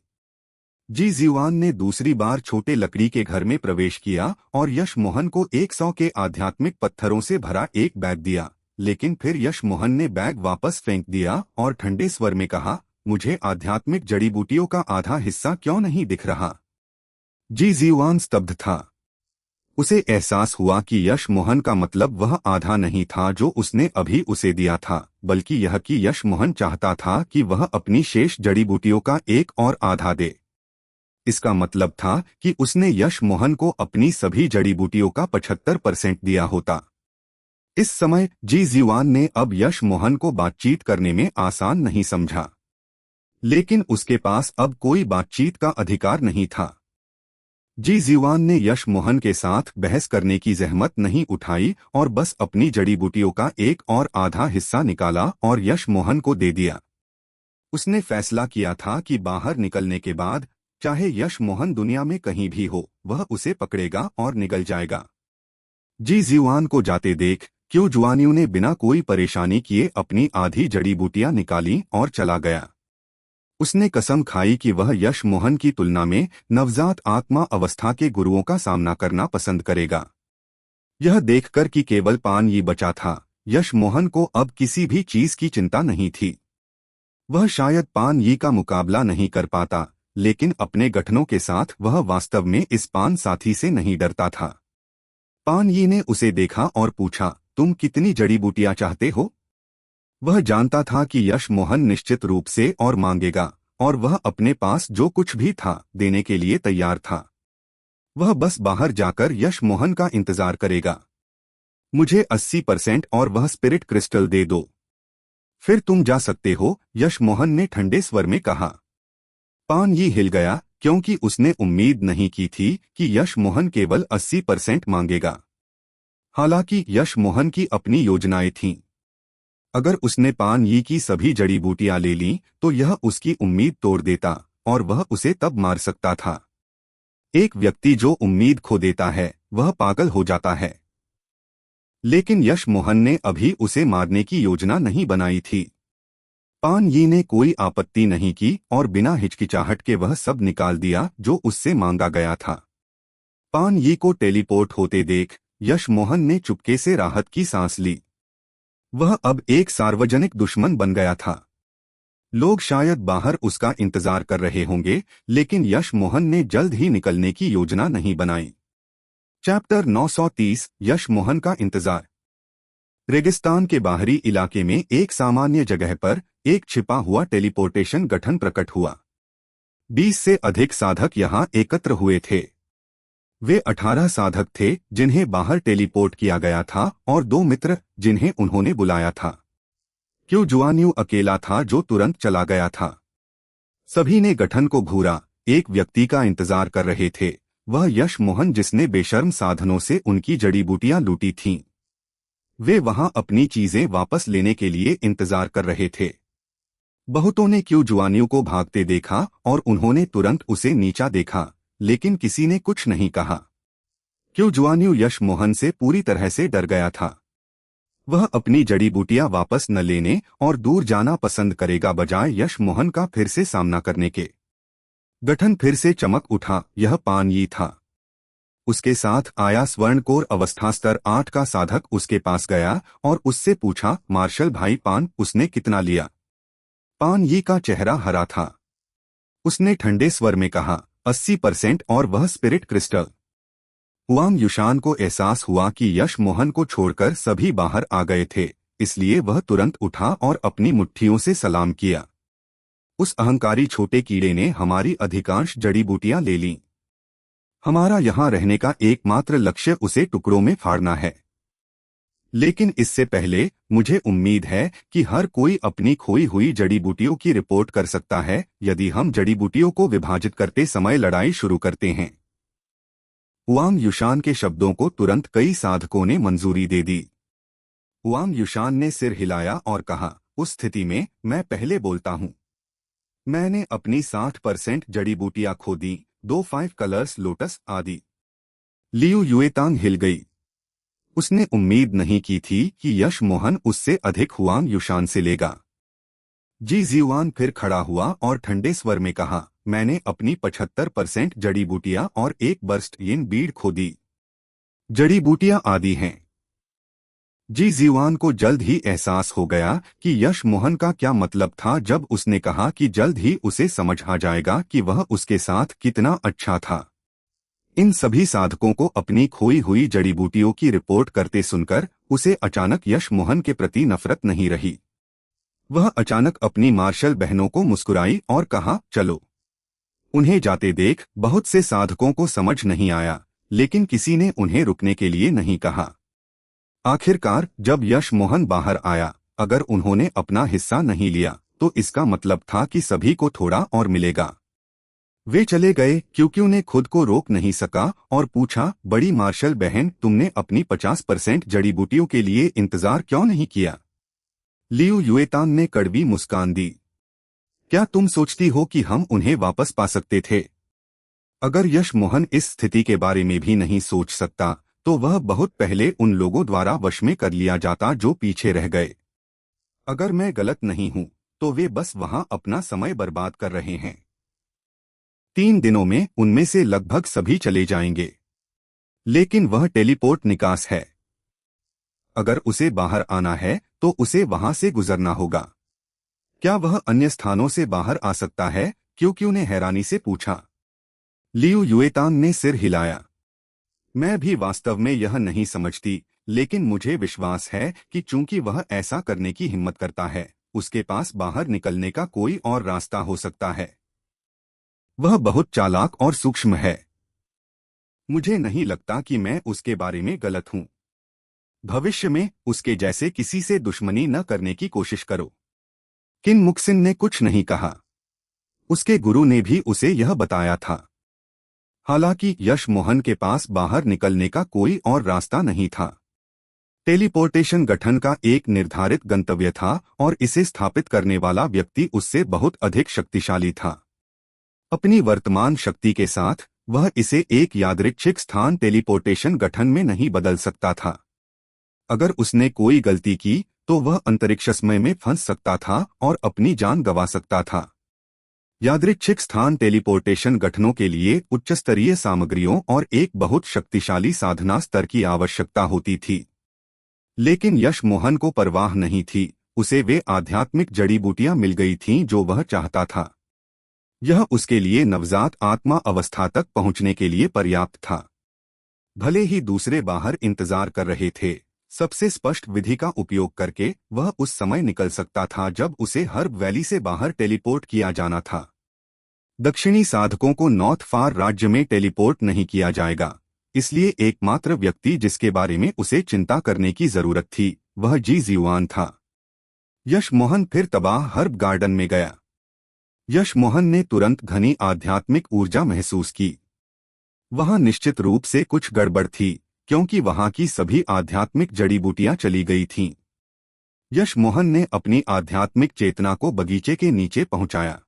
जी जीवान ने दूसरी बार छोटे लकड़ी के घर में प्रवेश किया और यश मोहन को 100 के आध्यात्मिक पत्थरों से भरा एक बैग दिया, लेकिन फिर यश मोहन ने बैग वापस फेंक दिया और ठंडे स्वर में कहा, मुझे आध्यात्मिक जड़ी बूटियों का आधा हिस्सा क्यों नहीं दिख रहा? जी जीवान स्तब्ध था। उसे एहसास हुआ कि यश मोहन का मतलब वह आधा नहीं था जो उसने अभी उसे दिया था, बल्कि यह कि यश मोहन चाहता था कि वह अपनी शेष जड़ी बूटियों का एक और आधा दे। इसका मतलब था कि उसने यश मोहन को अपनी सभी जड़ी बूटियों का 75% दिया होता। इस समय जी जीवान ने अब यश मोहन को बातचीत करने में आसान नहीं समझा, लेकिन उसके पास अब कोई बातचीत का अधिकार नहीं था। जी जीवान ने यश मोहन के साथ बहस करने की जहमत नहीं उठाई और बस अपनी जड़ी बूटियों का एक और आधा हिस्सा निकाला और यश मोहन को दे दिया। उसने फैसला किया था कि बाहर निकलने के बाद चाहे यश मोहन दुनिया में कहीं भी हो, वह उसे पकड़ेगा और निकल जाएगा। जी जीवान को जाते देख क्यों जुआनियों ने बिना कोई परेशानी किए अपनी आधी जड़ी बूटियां निकाली और चला गया। उसने कसम खाई कि वह यश मोहन की तुलना में नवजात आत्मा अवस्था के गुरुओं का सामना करना पसंद करेगा। यह देखकर कि केवल पान ही बचा था, यश मोहन को अब किसी भी चीज की चिंता नहीं थी। वह शायद पान यी का मुकाबला नहीं कर पाता, लेकिन अपने गठनों के साथ वह वास्तव में इस पान साथी से नहीं डरता था। पान यी ने उसे देखा और पूछा, तुम कितनी जड़ी बूटियां चाहते हो? वह जानता था कि यश मोहन निश्चित रूप से और मांगेगा, और वह अपने पास जो कुछ भी था देने के लिए तैयार था। वह बस बाहर जाकर यश मोहन का इंतजार करेगा। मुझे 80% और वह स्पिरिट क्रिस्टल दे दो, फिर तुम जा सकते हो, यश मोहन ने ठंडे स्वर में कहा। पान यी हिल गया क्योंकि उसने उम्मीद नहीं की थी कि यश मोहन केवल 80% मांगेगा। हालांकि यश मोहन की अपनी योजनाएं थीं। अगर उसने पान यी की सभी जड़ी बूटियां ले लीं तो यह उसकी उम्मीद तोड़ देता और वह उसे तब मार सकता था। एक व्यक्ति जो उम्मीद खो देता है वह पागल हो जाता है। लेकिन यश मोहन ने अभी उसे मारने की योजना नहीं बनाई थी। पान यी ने कोई आपत्ति नहीं की और बिना हिचकिचाहट के वह सब निकाल दिया जो उससे मांगा गया था। पान यी को टेलीपोर्ट होते देख यश मोहन ने चुपके से राहत की सांस ली। वह अब एक सार्वजनिक दुश्मन बन गया था। लोग शायद बाहर उसका इंतजार कर रहे होंगे, लेकिन यश मोहन ने जल्द ही निकलने की योजना नहीं बनाई। चैप्टर 930 यश मोहन का इंतजार। रेगिस्तान के बाहरी इलाके में एक सामान्य जगह पर एक छिपा हुआ टेलीपोर्टेशन गठन प्रकट हुआ। 20 से अधिक साधक यहां एकत्र हुए थे। वे 18 साधक थे जिन्हें बाहर टेलीपोर्ट किया गया था और 2 मित्र जिन्हें उन्होंने बुलाया था। क्यों जुआनियू अकेला था जो तुरंत चला गया था। सभी ने गठन को घूरा, एक व्यक्ति का इंतजार कर रहे थे, वह यश मोहन जिसने बेशर्म साधनों से उनकी जड़ी बूटियां लूटी थीं। वे वहां अपनी चीजें वापस लेने के लिए इंतजार कर रहे थे। बहुतों ने क्यों जुआनियू को भागते देखा और उन्होंने तुरंत उसे नीचा देखा, लेकिन किसी ने कुछ नहीं कहा। क्यों जुआनियू यश मोहन से पूरी तरह से डर गया था। वह अपनी जड़ी बूटियां वापस न लेने और दूर जाना पसंद करेगा बजाय यश मोहन का फिर से सामना करने के। गठन फिर से चमक उठा, यह पान यी था। उसके साथ आया स्वर्णकोर अवस्था स्तर 8 का साधक उसके पास गया और उससे पूछा, मार्शल भाई पान, उसने कितना लिया? पान यी का चेहरा हरा था। उसने ठंडे स्वर में कहा, 80% और वह स्पिरिट क्रिस्टल। हुआंग युशान को एहसास हुआ कि यश मोहन को छोड़कर सभी बाहर आ गए थे, इसलिए वह तुरंत उठा और अपनी मुट्ठियों से सलाम किया। उस अहंकारी छोटे कीड़े ने हमारी अधिकांश जड़ी बूटियां ले लीं। हमारा यहां रहने का एकमात्र लक्ष्य उसे टुकड़ों में फाड़ना है। लेकिन इससे पहले मुझे उम्मीद है कि हर कोई अपनी खोई हुई जड़ी बूटियों की रिपोर्ट कर सकता है यदि हम जड़ी बूटियों को विभाजित करते समय लड़ाई शुरू करते हैं। हुआंग युशान के शब्दों को तुरंत कई साधकों ने मंजूरी दे दी। हुआंग युशान ने सिर हिलाया और कहा, उस स्थिति में मैं पहले बोलता हूं। मैंने अपनी 60% जड़ी बूटियां खो दी, 2 5 कलर्स लोटस आदि। लियू युएतांग हिल गई। उसने उम्मीद नहीं की थी कि यश मोहन उससे अधिक हुआंग युशान से लेगा। जी जीवान फिर खड़ा हुआ और ठंडे स्वर में कहा, मैंने अपनी 75% जड़ी बूटियां और एक बर्स्ट यिन बीड खो दी। जड़ी बूटियां आदि हैं। जी जीवान को जल्द ही एहसास हो गया कि यश मोहन का क्या मतलब था जब उसने कहा कि जल्द ही उसे समझ आ जाएगा कि वह उसके साथ कितना अच्छा था। इन सभी साधकों को अपनी खोई हुई जड़ी बूटियों की रिपोर्ट करते सुनकर उसे अचानक यश मोहन के प्रति नफरत नहीं रही। वह अचानक अपनी मार्शल बहनों को मुस्कुराई और कहा, चलो। उन्हें जाते देख बहुत से साधकों को समझ नहीं आया, लेकिन किसी ने उन्हें रुकने के लिए नहीं कहा। आखिरकार जब यश मोहन बाहर आया, अगर उन्होंने अपना हिस्सा नहीं लिया तो इसका मतलब था कि सभी को थोड़ा और मिलेगा। वे चले गए क्योंकि उन्हें खुद को रोक नहीं सका और पूछा, बड़ी मार्शल बहन, तुमने अपनी 50% जड़ी बूटियों के लिए इंतजार क्यों नहीं किया? लियू युएतान ने कड़वी मुस्कान दी। क्या तुम सोचती हो कि हम उन्हें वापस पा सकते थे? अगर यश मोहन इस स्थिति के बारे में भी नहीं सोच सकता तो वह बहुत पहले उन लोगों द्वारा वश में कर लिया जाता जो पीछे रह गए। अगर मैं गलत नहीं हूं तो वे बस वहां अपना समय बर्बाद कर रहे हैं। 3 दिनों में उनमें से लगभग सभी चले जाएंगे। लेकिन वह टेलीपोर्ट निकास है। अगर उसे बाहर आना है तो उसे वहां से गुजरना होगा। क्या वह अन्य स्थानों से बाहर आ सकता है? क्योंकि ने हैरानी से पूछा। लियू युएतान ने सिर हिलाया। मैं भी वास्तव में यह नहीं समझती, लेकिन मुझे विश्वास है कि चूंकि वह ऐसा करने की हिम्मत करता है, उसके पास बाहर निकलने का कोई और रास्ता हो सकता है। वह बहुत चालाक और सूक्ष्म है। मुझे नहीं लगता कि मैं उसके बारे में गलत हूं। भविष्य में उसके जैसे किसी से दुश्मनी न करने की कोशिश करो। किन मुक्सिन ने कुछ नहीं कहा। उसके गुरु ने भी उसे यह बताया था। हालांकि यश मोहन के पास बाहर निकलने का कोई और रास्ता नहीं था। टेलीपोर्टेशन गठन का एक निर्धारित गंतव्य था और इसे स्थापित करने वाला व्यक्ति उससे बहुत अधिक शक्तिशाली था। अपनी वर्तमान शक्ति के साथ वह इसे एक यादृच्छिक स्थान टेलीपोर्टेशन गठन में नहीं बदल सकता था। अगर उसने कोई गलती की तो वह अंतरिक्षमय में फंस सकता था और अपनी जान गंवा सकता था। यादृच्छिक स्थान टेलीपोर्टेशन गठनों के लिए उच्च स्तरीय सामग्रियों और एक बहुत शक्तिशाली साधना स्तर की आवश्यकता होती थी। लेकिन यश मोहन को परवाह नहीं थी, उसे वे आध्यात्मिक जड़ी बूटियां मिल गई थीं जो वह चाहता था। यह उसके लिए नवजात आत्मा अवस्था तक पहुंचने के लिए पर्याप्त था। भले ही दूसरे बाहर इंतजार कर रहे थे, सबसे स्पष्ट विधि का उपयोग करके वह उस समय निकल सकता था जब उसे हर्ब वैली से बाहर टेलीपोर्ट किया जाना था। दक्षिणी साधकों को नॉर्थ फार राज्य में टेलीपोर्ट नहीं किया जाएगा, इसलिए एकमात्र व्यक्ति जिसके बारे में उसे चिंता करने की जरूरत थी वह जी जियुआन था। यश मोहन फिर तबाह हर्ब गार्डन में गया। यश मोहन ने तुरंत घनी आध्यात्मिक ऊर्जा महसूस की। वहां निश्चित रूप से कुछ गड़बड़ थी, क्योंकि वहां की सभी आध्यात्मिक जड़ी बूटियां चली गई थीं। यश मोहन ने अपनी आध्यात्मिक चेतना को बगीचे के नीचे पहुंचाया।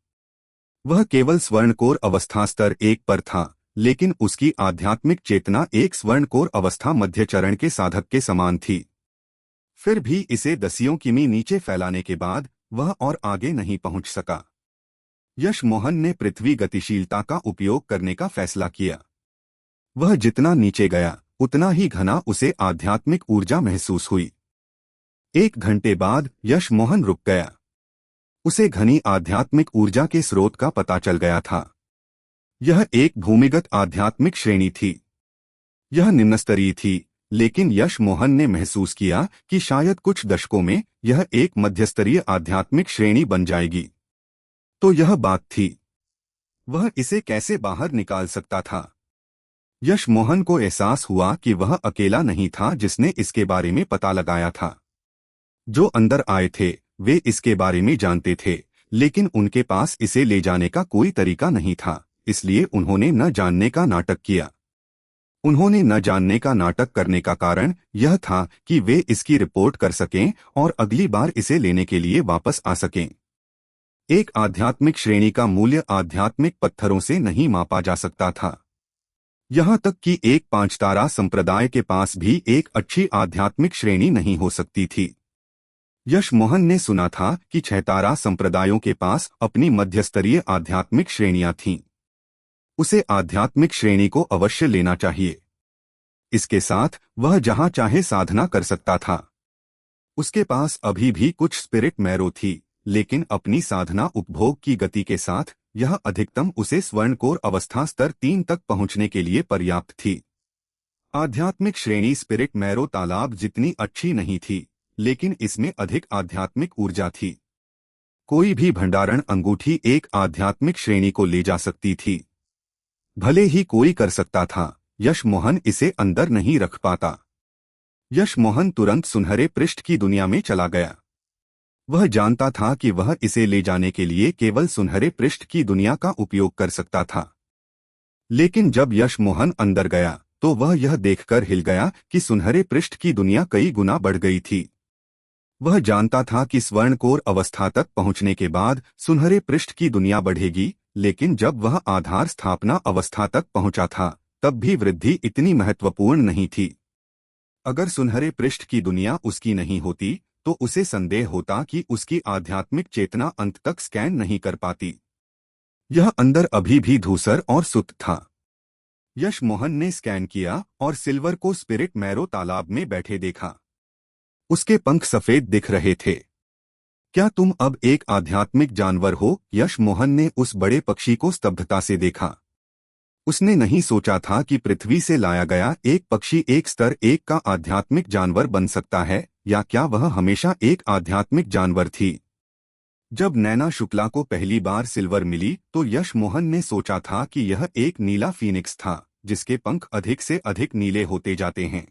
वह केवल स्वर्णकोर अवस्था स्तर 1 पर था, लेकिन उसकी आध्यात्मिक चेतना एक स्वर्णकोर अवस्था मध्य चरण के साधक के समान थी। फिर भी इसे दसियों किमी नीचे फैलाने के बाद वह और आगे नहीं पहुंच सका। यश मोहन ने पृथ्वी गतिशीलता का उपयोग करने का फैसला किया। वह जितना नीचे गया उतना ही घना उसे आध्यात्मिक ऊर्जा महसूस हुई। 1 घंटे बाद यश मोहन रुक गया। उसे घनी आध्यात्मिक ऊर्जा के स्रोत का पता चल गया था। यह एक भूमिगत आध्यात्मिक श्रेणी थी। यह निम्नस्तरीय थी, लेकिन यश मोहन ने महसूस किया कि शायद कुछ दशकों में यह एक मध्यस्तरीय आध्यात्मिक श्रेणी बन जाएगी। तो यह बात थी। वह इसे कैसे बाहर निकाल सकता था? यश मोहन को एहसास हुआ कि वह अकेला नहीं था जिसने इसके बारे में पता लगाया था। जो अंदर आए थे वे इसके बारे में जानते थे, लेकिन उनके पास इसे ले जाने का कोई तरीका नहीं था, इसलिए उन्होंने न जानने का नाटक किया। उन्होंने न जानने का नाटक करने का कारण यह था कि वे इसकी रिपोर्ट कर सकें और अगली बार इसे लेने के लिए वापस आ सकें। एक आध्यात्मिक श्रेणी का मूल्य आध्यात्मिक पत्थरों से नहीं मापा जा सकता था। यहां तक कि एक 5 तारा संप्रदाय के पास भी एक अच्छी आध्यात्मिक श्रेणी नहीं हो सकती थी। यश मोहन ने सुना था कि 6 तारा संप्रदायों के पास अपनी मध्यस्तरीय आध्यात्मिक श्रेणियां थीं। उसे आध्यात्मिक श्रेणी को अवश्य लेना चाहिए। इसके साथ वह जहां चाहे साधना कर सकता था। उसके पास अभी भी कुछ स्पिरिट मैरो थी, लेकिन अपनी साधना उपभोग की गति के साथ यह अधिकतम उसे स्वर्णकोर अवस्था स्तर 3 तक पहुंचने के लिए पर्याप्त थी। आध्यात्मिक श्रेणी स्पिरिट मैरो तालाब जितनी अच्छी नहीं थी, लेकिन इसमें अधिक आध्यात्मिक ऊर्जा थी। कोई भी भंडारण अंगूठी एक आध्यात्मिक श्रेणी को ले जा सकती थी। भले ही कोई कर सकता था, यश मोहन इसे अंदर नहीं रख पाता। यश मोहन तुरंत सुनहरे पृष्ठ की दुनिया में चला गया। वह जानता था कि वह इसे ले जाने के लिए केवल सुनहरे पृष्ठ की दुनिया का उपयोग कर सकता था। लेकिन जब यश मोहन अंदर गया तो वह यह देखकर हिल गया कि सुनहरे पृष्ठ की दुनिया कई गुना बढ़ गई थी। वह जानता था कि स्वर्णकोर अवस्था तक पहुंचने के बाद सुनहरे पृष्ठ की दुनिया बढ़ेगी, लेकिन जब वह आधार स्थापना अवस्था तक पहुंचा था तब भी वृद्धि इतनी महत्वपूर्ण नहीं थी। अगर सुनहरे पृष्ठ की दुनिया उसकी नहीं होती तो उसे संदेह होता कि उसकी आध्यात्मिक चेतना अंत तक स्कैन नहीं कर पाती। यह अंदर अभी भी धूसर और सुत था। यश मोहन ने स्कैन किया और सिल्वर को स्पिरिट मैरो तालाब में बैठे देखा। उसके पंख सफेद दिख रहे थे। क्या तुम अब एक आध्यात्मिक जानवर हो? यश मोहन ने उस बड़े पक्षी को स्तब्धता से देखा। उसने नहीं सोचा था कि पृथ्वी से लाया गया एक पक्षी एक स्तर 1 का आध्यात्मिक जानवर बन सकता है, या क्या वह हमेशा एक आध्यात्मिक जानवर थी। जब नैना शुक्ला को पहली बार सिल्वर मिली तो यश मोहन ने सोचा था कि यह एक नीला फीनिक्स था, जिसके पंख अधिक से अधिक नीले होते जाते हैं।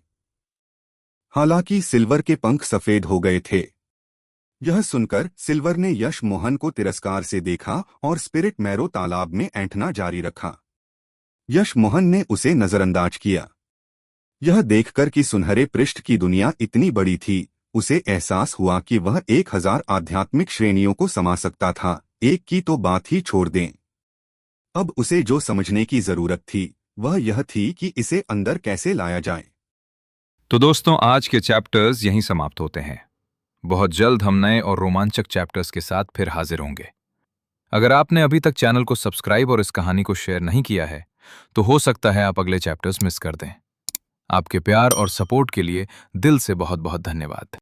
हालांकि सिल्वर के पंख सफेद हो गए थे। यह सुनकर सिल्वर ने यश मोहन को तिरस्कार से देखा और स्पिरिट मैरो तालाब में ऐंठना जारी रखा। यश मोहन ने उसे नजरअंदाज किया। यह देखकर कि सुनहरे पृष्ठ की दुनिया इतनी बड़ी थी, उसे एहसास हुआ कि वह 1000 आध्यात्मिक श्रेणियों को समा सकता था। एक की तो बात ही छोड़ दें। अब उसे जो समझने की जरूरत थी वह यह थी कि इसे अंदर कैसे लाया जाए। तो दोस्तों, आज के चैप्टर्स यहीं समाप्त होते हैं। बहुत जल्द हम नए और रोमांचक चैप्टर्स के साथ फिर हाजिर होंगे। अगर आपने अभी तक चैनल को सब्सक्राइब और इस कहानी को शेयर नहीं किया है तो हो सकता है आप अगले चैप्टर्स मिस कर दें। आपके प्यार और सपोर्ट के लिए दिल से बहुत बहुत धन्यवाद।